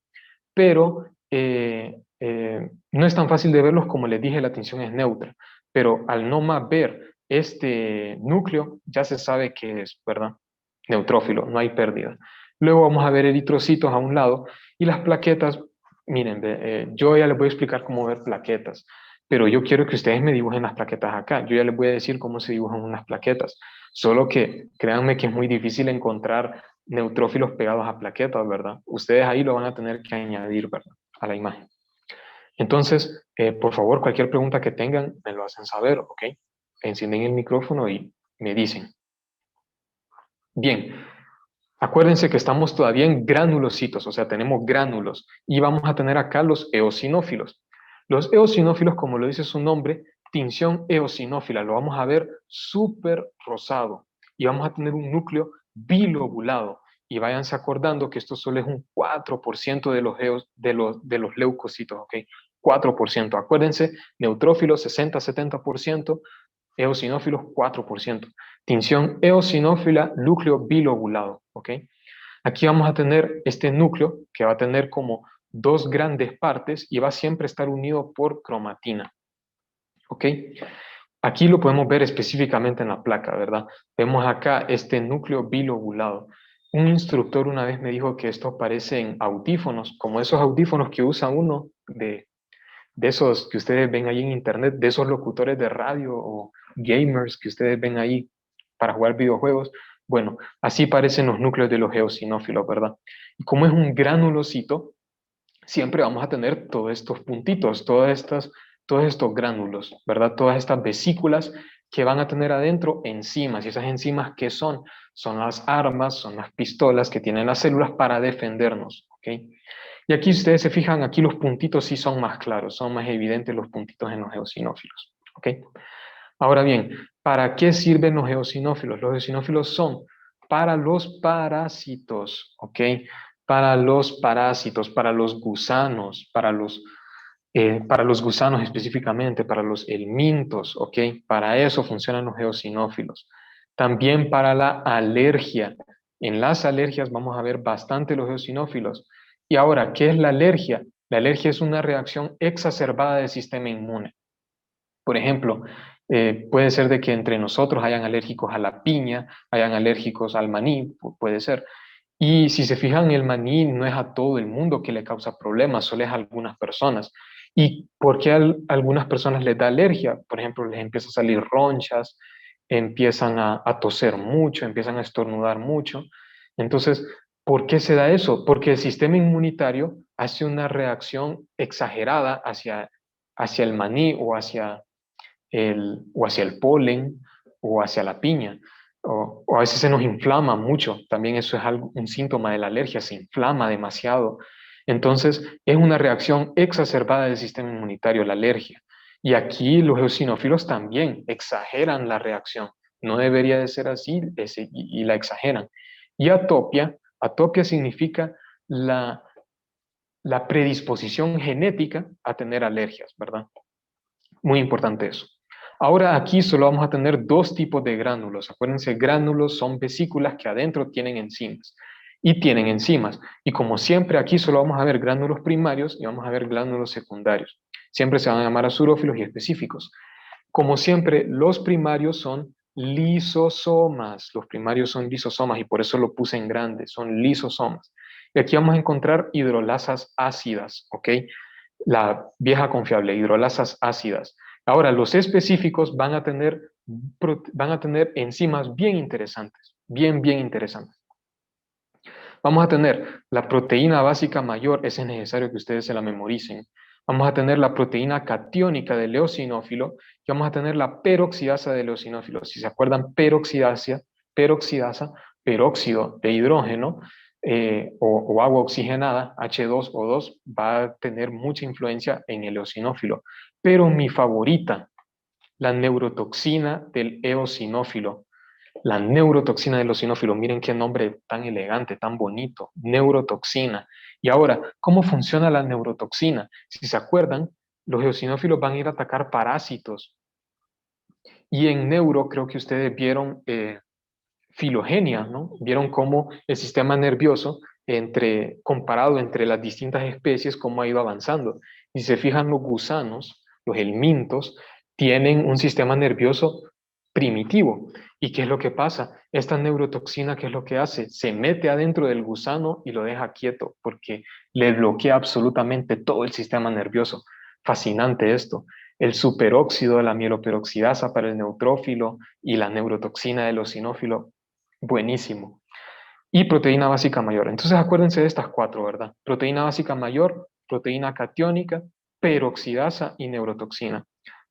[SPEAKER 1] pero no es tan fácil de verlos como les dije, la tinción es neutra, pero al no más ver este núcleo ya se sabe que es, ¿verdad? Neutrófilo, no hay pérdida. Luego vamos a ver eritrocitos a un lado y las plaquetas, miren, yo ya les voy a explicar cómo ver plaquetas, pero yo quiero que ustedes me dibujen las plaquetas acá. Yo ya les voy a decir cómo se dibujan unas plaquetas, solo que créanme que es muy difícil encontrar neutrófilos pegados a plaquetas, ¿verdad? Ustedes ahí lo van a tener que añadir, ¿verdad? A la imagen. Entonces, por favor, cualquier pregunta que tengan, me lo hacen saber, ¿ok? Encienden el micrófono y me dicen. Bien, acuérdense que estamos todavía en granulocitos, o sea, tenemos gránulos y vamos a tener acá los eosinófilos. Los eosinófilos, como lo dice su nombre, tinción eosinófila, lo vamos a ver súper rosado y vamos a tener un núcleo bilobulado. Y váyanse acordando que esto solo es un 4% de los leucocitos, ¿ok? 4%. Acuérdense, neutrófilos 60-70%, eosinófilos 4%. Tinción eosinófila, núcleo bilobulado, ¿ok? Aquí vamos a tener este núcleo que va a tener como dos grandes partes y va a siempre estar unido por cromatina, ¿ok? Aquí lo podemos ver específicamente en la placa, ¿verdad? Vemos acá este núcleo bilobulado. Un instructor una vez me dijo que estos parecen audífonos, como esos audífonos que usa uno de esos que ustedes ven ahí en internet, de esos locutores de radio o gamers que ustedes ven ahí para jugar videojuegos. Bueno, así parecen los núcleos de los eosinófilos, ¿verdad? Y como es un granulocito, siempre vamos a tener todos estos puntitos, todos estos gránulos, ¿verdad? Todas estas vesículas que van a tener adentro enzimas. ¿Y esas enzimas qué son? Son las armas, son las pistolas que tienen las células para defendernos, ¿ok? Y aquí si ustedes se fijan, aquí los puntitos sí son más claros, son más evidentes los puntitos en los eosinófilos, ¿ok? Ahora bien, ¿para qué sirven los eosinófilos? Los eosinófilos son para los parásitos, ¿ok? Para los parásitos, para los gusanos, para los gusanos específicamente, para los helmintos, ¿ok? Para eso funcionan los eosinófilos. También para la alergia. En las alergias vamos a ver bastante los eosinófilos. Y ahora, ¿qué es la alergia? La alergia es una reacción exacerbada del sistema inmune. Por ejemplo, puede ser de que entre nosotros hayan alérgicos a la piña, hayan alérgicos al maní, puede ser. Y si se fijan, el maní no es a todo el mundo que le causa problemas, solo es a algunas personas. ¿Y por qué a algunas personas les da alergia? Por ejemplo, les empieza a salir ronchas, empiezan a toser mucho, empiezan a estornudar mucho. Entonces, ¿por qué se da eso? Porque el sistema inmunitario hace una reacción exagerada hacia el maní o hacia el polen o hacia la piña. O a veces se nos inflama mucho, también eso es un síntoma de la alergia, se inflama demasiado. Entonces, es una reacción exacerbada del sistema inmunitario, la alergia. Y aquí los eosinófilos también exageran la reacción. No debería de ser así y la exageran. Y atopia significa la, la predisposición genética a tener alergias, ¿verdad? Muy importante eso. Ahora aquí solo vamos a tener dos tipos de gránulos. Acuérdense, gránulos son vesículas que adentro tienen enzimas y tienen enzimas. Y como siempre aquí solo vamos a ver gránulos primarios y vamos a ver gránulos secundarios. Siempre se van a llamar azurófilos y específicos. Como siempre, los primarios son lisosomas. Los primarios son lisosomas y por eso lo puse en grande, son lisosomas. Y aquí vamos a encontrar hidrolasas ácidas, ¿ok? La vieja confiable, hidrolasas ácidas. Ahora, los específicos van a tener enzimas bien interesantes, bien interesantes. Vamos a tener la proteína básica mayor, ese es necesario que ustedes se la memoricen. Vamos a tener la proteína catiónica del eosinófilo y vamos a tener la peroxidasa del eosinófilo. Si se acuerdan, peroxidasa, peróxido de hidrógeno o agua oxigenada, H2O2, va a tener mucha influencia en el eosinófilo. Pero mi favorita, la neurotoxina del eosinófilo. La neurotoxina del eosinófilo, miren qué nombre tan elegante, tan bonito, neurotoxina. Y ahora, ¿cómo funciona la neurotoxina? Si se acuerdan, los eosinófilos van a ir a atacar parásitos. Y en neuro creo que ustedes vieron filogenia, ¿no? Vieron cómo el sistema nervioso, comparado entre las distintas especies, cómo ha ido avanzando. Y si se fijan, los gusanos, los helmintos, tienen un sistema nervioso primitivo. ¿Y qué es lo que pasa? Esta neurotoxina, ¿qué es lo que hace? Se mete adentro del gusano y lo deja quieto porque le bloquea absolutamente todo el sistema nervioso. Fascinante esto. El superóxido de la mieloperoxidasa para el neutrófilo y la neurotoxina del eosinófilo, buenísimo. Y proteína básica mayor. Entonces acuérdense de estas cuatro, ¿verdad? Proteína básica mayor, proteína catiónica, peroxidasa y neurotoxina.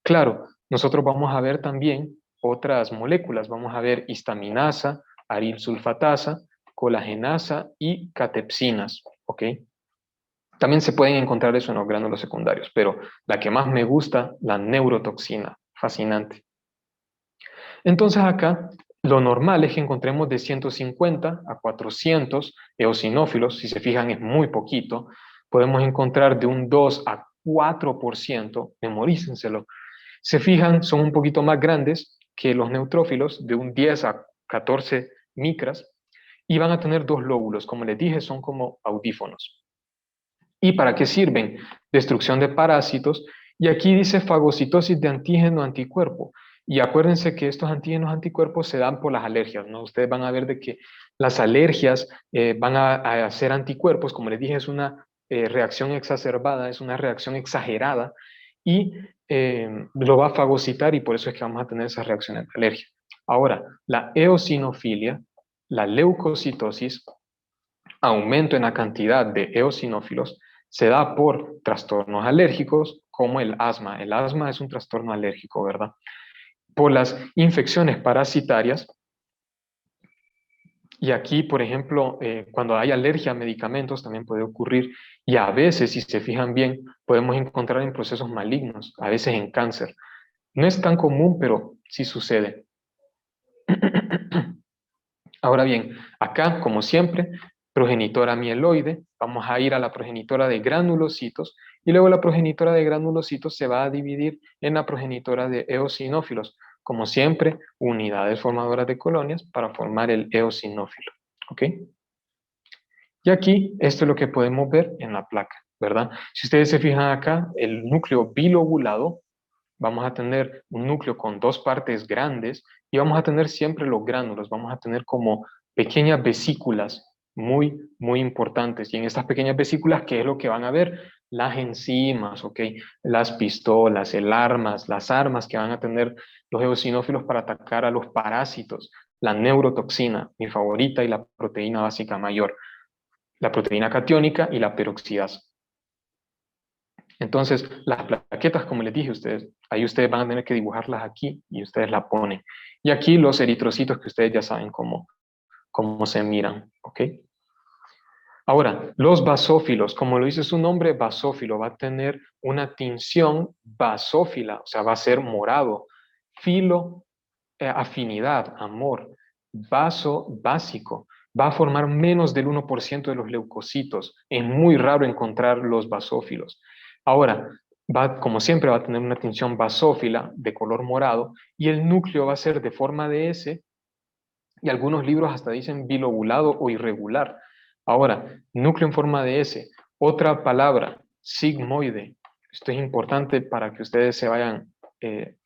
[SPEAKER 1] Claro, nosotros vamos a ver también otras moléculas. Vamos a ver histaminasa, aril sulfatasa, colagenasa y catepsinas, ¿ok? También se pueden encontrar eso en los gránulos secundarios, pero la que más me gusta, la neurotoxina, fascinante. Entonces acá lo normal es que encontremos de 150 a 400 eosinófilos, si se fijan es muy poquito, podemos encontrar de un 2 a 4%, memorícenselo. Se fijan, son un poquito más grandes que los neutrófilos, de un 10 a 14 micras, y van a tener dos lóbulos, como les dije, son como audífonos. ¿Y para qué sirven? Destrucción de parásitos. Y aquí dice fagocitosis de antígeno anticuerpo. Y acuérdense que estos antígenos anticuerpos se dan por las alergias, ¿no? Ustedes van a ver de que las alergias van a hacer anticuerpos, como les dije, es una reacción exacerbada, es una reacción exagerada y lo va a fagocitar y por eso es que vamos a tener esas reacciones de alergia. Ahora, la eosinofilia, la leucocitosis, aumento en la cantidad de eosinófilos, se da por trastornos alérgicos como el asma. El asma es un trastorno alérgico, ¿verdad? Por las infecciones parasitarias. Y aquí, por ejemplo, cuando hay alergia a medicamentos también puede ocurrir. Y a veces, si se fijan bien, podemos encontrar en procesos malignos, a veces en cáncer. No es tan común, pero sí sucede. Ahora bien, acá, como siempre, progenitora mieloide, vamos a ir a la progenitora de granulocitos y luego la progenitora de granulocitos se va a dividir en la progenitora de eosinófilos. Como siempre, unidades formadoras de colonias para formar el eosinófilo. ¿ok? Y aquí, esto es lo que podemos ver en la placa, ¿verdad? Si ustedes se fijan acá, el núcleo bilobulado, vamos a tener un núcleo con dos partes grandes y vamos a tener siempre los gránulos, vamos a tener como pequeñas vesículas muy, muy importantes. Y en estas pequeñas vesículas, ¿qué es lo que van a ver? Las enzimas, ¿ok? Las pistolas, las armas que van a tener los eosinófilos para atacar a los parásitos, la neurotoxina, mi favorita, y la proteína básica mayor, la proteína catiónica y la peroxidasa. Entonces, las plaquetas, como les dije a ustedes, ahí ustedes van a tener que dibujarlas aquí y ustedes la ponen. Y aquí los eritrocitos que ustedes ya saben cómo se miran, ¿ok? Ahora, los basófilos, como lo dice su nombre, basófilo, va a tener una tinción basófila, o sea, va a ser morado. Filo, afinidad, amor. Vaso, básico. Va a formar menos del 1% de los leucocitos. Es muy raro encontrar los basófilos. Ahora, como siempre, va a tener una tinción basófila de color morado y el núcleo va a ser de forma de S y algunos libros hasta dicen bilobulado o irregular. Ahora, núcleo en forma de S. Otra palabra, sigmoide. Esto es importante para que ustedes se vayan,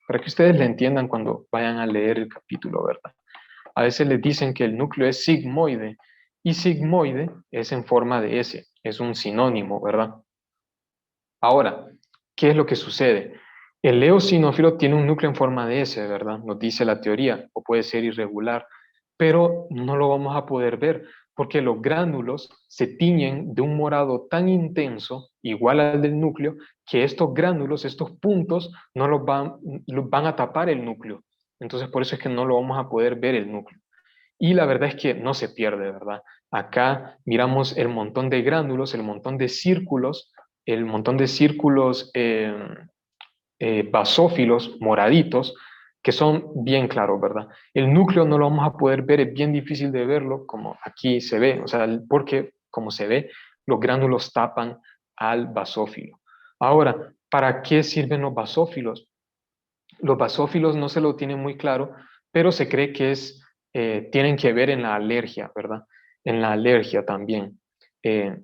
[SPEAKER 1] para que ustedes le entiendan cuando vayan a leer el capítulo, ¿verdad? A veces les dicen que el núcleo es sigmoide y sigmoide es en forma de S, es un sinónimo, ¿verdad? Ahora, ¿qué es lo que sucede? El eosinófilo tiene un núcleo en forma de S, ¿verdad? Nos dice la teoría, o puede ser irregular, pero no lo vamos a poder ver porque los gránulos se tiñen de un morado tan intenso, igual al del núcleo, que estos gránulos, estos puntos, no los van a tapar el núcleo. Entonces, por eso es que no lo vamos a poder ver el núcleo. Y la verdad es que no se pierde, ¿verdad? Acá miramos el montón de gránulos, el montón de círculos, el montón de círculos basófilos moraditos, que son bien claros, ¿verdad? El núcleo no lo vamos a poder ver, es bien difícil de verlo, como aquí se ve, o sea, porque como se ve, los gránulos tapan al basófilo. Ahora, ¿para qué sirven los basófilos? Los basófilos no se lo tienen muy claro, pero se cree que tienen que ver en la alergia, ¿verdad? En la alergia también.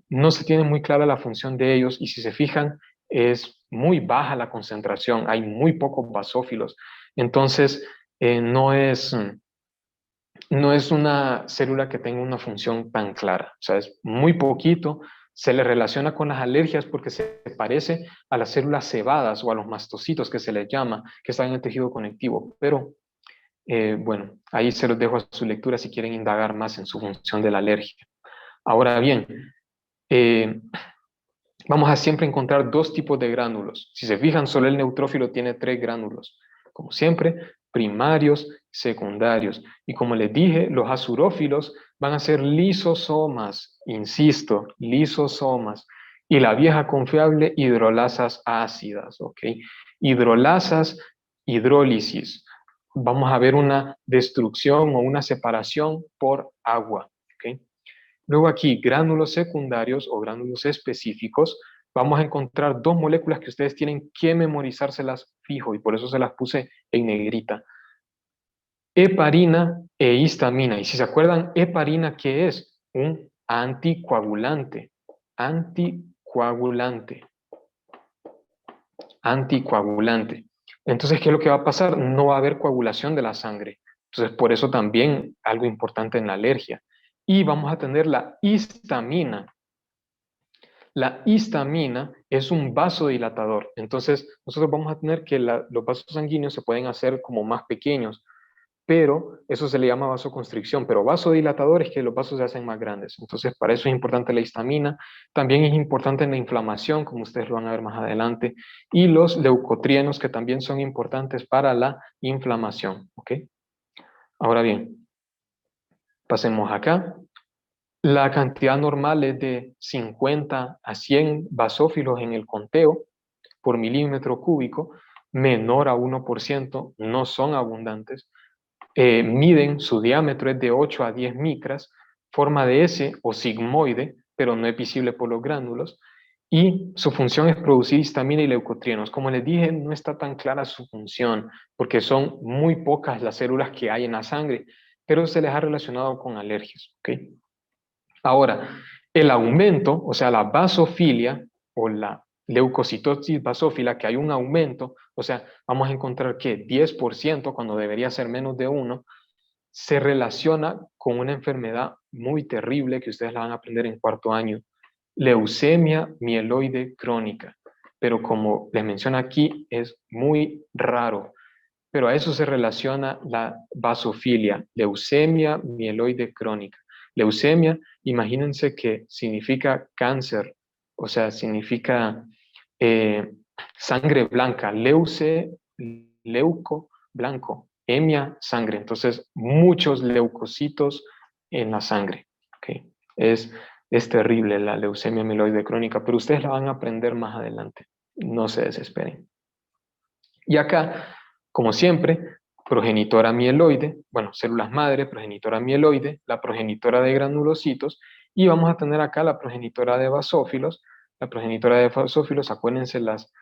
[SPEAKER 1] No se tiene muy clara la función de ellos y si se fijan, es muy baja la concentración, hay muy pocos basófilos. Entonces, no es una célula que tenga una función tan clara, o sea, es muy poquito. Se le relaciona con las alergias porque se parece a las células cebadas o a los mastocitos que se les llama, que están en el tejido conectivo. Pero bueno, ahí se los dejo a su lectura si quieren indagar más en su función de la alergia. Ahora bien, eh, vamos a siempre encontrar dos tipos de gránulos. Si se fijan, solo el neutrófilo tiene tres gránulos. Como siempre, primarios, secundarios. Y como les dije, los azurófilos van a ser lisosomas, insisto, lisosomas. Y la vieja confiable, hidrolasas ácidas, ¿ok? Hidrolasas, hidrólisis. Vamos a ver una destrucción o una separación por agua, ¿ok? Luego aquí, gránulos secundarios o gránulos específicos, vamos a encontrar dos moléculas que ustedes tienen que memorizárselas fijo y por eso se las puse en negrita. Heparina e histamina. Y si se acuerdan, heparina, ¿qué es? Un anticoagulante. Anticoagulante. Anticoagulante. Entonces, ¿qué es lo que va a pasar? No va a haber coagulación de la sangre. Entonces, por eso también algo importante en la alergia. Y vamos a tener la histamina. La histamina es un vasodilatador, entonces nosotros vamos a tener que los vasos sanguíneos se pueden hacer como más pequeños, pero eso se le llama vasoconstricción, pero vasodilatador es que los vasos se hacen más grandes, entonces para eso es importante la histamina, también es importante en la inflamación, como ustedes lo van a ver más adelante, y los leucotrienos que también son importantes para la inflamación, ¿ok? Ahora bien, pasemos acá. La cantidad normal es de 50 a 100 basófilos en el conteo por milímetro cúbico, menor a 1%, no son abundantes. Miden, su diámetro es de 8 a 10 micras, forma de S o sigmoide, pero no es visible por los gránulos, y su función es producir histamina y leucotrienos. Como les dije, no está tan clara su función, porque son muy pocas las células que hay en la sangre, pero se les ha relacionado con alergias, ¿ok? Ahora, el aumento, o sea, la basofilia o la leucocitosis basófila, que hay un aumento, o sea, vamos a encontrar que 10% cuando debería ser menos de 1, se relaciona con una enfermedad muy terrible que ustedes la van a aprender en cuarto año, leucemia mieloide crónica. Pero como les menciono aquí, es muy raro. Pero a eso se relaciona la basofilia, leucemia mieloide crónica. Leucemia, imagínense que significa cáncer, o sea, significa eh, sangre blanca, leuco, blanco, hemia, sangre. Entonces, muchos leucocitos en la sangre. ¿Okay? Es terrible la leucemia mieloide crónica, pero ustedes la van a aprender más adelante. No se desesperen. Y acá, como siempre, progenitora mieloide, bueno, células madre, progenitora mieloide, la progenitora de granulocitos, y vamos a tener acá la progenitora de basófilos. La progenitora de basófilos, acuérdense las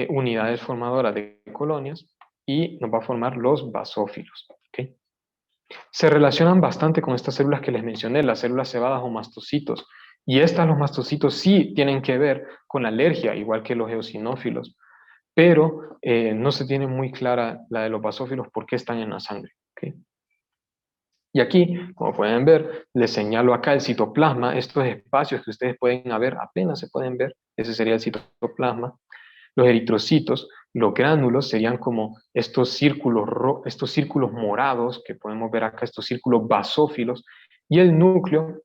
[SPEAKER 1] unidades formadoras de colonias, y nos va a formar los basófilos. ¿Okay? Se relacionan bastante con estas células que les mencioné, las células cebadas o mastocitos, y estas, los mastocitos, sí tienen que ver con la alergia, igual que los eosinófilos, pero no se tiene muy clara la de los basófilos por qué están en la sangre. ¿Okay? Y aquí, como pueden ver, les señalo acá el citoplasma, estos espacios que ustedes pueden ver, apenas se pueden ver, ese sería el citoplasma. Los eritrocitos, los gránulos serían como estos círculos morados que podemos ver acá, estos círculos basófilos, y el núcleo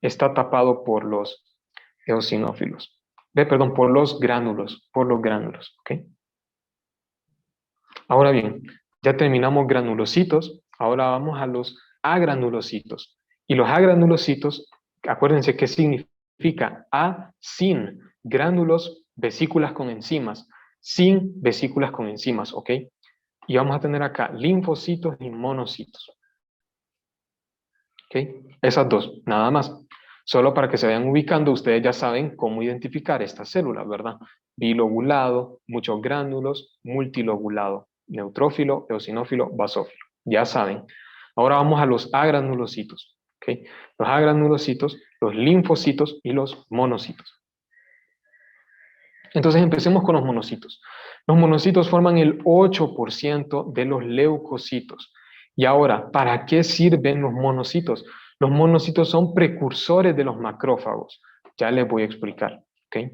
[SPEAKER 1] está tapado por los eosinófilos. Perdón, por los gránulos, ¿ok? Ahora bien, ya terminamos granulocitos, ahora vamos a los agranulocitos. Y los agranulocitos, acuérdense qué significa A sin gránulos, vesículas con enzimas, sin vesículas con enzimas, ¿ok? Y vamos a tener acá linfocitos y monocitos, ¿ok? Esas dos, nada más. Solo para que se vayan ubicando, ustedes ya saben cómo identificar estas células, ¿verdad? Bilobulado, muchos gránulos, multilobulado, neutrófilo, eosinófilo, basófilo. Ya saben. Ahora vamos a los agranulocitos, ¿ok? Los agranulocitos, los linfocitos y los monocitos. Entonces empecemos con los monocitos. Los monocitos forman el 8% de los leucocitos. Y ahora, ¿para qué sirven los monocitos? Los monocitos son precursores de los macrófagos. Ya les voy a explicar. ¿Okay?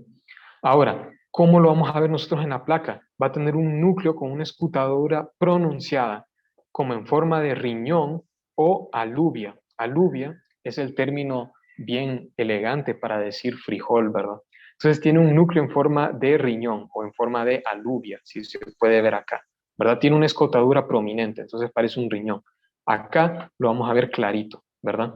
[SPEAKER 1] Ahora, ¿cómo lo vamos a ver nosotros en la placa? Va a tener un núcleo con una escutadura pronunciada, como en forma de riñón o alubia. Alubia es el término bien elegante para decir frijol, ¿verdad? Entonces tiene un núcleo en forma de riñón o en forma de alubia, si se puede ver acá, ¿verdad? Tiene una escotadura prominente, entonces parece un riñón. Acá lo vamos a ver clarito, ¿verdad?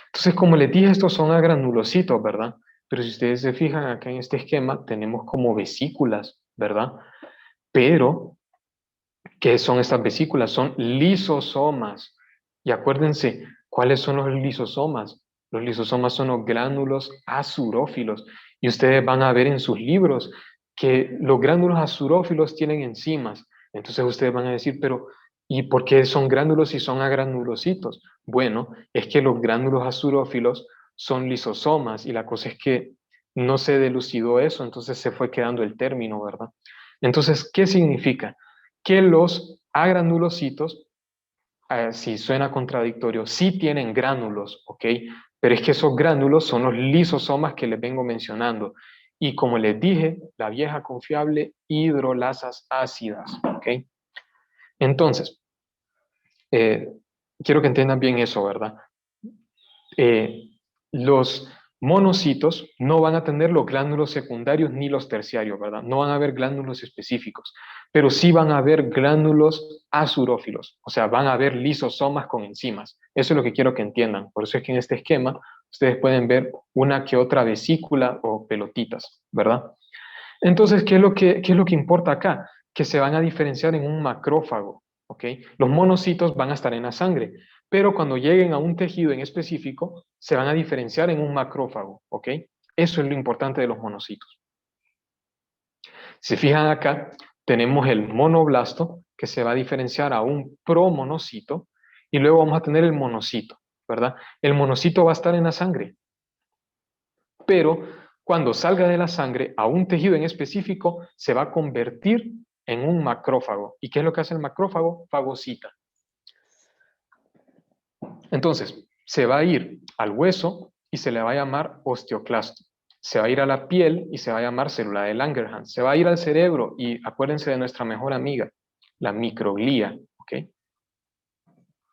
[SPEAKER 1] Entonces, como les dije, estos son agranulocitos, ¿verdad? Pero si ustedes se fijan acá en este esquema, tenemos como vesículas, ¿verdad? Pero, ¿qué son estas vesículas? Son lisosomas. Y acuérdense, ¿cuáles son los lisosomas? Los lisosomas son los gránulos azurófilos. Y ustedes van a ver en sus libros que los gránulos azurófilos tienen enzimas. Entonces ustedes van a decir, pero ¿y por qué son gránulos y son agranulocitos? Bueno, es que los gránulos azurófilos son lisosomas y la cosa es que no se delucidó eso, entonces se fue quedando el término, ¿verdad? Entonces, ¿qué significa? Que los agranulocitos, si suena contradictorio, sí tienen gránulos, ¿ok? Pero es que esos gránulos son los lisosomas que les vengo mencionando. Y como les dije, la vieja confiable, hidrolasas ácidas, ¿ok? Entonces, eh, quiero que entiendan bien eso, ¿verdad? eh, los monocitos no van a tener los glánulos secundarios ni los terciarios, ¿verdad? No van a haber glánulos específicos, pero sí van a haber glánulos azurófilos, o sea, van a haber lisosomas con enzimas. Eso es lo que quiero que entiendan. Por eso es que en este esquema ustedes pueden ver una que otra vesícula o pelotitas, ¿verdad? Entonces, ¿qué es lo que importa acá? Que se van a diferenciar en un macrófago, ¿ok? Los monocitos van a estar en la sangre, pero cuando lleguen a un tejido en específico, se van a diferenciar en un macrófago, ¿ok? Eso es lo importante de los monocitos. Si fijan acá, tenemos el monoblasto, que se va a diferenciar a un promonocito, y luego vamos a tener el monocito, ¿verdad? El monocito va a estar en la sangre, pero cuando salga de la sangre a un tejido en específico, se va a convertir en un macrófago. ¿Y qué es lo que hace el macrófago? Fagocita. Entonces, se va a ir al hueso y se le va a llamar osteoclasto. Se va a ir a la piel y se va a llamar célula de Langerhans. Se va a ir al cerebro y acuérdense de nuestra mejor amiga, la microglía. ¿Ok?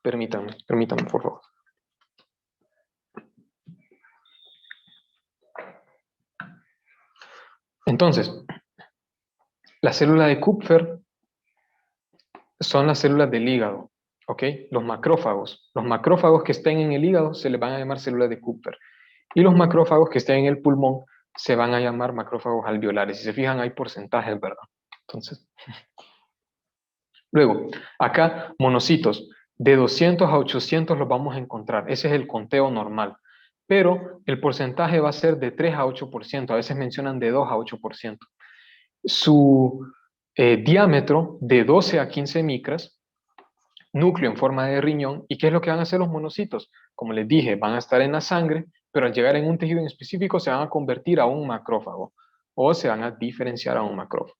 [SPEAKER 1] Permítanme, por favor. Entonces, la célula de Kupfer son las células del hígado, ¿ok? Los macrófagos que estén en el hígado se les van a llamar células de Kupfer. Y los macrófagos que estén en el pulmón se van a llamar macrófagos alveolares. Si se fijan, hay porcentajes, ¿verdad? Entonces, luego, acá, monocitos, de 200 a 800 los vamos a encontrar. Ese es el conteo normal. Pero el porcentaje va a ser de 3 a 8%. A veces mencionan de 2 a 8%. Su diámetro de 12 a 15 micras, núcleo en forma de riñón. ¿Y qué es lo que van a hacer los monocitos? Como les dije, van a estar en la sangre, pero al llegar en un tejido en específico se van a convertir a un macrófago o se van a diferenciar a un macrófago.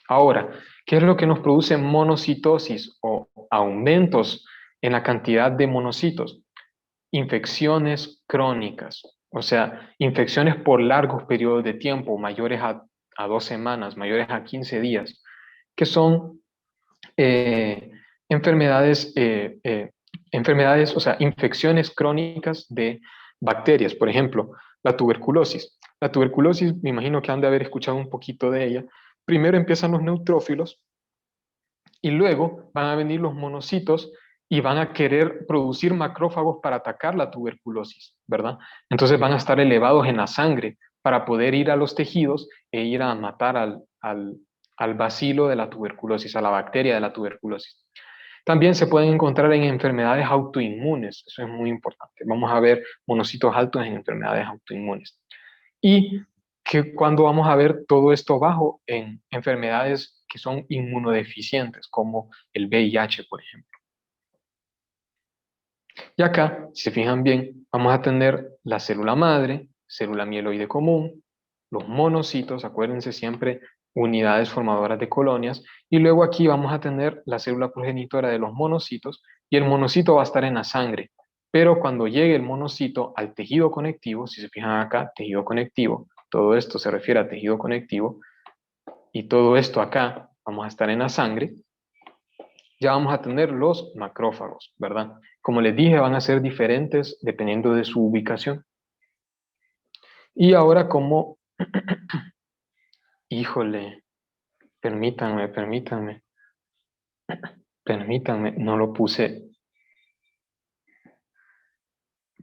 [SPEAKER 1] Ahora, ¿qué es lo que nos produce monocitosis o aumentos en la cantidad de monocitos? Infecciones crónicas, o sea, infecciones por largos periodos de tiempo, mayores a 2 semanas, mayores a 15 días, que son eh, enfermedades, enfermedades, o sea, infecciones crónicas de bacterias. Por ejemplo, la tuberculosis. La tuberculosis, me imagino que han de haber escuchado un poquito de ella. Primero empiezan los neutrófilos y luego van a venir los monocitos y van a querer producir macrófagos para atacar la tuberculosis, ¿verdad? Entonces van a estar elevados en la sangre para poder ir a los tejidos e ir a matar al bacilo de la tuberculosis, a la bacteria de la tuberculosis. También se pueden encontrar en enfermedades autoinmunes, eso es muy importante. Vamos a ver monocitos altos en enfermedades autoinmunes. Y que cuando vamos a ver todo esto bajo en enfermedades que son inmunodeficientes, como el VIH, por ejemplo. Y acá, si se fijan bien, vamos a tener la célula madre, célula mieloide común, los monocitos, acuérdense siempre, unidades formadoras de colonias, y luego aquí vamos a tener la célula progenitora de los monocitos, y el monocito va a estar en la sangre. Pero cuando llegue el monocito al tejido conectivo, si se fijan acá, tejido conectivo, todo esto se refiere a tejido conectivo, y todo esto acá vamos a estar en la sangre, ya vamos a tener los macrófagos, ¿verdad? Como les dije, van a ser diferentes dependiendo de su ubicación. Y ahora como, híjole, permítanme, no lo puse,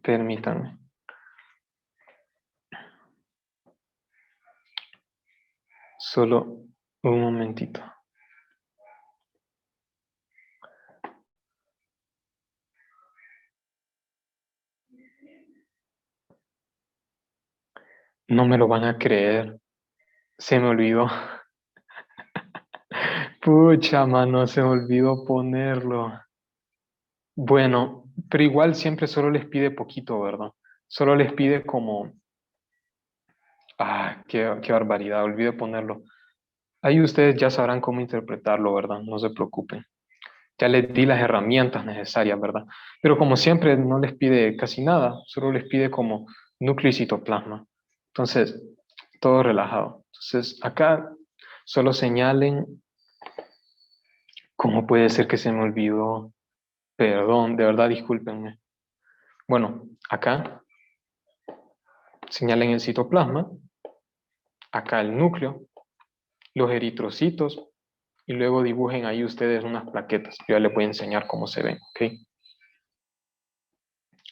[SPEAKER 1] permítanme. Solo un momentito. No me lo van a creer. Se me olvidó. Pucha, mano, se me olvidó ponerlo. Bueno, pero igual siempre solo les pide poquito, ¿verdad? Solo les pide como... Ah, qué barbaridad, olvidé ponerlo. Ahí ustedes ya sabrán cómo interpretarlo, ¿verdad? No se preocupen. Ya les di las herramientas necesarias, ¿verdad? Pero como siempre no les pide casi nada, solo les pide como núcleo y citoplasma. Entonces, todo relajado. Entonces, acá solo señalen cómo puede ser que se me olvidó. Perdón, de verdad, discúlpenme. Bueno, acá señalen el citoplasma, acá el núcleo, los eritrocitos, y luego dibujen ahí ustedes unas plaquetas. Yo ya les voy a enseñar cómo se ven, ¿ok?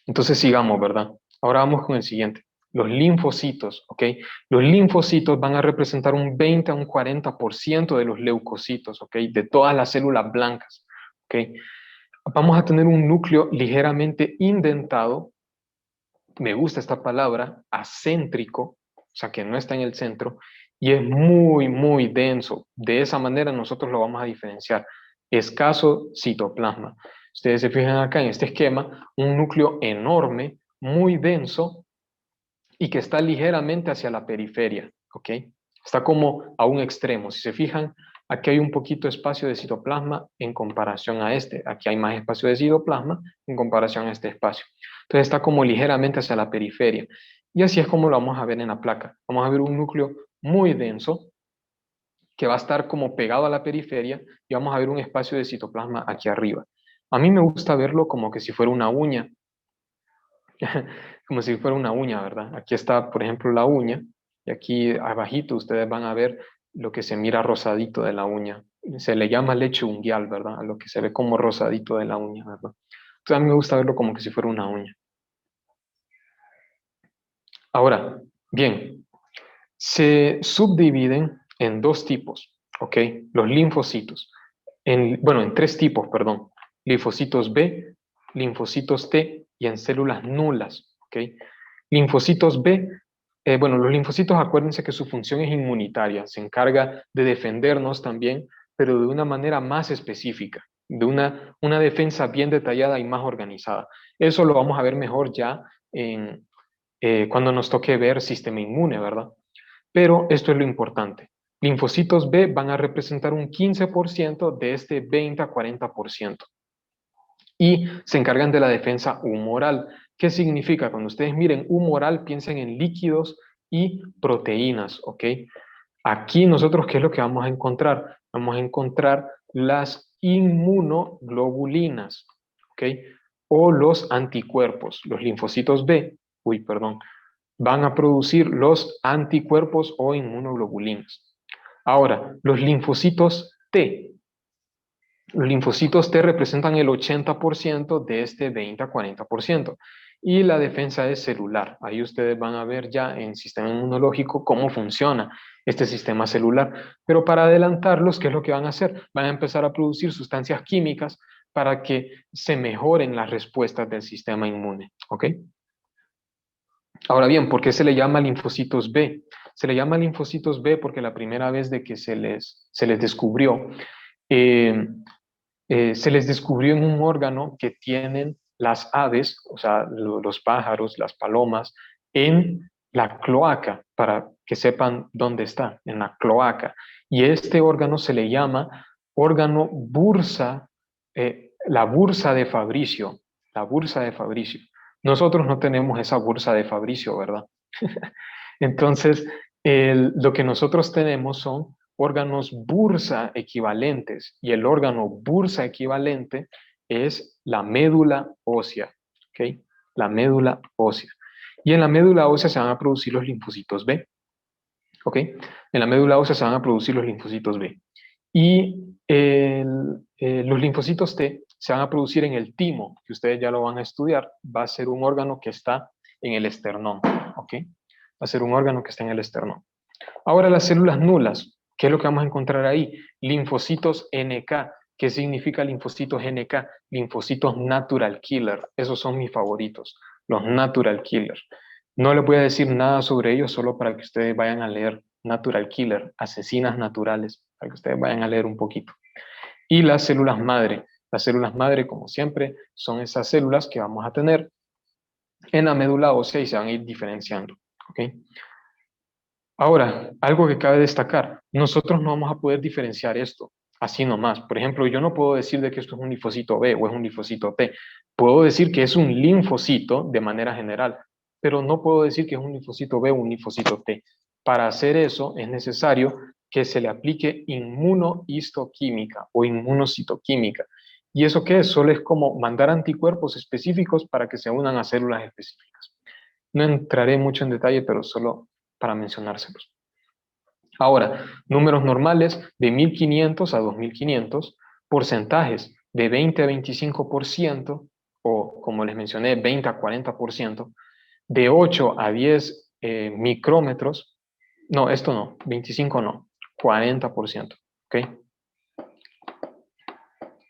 [SPEAKER 1] Entonces sigamos, ¿verdad? Ahora vamos con el siguiente. Los linfocitos, ¿ok? Los linfocitos van a representar un 20 a un 40% de los leucocitos, ¿ok? De todas las células blancas, ¿ok? Vamos a tener un núcleo ligeramente indentado, me gusta esta palabra, acéntrico, o sea que no está en el centro, y es muy denso. De esa manera nosotros lo vamos a diferenciar. Escaso citoplasma. Ustedes se fijan acá en este esquema, un núcleo enorme, muy denso, y que está ligeramente hacia la periferia, ¿ok? Está como a un extremo. Si se fijan, aquí hay un poquito de espacio de citoplasma en comparación a este. Aquí hay más espacio de citoplasma en comparación a este espacio. Entonces está como ligeramente hacia la periferia. Y así es como lo vamos a ver en la placa. Vamos a ver un núcleo muy denso que va a estar como pegado a la periferia y vamos a ver un espacio de citoplasma aquí arriba. A mí me gusta verlo como que si fuera una uña, como si fuera una uña, ¿verdad? Aquí está, por ejemplo, la uña, y aquí abajito ustedes van a ver lo que se mira rosadito de la uña. Se le llama leche unguial, ¿verdad? A lo que se ve como rosadito de la uña, ¿verdad? Entonces a mí me gusta verlo como que si fuera una uña. Ahora, bien, se subdividen en dos tipos, ¿ok? Los linfocitos. Bueno, en tres tipos, perdón. Linfocitos B, linfocitos T y en células nulas, ¿ok? Linfocitos B, bueno, los linfocitos, acuérdense que su función es inmunitaria, se encarga de defendernos también, pero de una manera más específica, de una defensa bien detallada y más organizada. Eso lo vamos a ver mejor ya cuando nos toque ver sistema inmune, ¿verdad? Pero esto es lo importante. Linfocitos B van a representar un 15% de este 20 a 40% y se encargan de la defensa humoral. ¿Qué significa? Cuando ustedes miren humoral, piensen en líquidos y proteínas, ¿ok? Aquí nosotros, ¿qué es lo que vamos a encontrar? Vamos a encontrar las inmunoglobulinas, ¿ok? O los anticuerpos, los linfocitos B, perdón, van a producir los anticuerpos o inmunoglobulinas. Ahora, los linfocitos T. Los linfocitos T representan el 80% de este 20 a 40%. Y la defensa es celular. Ahí ustedes van a ver ya en sistema inmunológico cómo funciona este sistema celular. Pero para adelantarlos, ¿qué es lo que van a hacer? Van a empezar a producir sustancias químicas para que se mejoren las respuestas del sistema inmune. ¿Ok? Ahora bien, ¿por qué se le llama linfocitos B? Se le llama linfocitos B porque la primera vez de que se les descubrió, eh, se les descubrió en un órgano que tienen las aves, o sea, los pájaros, las palomas, en la cloaca, para que sepan dónde está, en la cloaca. Y este órgano se le llama órgano bursa, la bursa de Fabricio, la bursa de Fabricio. Nosotros no tenemos esa bursa de Fabricio, ¿verdad? Entonces, lo que nosotros tenemos son órganos bursa equivalentes y el órgano bursa equivalente es la médula ósea, ¿ok? La médula ósea. Y en la médula ósea se van a producir los linfocitos B, ¿ok? En la médula ósea se van a producir los linfocitos B. Y los linfocitos T se van a producir en el timo, que ustedes ya lo van a estudiar. Va a ser un órgano que está en el esternón, ¿ok? Va a ser un órgano que está en el esternón. Ahora las células nulas, ¿qué es lo que vamos a encontrar ahí? Linfocitos NK. ¿Qué significa linfocitos NK? Linfocitos natural killer. Esos son mis favoritos, los natural killer. No les voy a decir nada sobre ellos, solo para que ustedes vayan a leer natural killer, asesinas naturales, para que ustedes vayan a leer un poquito. Y las células madre. Las células madre, como siempre, son esas células que vamos a tener en la médula ósea y se van a ir diferenciando. ¿Ok? Ahora, algo que cabe destacar, nosotros no vamos a poder diferenciar esto así nomás. Por ejemplo, yo no puedo decir de que esto es un linfocito B o es un linfocito T. Puedo decir que es un linfocito de manera general, pero no puedo decir que es un linfocito B o un linfocito T. Para hacer eso es necesario que se le aplique inmunohistoquímica o inmunocitoquímica. ¿Y eso qué es? Solo es como mandar anticuerpos específicos para que se unan a células específicas. No entraré mucho en detalle, pero solo para mencionárselos. Ahora, números normales de 1500 a 2500, porcentajes de 20 a 25%, o como les mencioné, 20 a 40%, de 8 a 10 micrómetros, no, esto no, 25 no, 40%, ¿ok?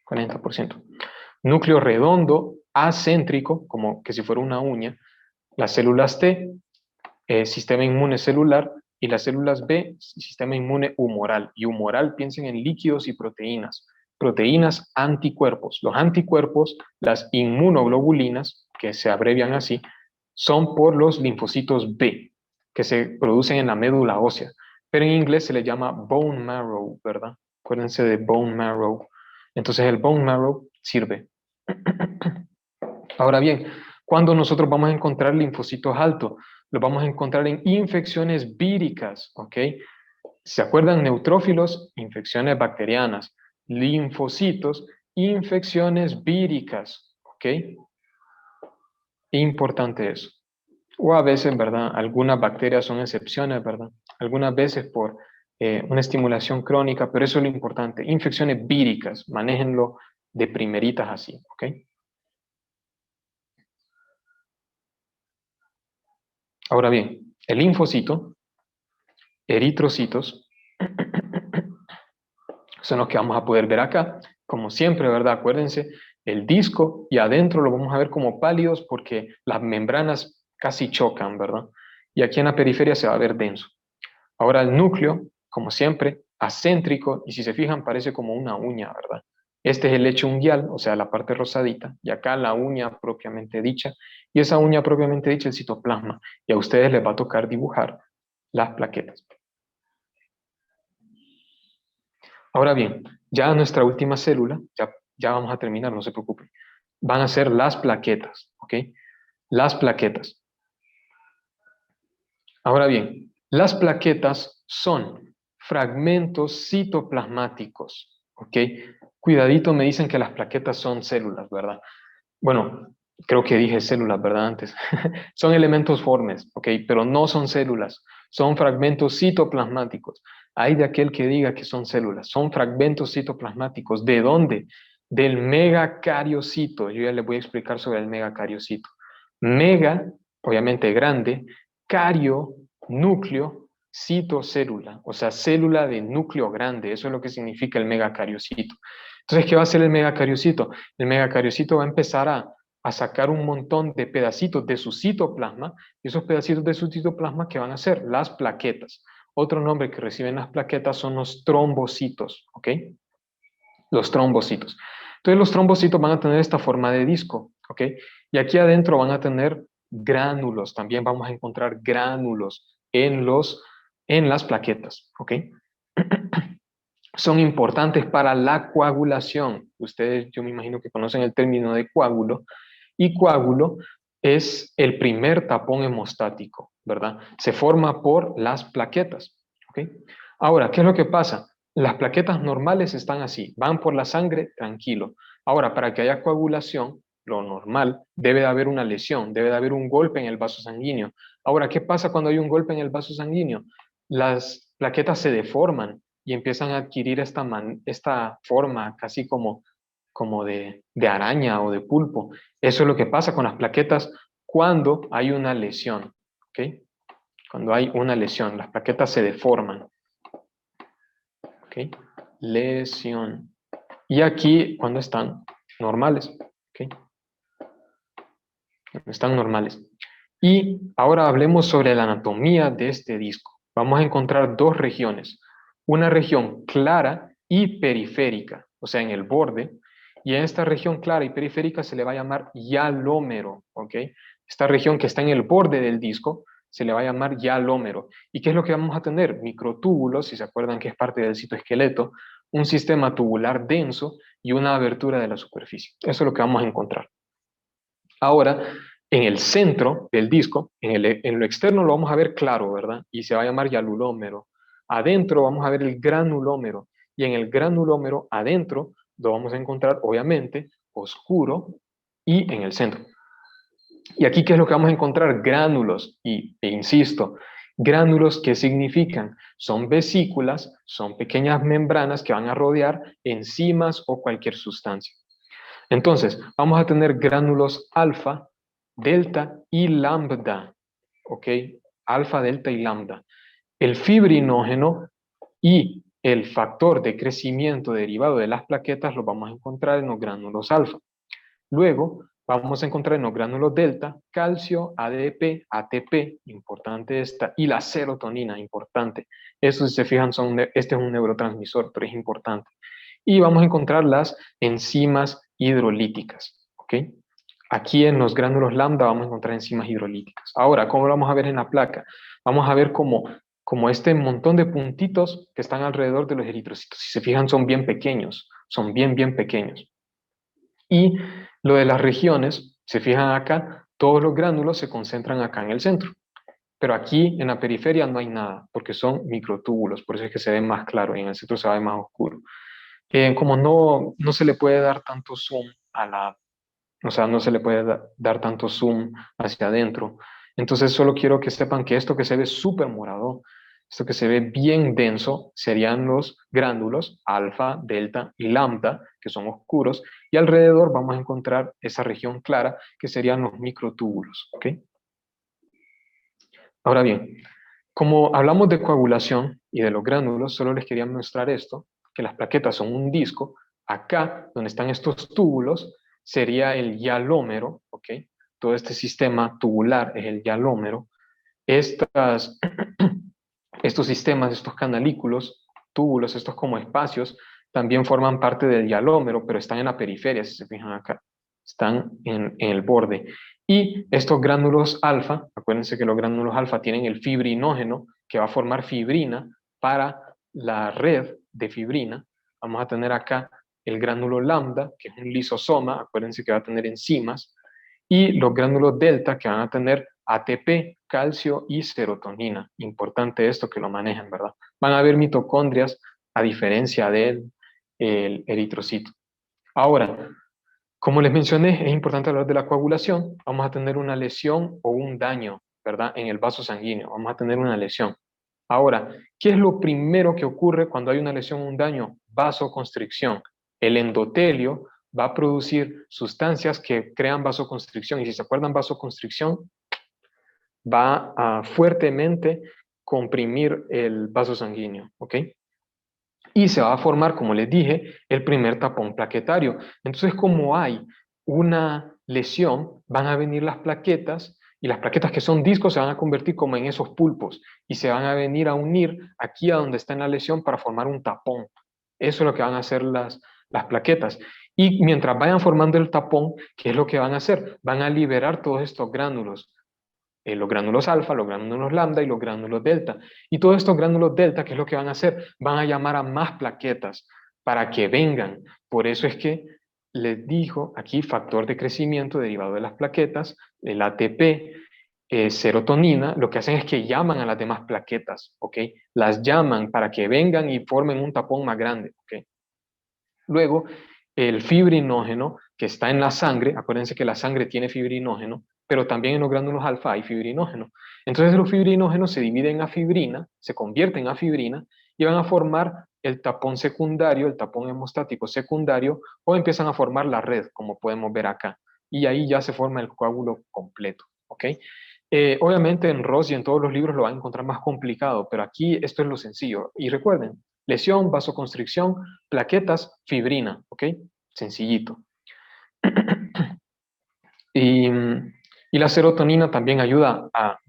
[SPEAKER 1] 40%. Núcleo redondo, acéntrico, como que si fuera una uña, las células T, sistema inmune celular, y las células B, sistema inmune humoral. Y humoral, piensen en líquidos y proteínas. Proteínas, anticuerpos. Los anticuerpos, las inmunoglobulinas, que se abrevian así, son por los linfocitos B, que se producen en la médula ósea, pero en inglés se le llama bone marrow, ¿verdad? Acuérdense de bone marrow. Entonces el bone marrow sirve. Ahora bien, cuando nosotros vamos a encontrar linfocitos altos, los vamos a encontrar en infecciones víricas, ¿ok? ¿Se acuerdan? Neutrófilos, infecciones bacterianas. Linfocitos, infecciones víricas, ¿ok? Importante eso. O a veces, ¿verdad? Algunas bacterias son excepciones, ¿verdad? Algunas veces por una estimulación crónica, pero eso es lo importante. Infecciones víricas, manéjenlo de primeritas así, ¿ok? Ahora bien, el linfocito, eritrocitos, son los que vamos a poder ver acá. Como siempre, ¿verdad? Acuérdense, el disco y adentro lo vamos a ver como pálidos porque las membranas casi chocan, ¿verdad? Y aquí en la periferia se va a ver denso. Ahora el núcleo, como siempre, acéntrico, y si se fijan parece como una uña, ¿verdad? Este es el lecho unguial, o sea, la parte rosadita, y acá la uña propiamente dicha, y esa uña propiamente dicha, el citoplasma, y a ustedes les va a tocar dibujar las plaquetas. Ahora bien, ya nuestra última célula, ya vamos a terminar, no se preocupen, van a ser las plaquetas, ¿ok? Las plaquetas. Ahora bien, las plaquetas son fragmentos citoplasmáticos, ¿ok? Cuidadito, me dicen que las plaquetas son células, ¿verdad? Bueno, creo que dije células, ¿verdad? Antes. Son elementos formes, ¿ok? Pero no son células, son fragmentos citoplasmáticos. Hay de aquel que diga que son células, son fragmentos citoplasmáticos. ¿De dónde? Del megacariocito. Yo ya les voy a explicar sobre el megacariocito. Mega, obviamente grande, cario, núcleo, citocélula, o sea, célula de núcleo grande. Eso es lo que significa el megacariocito. Entonces, ¿qué va a hacer el megacariocito? El megacariocito va a empezar a sacar un montón de pedacitos de su citoplasma, y esos pedacitos de su citoplasma que van a ser las plaquetas. Otro nombre que reciben las plaquetas son los trombocitos, ¿ok? Los trombocitos. Entonces los trombocitos van a tener esta forma de disco, ¿ok? Y aquí adentro van a tener gránulos, también vamos a encontrar gránulos en las plaquetas, ¿ok? Son importantes para la coagulación. Ustedes, yo me imagino que conocen el término de coágulo, y coágulo es el primer tapón hemostático, ¿verdad? Se forma por las plaquetas, ¿ok? Ahora, ¿qué es lo que pasa? Las plaquetas normales están así, van por la sangre tranquilo. Ahora, para que haya coagulación, lo normal, debe de haber una lesión, debe de haber un golpe en el vaso sanguíneo. Ahora, ¿qué pasa cuando hay un golpe en el vaso sanguíneo? Las plaquetas se deforman y empiezan a adquirir esta forma casi como de araña o de pulpo. Eso es lo que pasa con las plaquetas cuando hay una lesión, ¿ok? Cuando hay una lesión, las plaquetas se deforman, ¿ok? Lesión. Y aquí cuando están normales, ¿ok? Cuando están normales. Y ahora hablemos sobre la anatomía de este disco. Vamos a encontrar dos regiones. Una región clara y periférica, o sea, en el borde, y en esta región clara y periférica se le va a llamar hialómero, ¿ok? Esta región que está en el borde del disco se le va a llamar hialómero. ¿Y qué es lo que vamos a tener? Microtúbulos, si se acuerdan que es parte del citoesqueleto, un sistema tubular denso y una abertura de la superficie. Eso es lo que vamos a encontrar. Ahora, en el centro del disco, en lo externo lo vamos a ver claro, ¿verdad? Y se va a llamar hialulómero. Adentro vamos a ver el granulómero. Y en el granulómero, adentro, lo vamos a encontrar, obviamente, oscuro y en el centro. Y aquí, ¿qué es lo que vamos a encontrar? Gránulos. E insisto, gránulos, ¿qué significan? Son vesículas, son pequeñas membranas que van a rodear enzimas o cualquier sustancia. Entonces, vamos a tener gránulos alfa, delta y lambda, ¿ok? Alfa, delta y lambda. El fibrinógeno y el factor de crecimiento derivado de las plaquetas los vamos a encontrar en los gránulos alfa. Luego, vamos a encontrar en los gránulos delta calcio, ADP, ATP, importante esta, y la serotonina, importante. Eso, si se fijan, este es un neurotransmisor, pero es importante. Y vamos a encontrar las enzimas hidrolíticas, ¿ok? Aquí en los gránulos lambda vamos a encontrar enzimas hidrolíticas. Ahora, ¿cómo lo vamos a ver en la placa? Vamos a ver como este montón de puntitos que están alrededor de los eritrocitos. Si se fijan, son bien pequeños, son bien pequeños. Y lo de las regiones, se fijan acá, todos los gránulos se concentran acá en el centro. Pero aquí en la periferia no hay nada, porque son microtúbulos, por eso es que se ve más claro y en el centro se ve más oscuro. Como no se le puede dar tanto zoom o sea, no se le puede dar tanto zoom hacia adentro. Entonces solo quiero que sepan que esto que se ve súper morado, esto que se ve bien denso, serían los gránulos alfa, delta y lambda, que son oscuros, y alrededor vamos a encontrar esa región clara, que serían los microtúbulos, ¿ok? Ahora bien, como hablamos de coagulación y de los gránulos, solo les quería mostrar esto, que las plaquetas son un disco. Acá, donde están estos túbulos, sería el hialómero, ¿ok? Todo este sistema tubular es el hialómero. Estos sistemas, estos canalículos, túbulos, estos como espacios, también forman parte del hialómero, pero están en la periferia, si se fijan acá. Están en el borde. Y estos gránulos alfa, acuérdense que los gránulos alfa tienen el fibrinógeno que va a formar fibrina para la red de fibrina. Vamos a tener acá el gránulo lambda, que es un lisosoma, acuérdense que va a tener enzimas, y los gránulos delta que van a tener ATP, calcio y serotonina. Importante esto que lo manejen, ¿verdad? Van a haber mitocondrias a diferencia del eritrocito. Ahora, como les mencioné, es importante hablar de la coagulación. Vamos a tener una lesión o un daño, ¿verdad? En el vaso sanguíneo. Vamos a tener una lesión. Ahora, ¿qué es lo primero que ocurre cuando hay una lesión o un daño? Vasoconstricción. El endotelio va a producir sustancias que crean vasoconstricción. Y si se acuerdan, vasoconstricción va a fuertemente comprimir el vaso sanguíneo, ¿ok? Y se va a formar, como les dije, el primer tapón plaquetario. Entonces, como hay una lesión, van a venir las plaquetas y las plaquetas que son discos se van a convertir como en esos pulpos y se van a venir a unir aquí a donde está en la lesión para formar un tapón. Eso es lo que van a hacer las plaquetas. Y mientras vayan formando el tapón, ¿qué es lo que van a hacer? Van a liberar todos estos gránulos, los gránulos alfa, los gránulos lambda y los gránulos delta. Y todos estos gránulos delta, ¿qué es lo que van a hacer? Van a llamar a más plaquetas para que vengan. Por eso es que les dijo aquí factor de crecimiento derivado de las plaquetas, el ATP, serotonina, lo que hacen es que llaman a las demás plaquetas, ¿ok? Las llaman para que vengan y formen un tapón más grande, ¿ok? Luego, el fibrinógeno que está en la sangre, acuérdense que la sangre tiene fibrinógeno, pero también en los gránulos alfa hay fibrinógeno. Entonces los fibrinógenos se dividen a fibrina, se convierten a fibrina y van a formar el tapón secundario, el tapón hemostático secundario, o empiezan a formar la red, como podemos ver acá. Y ahí ya se forma el coágulo completo, ¿ok? Obviamente en Ross y en todos los libros lo van a encontrar más complicado, pero aquí esto es lo sencillo. Y recuerden, lesión, vasoconstricción, plaquetas, fibrina, ¿ok? Sencillito. Y, y la serotonina también ayuda a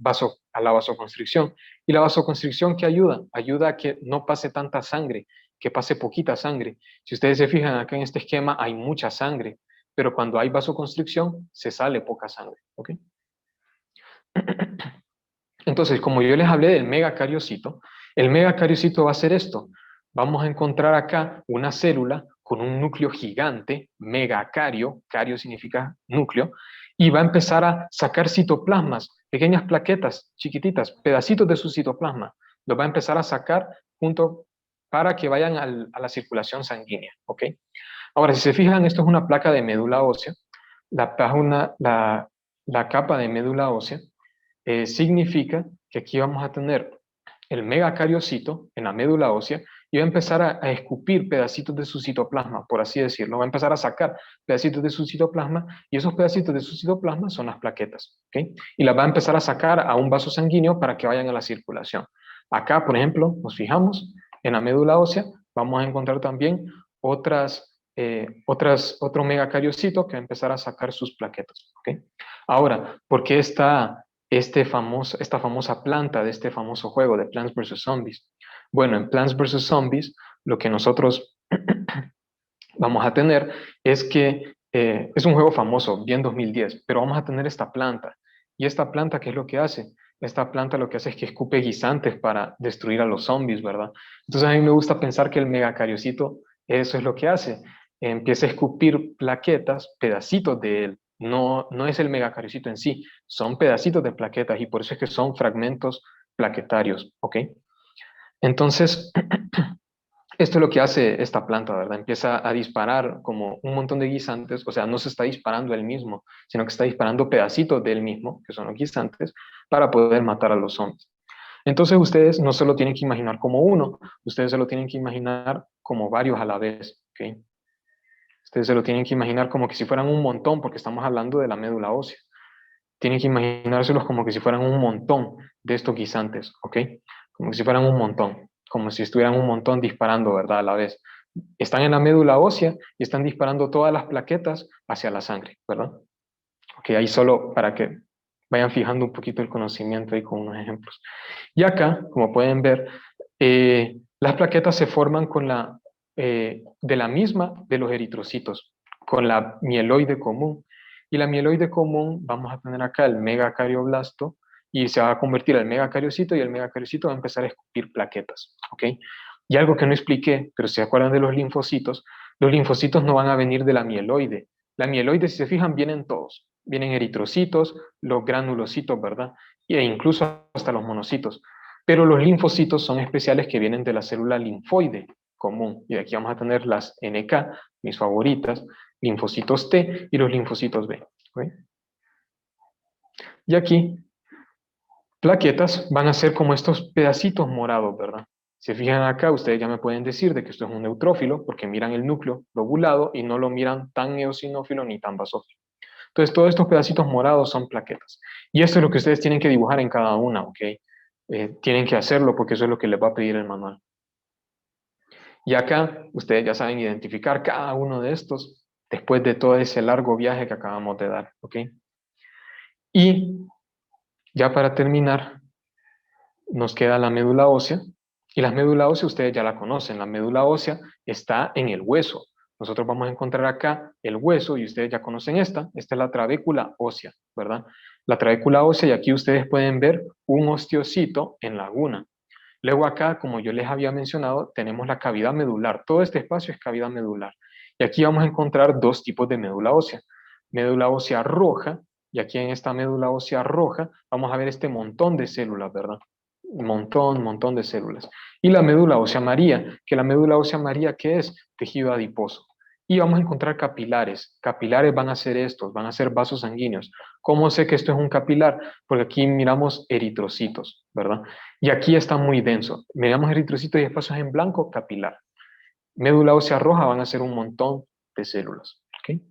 [SPEAKER 1] la vasoconstricción. ¿Y la vasoconstricción qué ayuda? Ayuda a que no pase tanta sangre, que pase poquita sangre. Si ustedes se fijan acá en este esquema hay mucha sangre, pero cuando hay vasoconstricción se sale poca sangre, ¿ok? Entonces, como yo les hablé del megacariocito, el megacariocito va a hacer esto. Vamos a encontrar acá una célula con un núcleo gigante, megacario, cario significa núcleo, y va a empezar a sacar citoplasmas, pequeñas plaquetas chiquititas, pedacitos de su citoplasma. Los va a empezar a sacar junto para que vayan a la circulación sanguínea, ¿ok? Ahora, si se fijan, esto es una placa de médula ósea. La capa de médula ósea significa que aquí vamos a tener el megacariocito en la médula ósea y va a empezar a escupir pedacitos de su citoplasma, por así decirlo. Va a empezar a sacar pedacitos de su citoplasma y esos pedacitos de su citoplasma son las plaquetas, ¿ok? Y las va a empezar a sacar a un vaso sanguíneo para que vayan a la circulación. Acá, por ejemplo, nos fijamos en la médula ósea, vamos a encontrar también otro megacariocito que va a empezar a sacar sus plaquetas, ¿ok? Ahora, ¿por qué esta famosa planta de este famoso juego de Plants vs. Zombies? Bueno, en Plants vs. Zombies lo que nosotros vamos a tener es que es un juego famoso, bien 2010, pero vamos a tener esta planta. ¿Y esta planta qué es lo que hace? Esta planta lo que hace es que escupe guisantes para destruir a los zombies, ¿verdad? Entonces a mí me gusta pensar que el megacariocito eso es lo que hace. Empieza a escupir plaquetas, pedacitos de él. No, no es el megacariocito en sí, son pedacitos de plaquetas y por eso es que son fragmentos plaquetarios, ¿ok? Entonces, esto es lo que hace esta planta, ¿verdad? Empieza a disparar como un montón de guisantes, o sea, no se está disparando él mismo, sino que está disparando pedacitos de él mismo, que son los guisantes, para poder matar a los zombies. Entonces ustedes no se lo tienen que imaginar como uno, ustedes se lo tienen que imaginar como varios a la vez, ¿ok? Ustedes se lo tienen que imaginar como que si fueran un montón, porque estamos hablando de la médula ósea. Tienen que imaginárselos como que si fueran un montón de estos guisantes, ¿ok? Como si fueran un montón, como si estuvieran un montón disparando, ¿verdad? A la vez. Están en la médula ósea y están disparando todas las plaquetas hacia la sangre, ¿verdad? Ok, ahí solo para que vayan fijando un poquito el conocimiento ahí con unos ejemplos. Y acá, como pueden ver, las plaquetas se forman de la misma de los eritrocitos, con la mieloide común. Y la mieloide común, vamos a tener acá el megacardioblasto, y se va a convertir al megacariocito, y el megacariocito va a empezar a escupir plaquetas, ¿ok? Y algo que no expliqué, pero si se acuerdan de los linfocitos no van a venir de la mieloide. La mieloide, si se fijan, vienen todos. Vienen eritrocitos, los granulocitos, ¿verdad? E incluso hasta los monocitos. Pero los linfocitos son especiales que vienen de la célula linfoide común. Y aquí vamos a tener las NK, mis favoritas, linfocitos T y los linfocitos B. ¿Okay? Y aquí, plaquetas van a ser como estos pedacitos morados, ¿verdad? Si fijan acá, ustedes ya me pueden decir de que esto es un neutrófilo, porque miran el núcleo lobulado y no lo miran tan eosinófilo ni tan basófilo. Entonces, todos estos pedacitos morados son plaquetas. Y esto es lo que ustedes tienen que dibujar en cada una, ¿ok? Tienen que hacerlo porque eso es lo que les va a pedir el manual. Y acá ustedes ya saben identificar cada uno de estos después de todo ese largo viaje que acabamos de dar, ¿ok? Y ya para terminar, nos queda la médula ósea. Y la médula ósea ustedes ya la conocen. La médula ósea está en el hueso. Nosotros vamos a encontrar acá el hueso y ustedes ya conocen esta. Esta es la trabécula ósea, ¿verdad? La trabécula ósea y aquí ustedes pueden ver un osteocito en laguna. Luego acá, como yo les había mencionado, tenemos la cavidad medular. Todo este espacio es cavidad medular. Y aquí vamos a encontrar dos tipos de médula ósea. Médula ósea roja, y aquí en esta médula ósea roja vamos a ver este montón de células, ¿verdad? Un montón de células. Y la médula ósea amarilla, que la médula ósea amarilla, ¿qué es? Tejido adiposo. Y vamos a encontrar capilares. Capilares van a ser estos, van a ser vasos sanguíneos. ¿Cómo sé que esto es un capilar? Porque aquí miramos eritrocitos, ¿verdad? Y aquí está muy denso. Miramos eritrocitos y espacios en blanco, capilar. Médula ósea roja van a ser un montón de células. ¿Okay?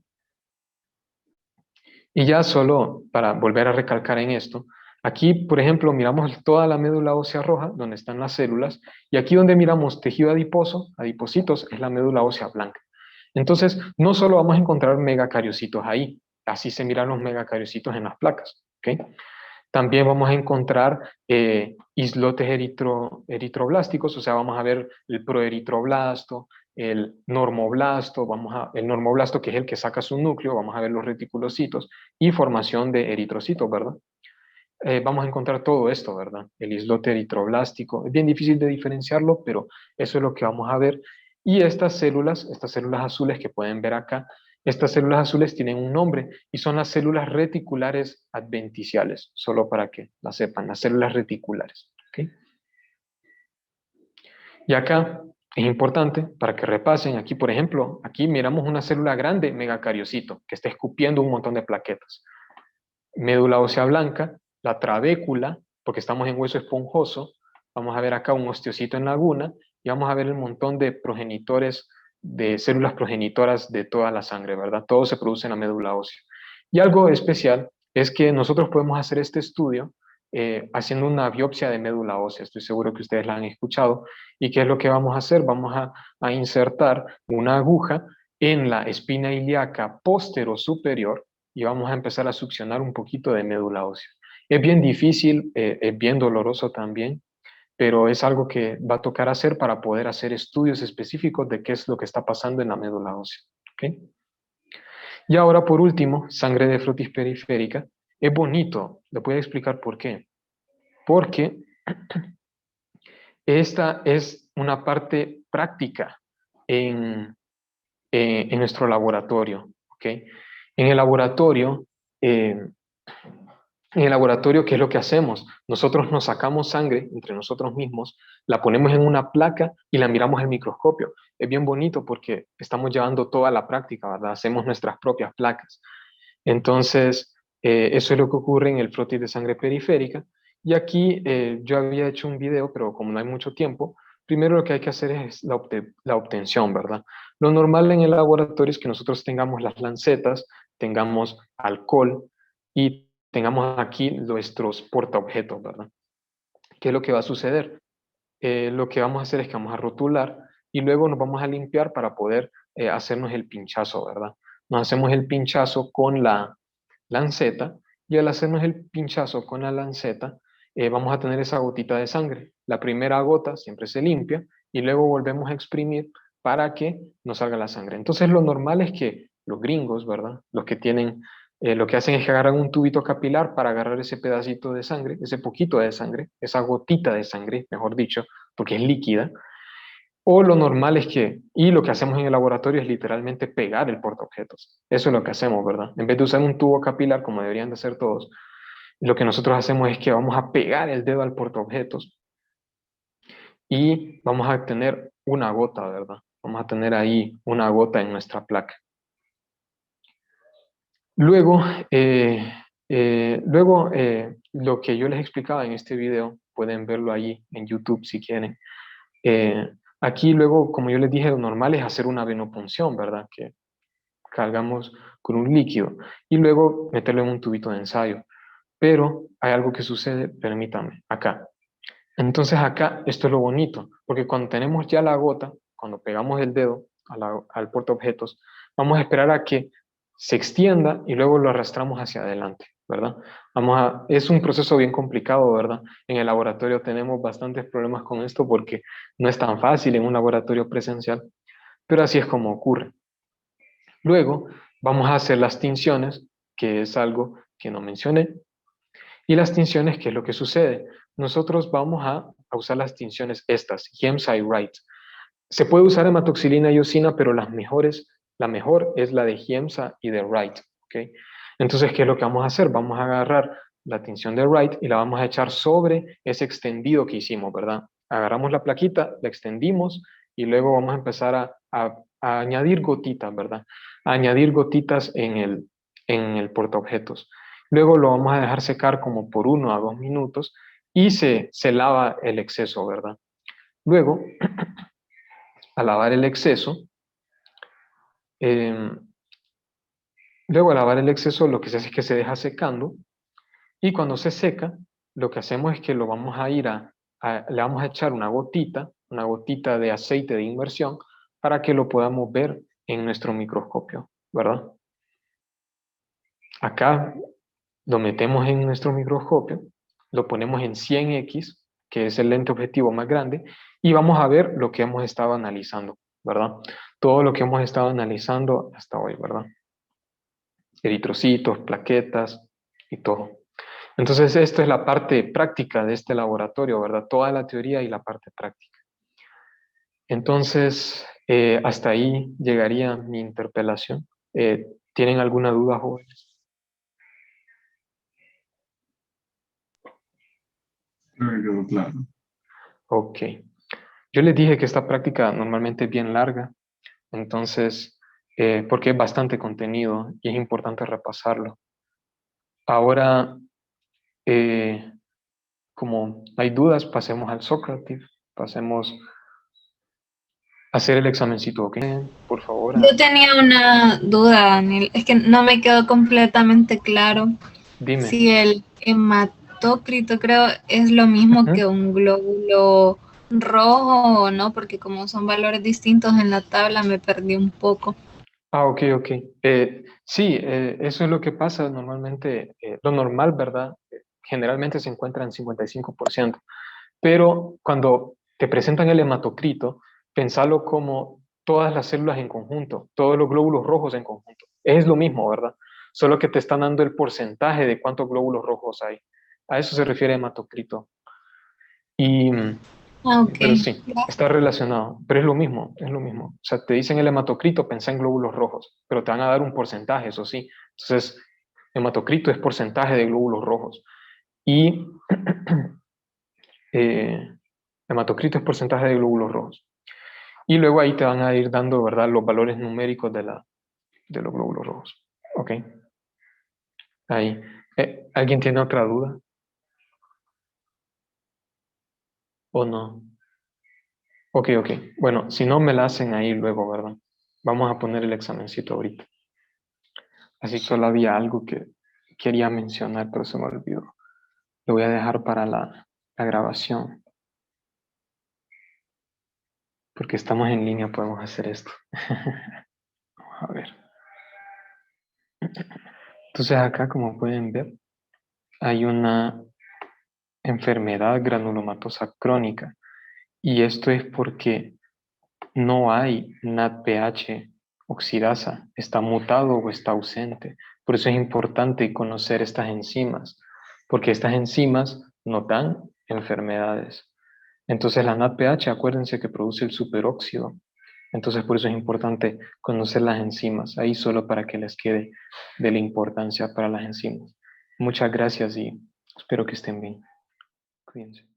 [SPEAKER 1] Y ya solo para volver a recalcar en esto, aquí, por ejemplo, miramos toda la médula ósea roja, donde están las células, y aquí donde miramos tejido adiposo, adipocitos, es la médula ósea blanca. Entonces, no solo vamos a encontrar megacariocitos ahí, así se miran los megacariocitos en las placas. ¿Okay? También vamos a encontrar islotes eritroblásticos, o sea, vamos a ver el proeritroblasto, el normoblasto, el normoblasto que es el que saca su núcleo, vamos a ver los reticulocitos y formación de eritrocitos, ¿verdad? Vamos a encontrar todo esto, ¿verdad? El islote eritroblástico, es bien difícil de diferenciarlo, pero eso es lo que vamos a ver. Y estas células azules que pueden ver acá, estas células azules tienen un nombre y son las células reticulares adventiciales, solo para que la sepan, las células reticulares. ¿Okay? Y acá es importante para que repasen, aquí por ejemplo, aquí miramos una célula grande, megacariocito, que está escupiendo un montón de plaquetas. Médula ósea blanca, la trabécula, porque estamos en hueso esponjoso, vamos a ver acá un osteocito en laguna y vamos a ver el montón de progenitores, de células progenitoras de toda la sangre, ¿verdad? Todo se produce en la médula ósea. Y algo especial es que nosotros podemos hacer este estudio haciendo una biopsia de médula ósea. Estoy seguro que ustedes la han escuchado. ¿Y qué es lo que vamos a hacer? Vamos a insertar una aguja en la espina ilíaca postero superior y vamos a empezar a succionar un poquito de médula ósea. Es bien difícil, es bien doloroso también, pero es algo que va a tocar hacer para poder hacer estudios específicos de qué es lo que está pasando en la médula ósea. ¿Okay? Y ahora, por último, sangre de frotis periférica. Es bonito, le voy a explicar por qué. Porque esta es una parte práctica en, en nuestro laboratorio, ¿ok? En el laboratorio, eh, ¿qué es lo que hacemos? Nosotros nos sacamos sangre entre nosotros mismos, la ponemos en una placa y la miramos al microscopio. Es bien bonito porque estamos llevando toda la práctica, ¿verdad? Hacemos nuestras propias placas. Entonces, eso es lo que ocurre en el frotis de sangre periférica. Y aquí yo había hecho un video, pero como no hay mucho tiempo, primero lo que hay que hacer es la obtención, ¿verdad? Lo normal en el laboratorio es que nosotros tengamos las lancetas, tengamos alcohol y tengamos aquí nuestros portaobjetos, ¿verdad? ¿Qué es lo que va a suceder? Lo que vamos a hacer es que vamos a rotular y luego nos vamos a limpiar para poder hacernos el pinchazo, ¿verdad? Nos hacemos el pinchazo con la lanceta y al hacernos el pinchazo con la lanceta vamos a tener esa gotita de sangre. La primera gota siempre se limpia y luego volvemos a exprimir para que nos salga la sangre. Entonces lo normal es que los gringos, ¿verdad? Los que tienen, lo que hacen es que agarran un tubito capilar para agarrar ese pedacito de sangre, ese poquito de sangre, esa gotita de sangre, mejor dicho, porque es líquida. O lo normal es que, y lo que hacemos en el laboratorio es literalmente pegar el portaobjetos. Eso es lo que hacemos, ¿verdad? En vez de usar un tubo capilar, como deberían de hacer todos, lo que nosotros hacemos es que vamos a pegar el dedo al portaobjetos y vamos a tener una gota, ¿verdad? Vamos a tener ahí una gota en nuestra placa. Luego, lo que yo les explicaba en este video, pueden verlo ahí en YouTube si quieren. Aquí luego, como yo les dije, lo normal es hacer una venopunción, ¿verdad? Que cargamos con un líquido y luego meterlo en un tubito de ensayo. Pero hay algo que sucede, permítanme, acá. Entonces acá, esto es lo bonito, porque cuando tenemos ya la gota, cuando pegamos el dedo al portaobjetos, vamos a esperar a que se extienda y luego lo arrastramos hacia adelante, ¿verdad? Es un proceso bien complicado, ¿verdad? En el laboratorio tenemos bastantes problemas con esto porque no es tan fácil en un laboratorio presencial, pero así es como ocurre. Luego vamos a hacer las tinciones, que es algo que no mencioné, y las tinciones, ¿qué es lo que sucede? Nosotros vamos a usar las tinciones estas, Giemsa y Wright. Se puede usar hematoxilina y eosina, pero la mejor es la de Giemsa y de Wright, ¿ok? Entonces, ¿qué es lo que vamos a hacer? Vamos a agarrar la tinción de Wright y la vamos a echar sobre ese extendido que hicimos, ¿verdad? Agarramos la plaquita, la extendimos y luego vamos a empezar a añadir gotitas, ¿verdad? A añadir gotitas en el portaobjetos. Luego lo vamos a dejar secar como por 1 a 2 minutos y se lava el exceso, ¿verdad? Luego, al lavar el exceso, eh, luego al lavar el exceso lo que se hace es que se deja secando y cuando se seca, lo que hacemos es que lo vamos a le vamos a echar una gotita de aceite de inmersión para que lo podamos ver en nuestro microscopio, ¿verdad? Acá lo metemos en nuestro microscopio, lo ponemos en 100x, que es el lente objetivo más grande, y vamos a ver lo que hemos estado analizando, ¿verdad? Todo lo que hemos estado analizando hasta hoy, ¿verdad? Eritrocitos, plaquetas y todo. Entonces, esto es la parte práctica de este laboratorio, ¿verdad? Toda la teoría y la parte práctica. Entonces, hasta ahí llegaría mi interpelación. ¿Tienen alguna duda, jóvenes?
[SPEAKER 2] No me quedó claro.
[SPEAKER 1] Ok. Yo les dije que esta práctica normalmente es bien larga, entonces, porque es bastante contenido y es importante repasarlo. Ahora, eh, como hay dudas, pasemos al Sócrates, pasemos a hacer el examencito, ¿ok? Por favor,
[SPEAKER 3] Yo tenía una duda, Daniel. Es que no me quedó completamente claro
[SPEAKER 1] dime.
[SPEAKER 3] si el hematócrito creo es lo mismo que
[SPEAKER 1] Ujú.
[SPEAKER 3] un glóbulo rojo o no, porque como son valores distintos en la tabla me perdí un poco.
[SPEAKER 1] Ah, ok, ok. Sí, eso es lo que pasa normalmente, lo normal, ¿verdad? Generalmente se encuentra en 55%, pero cuando te presentan el hematocrito, pensalo como todas las células en conjunto, todos los glóbulos rojos en conjunto. Es lo mismo, ¿verdad? Solo que te están dando el porcentaje de cuántos glóbulos rojos hay. A eso se refiere hematocrito. Y,
[SPEAKER 3] Ah, ok.
[SPEAKER 1] pero sí,
[SPEAKER 3] Gracias.
[SPEAKER 1] está relacionado, pero es lo mismo, es lo mismo. O sea, te dicen el hematocrito, pensá en glóbulos rojos, pero te van a dar un porcentaje, eso sí. Entonces, hematocrito es porcentaje de glóbulos rojos. Y eh, hematocrito es porcentaje de glóbulos rojos. Y luego ahí te van a ir dando, ¿verdad?, los valores numéricos de los glóbulos rojos. ¿Ok? Ahí. ¿Alguien tiene otra duda? ¿O no? Ok, ok. Bueno, si no me la hacen ahí luego, ¿verdad? Vamos a poner el examencito ahorita. Así que solo había algo que quería mencionar, pero se me olvidó. Lo voy a dejar para la grabación. Porque estamos en línea, podemos hacer esto. Vamos a ver. Entonces acá, como pueden ver, hay una enfermedad granulomatosa crónica. Y esto es porque no hay NADPH oxidasa, está mutado o está ausente. Por eso es importante conocer estas enzimas, porque estas enzimas no dan enfermedades. Entonces la NADPH, acuérdense que produce el superóxido. Entonces por eso es importante conocer las enzimas, ahí solo para que les quede de la importancia para las enzimas. Muchas gracias y espero que estén bien. Cuídense.